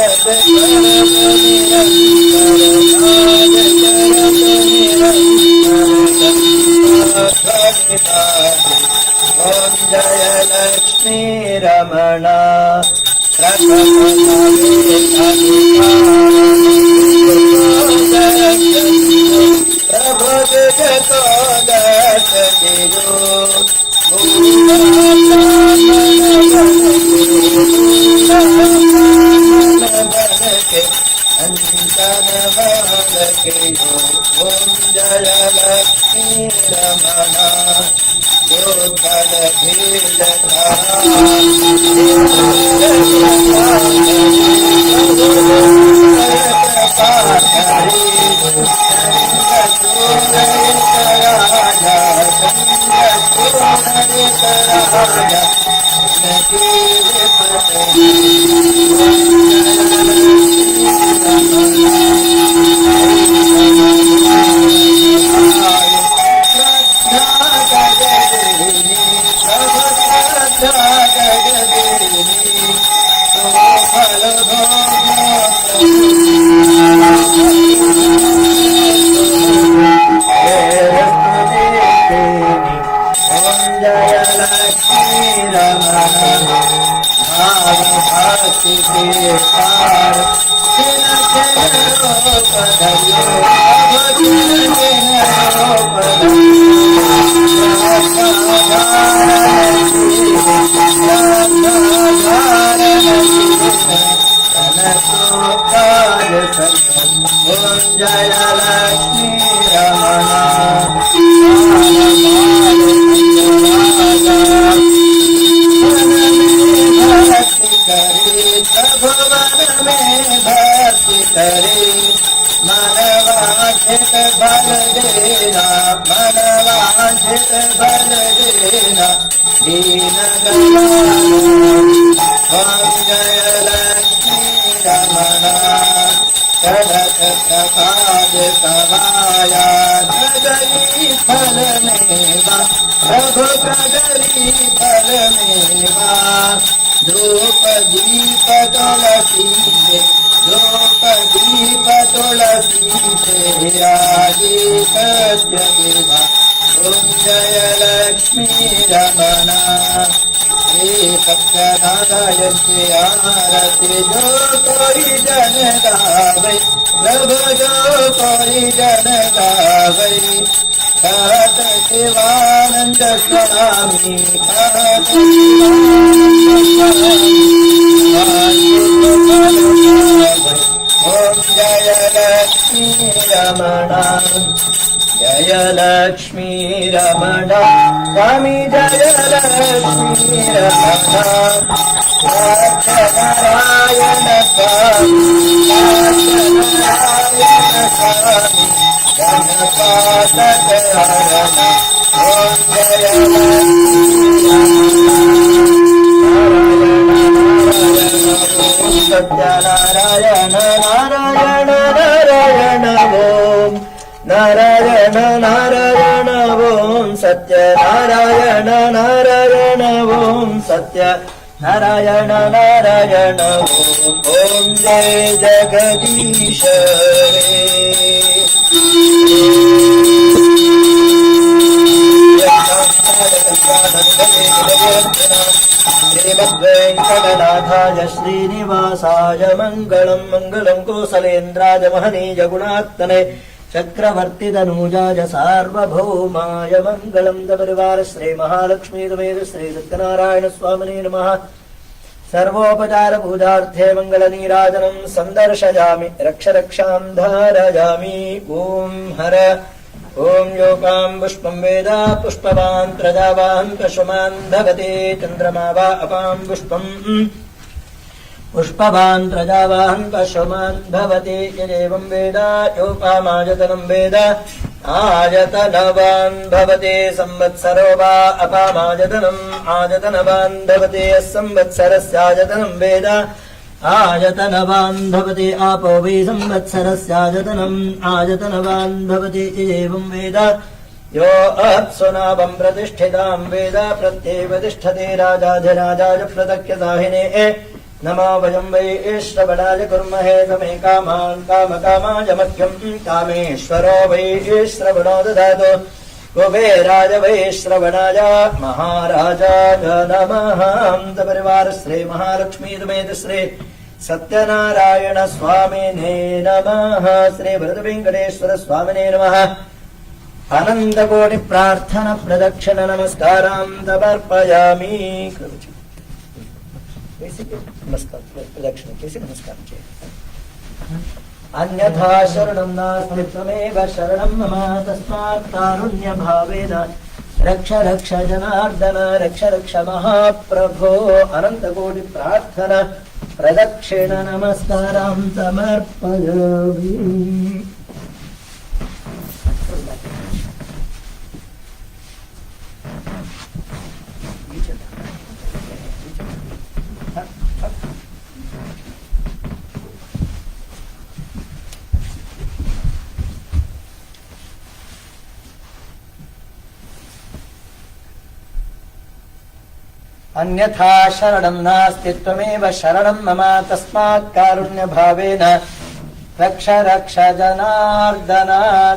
Speaker 1: Karavanirantar Om Jaya Lakshmi Ramana Om Jaya Lakshmi Ramana Jaya Lakshmi Ramana Swami Jaya Lakshmi Ramana Satyanarayana Swami Satyanarayana Swami Janapataka Harana Om Jaya Lakshmi Satyanarayana Narayana Narayana Om Narayana Narayana Om Satya Narayana Narayana Om Satya Narayana Narayana Om Jai Jagadish Venkatanathaya Srinivasaya Mangalam Mangalam Kosalendraja Mahanija Gunattane चक्रवर्तितनूजाय सार्वभौमाय मङ्गलं सपरिवार श्री महालक्ष्मी समेत श्री सत्यनारायण स्वामिने नमः। सर्वोपचार पूजार्थे मङ्गलनीराजनं सन्दर्शयामि रक्ष रक्षां धारयामि। ॐ हर ॐ योगां पुष्पं वेद पुष्पवान् प्रजावान् पशुमान् भवते चन्द्रमा वा अपां पुष्पम् पुष्पवान् प्रजावान् पशुमान् भवति यदेवं वेद योपामायतनं वेद आयतनवान् भवते संवत्सरो वा अपामायतनम् आयतनवान् भवते संवत्सरस्यायतनं वेद आयतनवान् भवति आपो वै संवत्सरस्यायतनम् आयतनवान् भवति एवं वेद यो अप्सुनाभं प्रतिष्ठितां वेद प्रत्येव तिष्ठते राजाधिराजाय प्रदक्ष्यसाहिने नमो वयं वै श्रवणाय कुर्महे समे कामान् कामकामाय मह्यं कामेश्वरो वै श्रवणो ददातु कुबेराय वै श्रवणाय महाराजाय नमः। सपरिवार श्री महालक्ष्मी समेत श्री सत्यनारायण स्वामिने नमः। श्री वरदवेङ्कटेश्वर स्वामिने नमः। अनन्तकोटि प्रार्थना प्रदक्षिण नमस्कारां समर्पयामि। नमस्कार प्रदक्षिण कैसे नमस्कार चाहिए अन्यथा शरणं नास्ति त्वमेव शरणं मम तस्मात् कारुण्यभावेन रक्ष रक्ष जनार्दन रक्ष रक्ष महाप्रभो। अनन्तकोटि प्रार्थना प्रदक्षिण नमस्कारां समर्पयामि। अन्यथा शरणं नास्ति त्वमेव शरणं मम तस्मात् कारुण्यभावेन रक्ष रक्ष जनार्दन।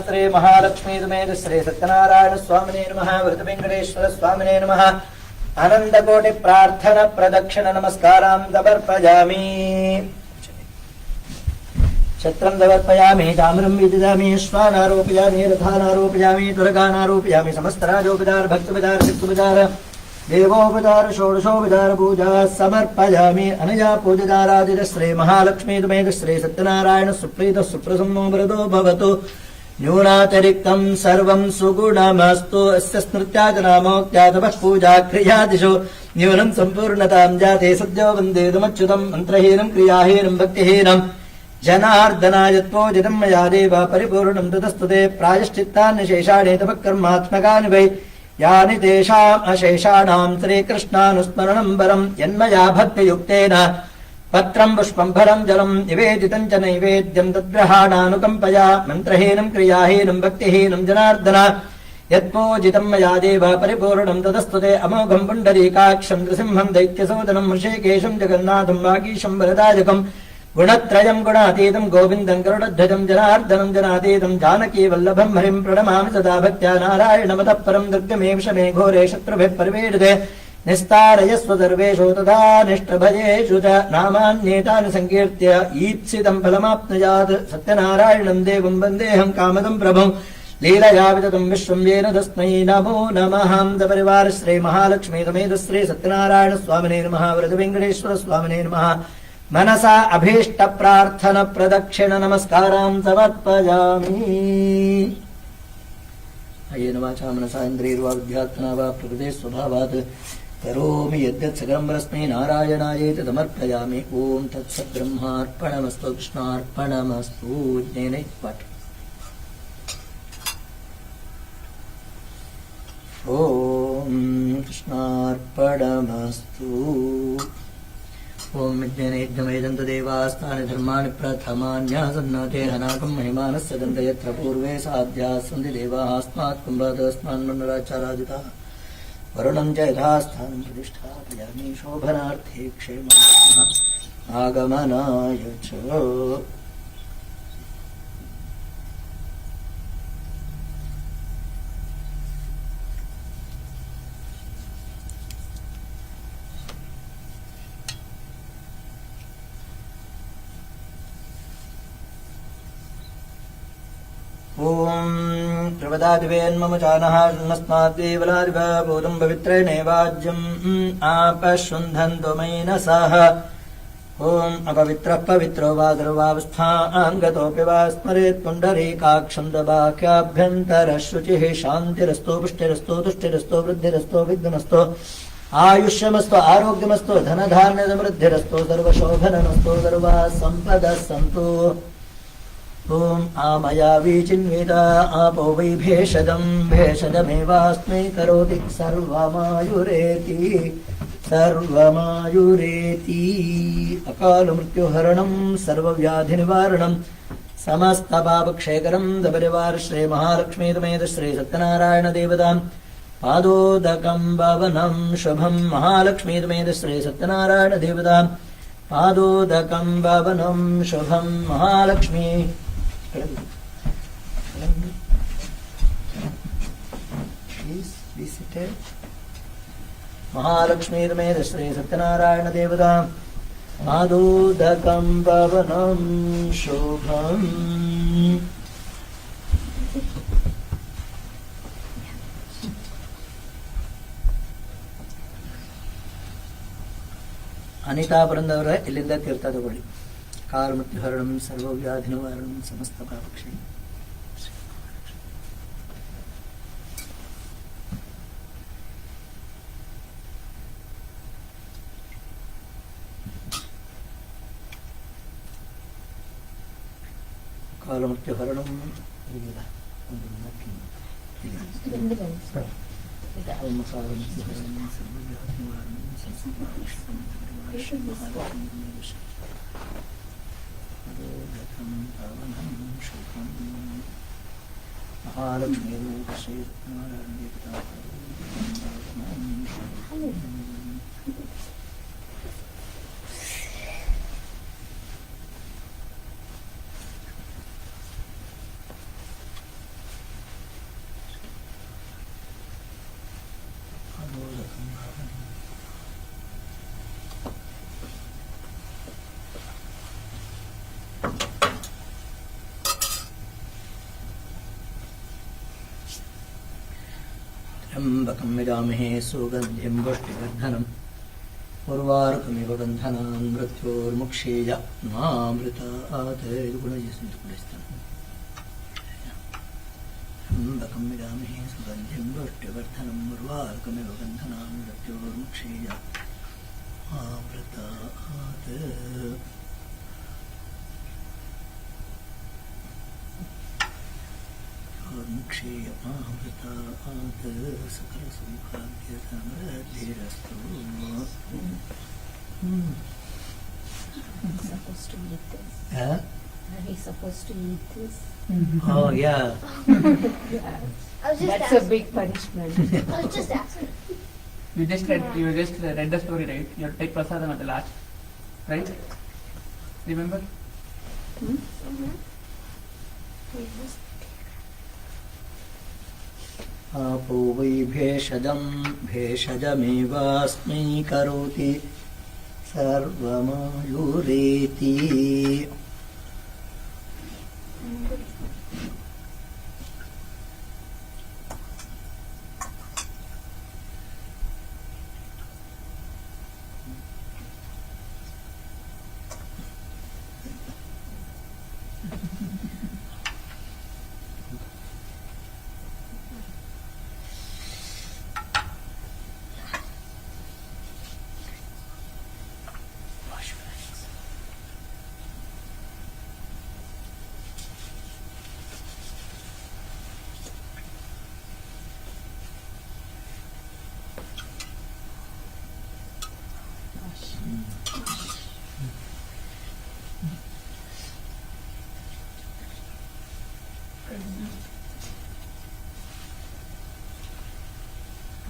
Speaker 1: श्री महालक्ष्मी समेत श्री सत्यनारायण स्वामिने नमः। वरदवेङ्कटेश्वर स्वामिने नमः। अनन्तकोटि प्रार्थना प्रदक्षिण नमस्कारां समर्पयामि। छत्रं समर्पयामि ताम्रं विदधामि श्वानारोपयामि रथानारोपयामि तुरगानारोपयामि समस्तराजोपचार भक्तोपचार सिद्धोपचार देवोपचार षोडशोपचार पूजा समर्पयामि। अनया पूजदारादित श्री महालक्ष्मी समेत श्री सत्यनारायण सुप्रीत सुप्रसन्नो वरदो भवतु। न्यूनातिरिक्तं सर्वं सुगुणमस्तु। अस्य स्मृत्याजनामोक्त्यातपः पूजा क्रियादिषु न्यूनं सम्पूर्णतां जाते सद्यो वन्देदमच्युतं मन्त्रहीनं क्रियाहीनं भक्तिहीनं जनार्दनाय त्वोजितं मया देव परिपूर्णं ततस्तुते। प्रायश्चित्तानि शेषाणि तपः कर्मात्मकानि वै यानि तेषाम् अशेषाणां श्रीकृष्णानुस्मरणं वरं यन्मया भक्तियुक्तेन पत्रं पुष्पं फलं जलं निवेदितं च नैवेद्यं तद्ग्रहाणानुकम्पया मन्त्रहीनं क्रियाहीनं भक्तिहीनं जनार्दन यत्पूजितं मया देव परिपूर्णं ततस्तुते। अमोघं पुण्डरीकाक्षं नृसिंहं दैत्यसूदनं ऋषिकेशं जगन्नाथं वागीशं वरदायकं गुणत्रयं गुणातीतं गोविन्दं गरुडध्वजं जनार्दनं जनातीतं जानकी वल्लभं हरिं प्रणमामि सदा भक्त्या नारायणमतः परं दुर्गमे विषमे घोरे शत्रुभिः परिवेडते निस्तारयस्व सर्वेषु तथा निष्ठभयेषु च नामान्येतानि संकीर्त्य ईप्सितं फलमाप्नुयात्। सत्यनारायणं देवं वन्देऽहं कामदं प्रभुं लीलया विततं विश्वं येन तस्मै नमो नमः। सपरिवार श्री महालक्ष्मी समेत श्री सत्यनारायण स्वामिने नमः। वरदवेङ्कटेश्वर स्वामिने नमः। मनसा अभीष्ट प्रार्थना प्रदक्षिण नमस्कारां समर्पयामि। अयेन वाचा मनसा इन्द्रियैर्वा विद्यात्मना वा प्रकृते स्वभावात् करोमि यद्यत् सकलं परस्मै नारायणायेति समर्पयामि। ॐ तत्सत् ब्रह्मार्पणमस्तु कृष्णार्पणमस्तु। ज्ञेनैः ॐ कृष्णार्पणमस्तु। ओम विज्ञानेज्ञमेदन्त देवास्तानि धर्माणि प्रथमान्यासन्नते हनाकं महिमानस्य दन्त यत्र पूर्वे साध्याः सन्ति देवाः अस्मात् कुम्भादस्मान् मन्नराचारादिताः वरुणं च यथास्थानं प्रतिष्ठापयामि शोभनार्थे क्षेमाय आगमनाय च। ॐ देवदादिवेन्मम चानः शृण्वस्माद्देवलादिव बोधम् पवित्रेणेवाज्यम् आपशुन्धन्तो मयि न सह ॐ अपवित्रः पवित्रो वा गर्वावस्थां गतोऽपि वा स्मरेत् पुण्डरीकाक्षं दबाख्याभ्यन्तरः शुचिः शान्तिरस्तु पुष्टिरस्तु तुष्टिरस्तु वृद्धिरस्तु विघ्नमस्तु आयुष्यमस्तु आरोग्यमस्तु धनधान्यसमृद्धिरस्तु सर्वशोभनमस्तु सर्वाः सम्पदः सन्तु ॐ आमया विचिन्विता आपो वै भेषजम् भेषजमेवास्मै करोति सर्वमायुरेति अकालमृत्युहरणम् सर्वव्याधिनिवारणम् समस्तपापक्षेकरम् सपरिवार श्री महालक्ष्मी समेत श्री सत्यनारायण देवताम् पादोदकम् पावनम् शुभम् महालक्ष्मी समेत श्री सत्यनारायण देवताम् पादोदकम् पावनम् शुभम् महालक्ष्मी महालक्ष्मी समेत श्री सत्यनारायण देवताम् पादोदकम् पावनम् शुभम् ಅನಿತಾ ಪುರಂದವರ ಇಲ್ಲಿಂದ ತೀರ್ಥ ತಗೊಳ್ಳಿ. ಕಾಲಮೃತ್ಯುಹರಣಂ ಸರ್ವವ್ಯಾಧಿನಿವಾರಣಂ ಸಮಸ್ತ ಪಾಪಕ್ಷಯ. ಕಾಲಮೃತ್ಯುಹರಣಂ महालक्ष्मी श्री सत्यनारायण देवता त्र्यम्बकं यजामहे सुगन्धिं पुष्टिवर्धनम् उर्वारुकमिव बन्धनान् मृत्योर्मुक्षीय मामृतात् त्र्यम्बकं यजामहे सुगन्धिं पुष्टिवर्धनम् उर्वारुकमिव बन्धनान् मृत्योर्मुक्षीय मामृतात् मुक्षीयमामृतात् सकलसौभाग्यसमृद्धिरस्तु.
Speaker 6: Supposed to eat this.
Speaker 1: Huh?
Speaker 6: Are we supposed to eat this?
Speaker 1: Oh yeah.
Speaker 6: Yeah.
Speaker 2: I was just
Speaker 6: That's a
Speaker 2: asking.
Speaker 6: big punishment.
Speaker 2: I was just asking.
Speaker 5: You just read the story, right? You have to take prasadam at the last, right? Remember?
Speaker 1: आपो वै भेषजम् भेषजमेवास्मै करोति सर्वमायुरेति.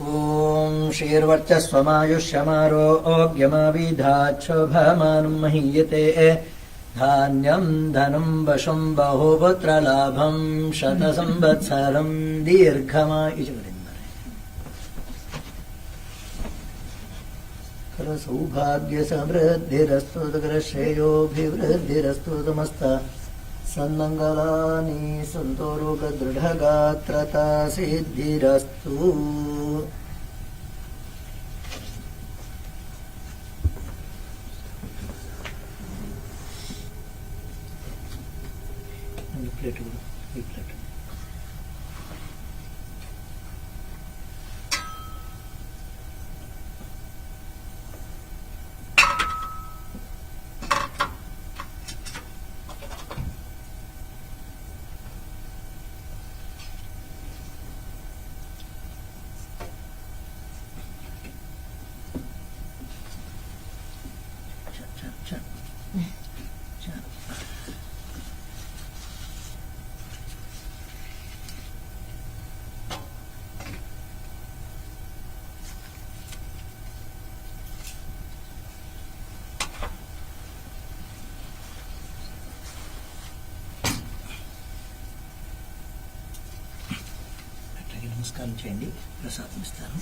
Speaker 1: ॐ श्रीर्वर्चस्वमायुष्यमारोग्यमाविधाच्छोभमानं महीयते. धान्यं धनं वशं बहुपुत्रलाभं शतसंवत्सरं दीर्घमायुः. सौभाग्यसमृद्धिरस्तु सकलश्रेयोभिवृद्धिरस्तु समस्त सन्मङ्गलानि सन्तो रोगदृढगात्रता सिद्धिरस्तु. నమస్కారం చేయండి, ప్రసాదం ఇస్తాను.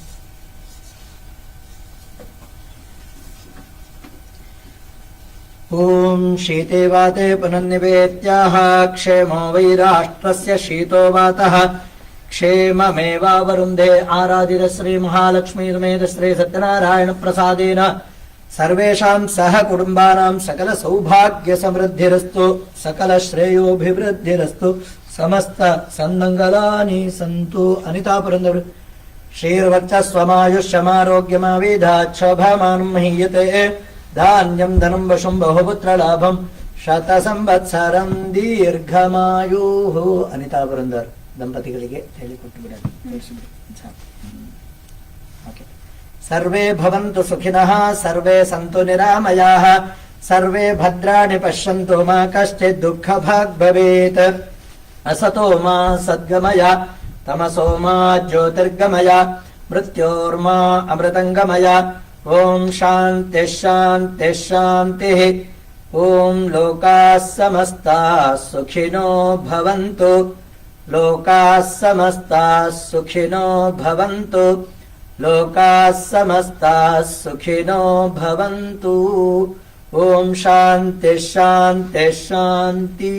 Speaker 1: ఓం శీతే వాతే పునర్నివేద్యాః క్షేమో why రాష్ట్రస్య శీతో వాతః క్షేమమేవావరుంధే ఆరాధిత Shri Mahalakshmi సమేత శ్రీ సత్యనారాయణ ప్రసాదేన సర్వేషాం సహ కుటుంబానాం సకల సౌభాగ్య సమృద్ధిరస్తు, సకల శ్రేయోభివృద్ధిరస్తు, సమస్త సన్మంగళాని సంతు. అనితాపురందరు శ్రీర్వచ్చస్వమాయుష్యమారోగ్యమావేదాక్షోభమానం మహీయతే ధాన్యం ధనం వశం బహుపుత్రలాభం ಶತ ಸಂವತ್ಸರಂ ದೀರ್ಘಮಾಯು. ಅನಿತಾಪುರಂದರ್ ದಂಪತಿಗಳಿಗೆ ಹೇಳಿಕೊಟ್ಟು ಬಿಡೋದು. ಸರ್ವೇ ಭವಂತು ಸುಖಿನಃ, ಸರ್ವೇ ಸಂತು ನಿರಾಮಯಾಃ, ಸರ್ವೇ ಭದ್ರಾಣಿ ಪಶ್ಯಂತು ಮಾ ಕಶ್ಚಿತ್ ದುಃಖ ಭಾಗ್ ಭವೇತ್. ಅಸತೋ ಮಾ ಸದ್ಗಮಯ, ತಮಸೋ ಮಾ ಜ್ಯೋತಿರ್ಗಮಯ, ಮೃತ್ಯೋರ್ಮಾ ಅಮೃತಂಗಮಯ. ಓಂ ಶಾಂತಿ ಶಾಂತಿ ಶಾಂತಿ. ಓಂ ಲೋಕಾಃ ಸಮಸ್ತಾಃ ಸುಖಿನೋ ಭವಂತು, ಲೋಕಾಃ ಸಮಸ್ತಾಃ ಸುಖಿನೋ ಭವಂತು, ಲೋಕಾಃ ಸಮಸ್ತಾಃ ಸುಖಿನೋ ಭವಂತು. ಓಂ ಶಾಂತಿ ಶಾಂತಿ ಶಾಂತಿ.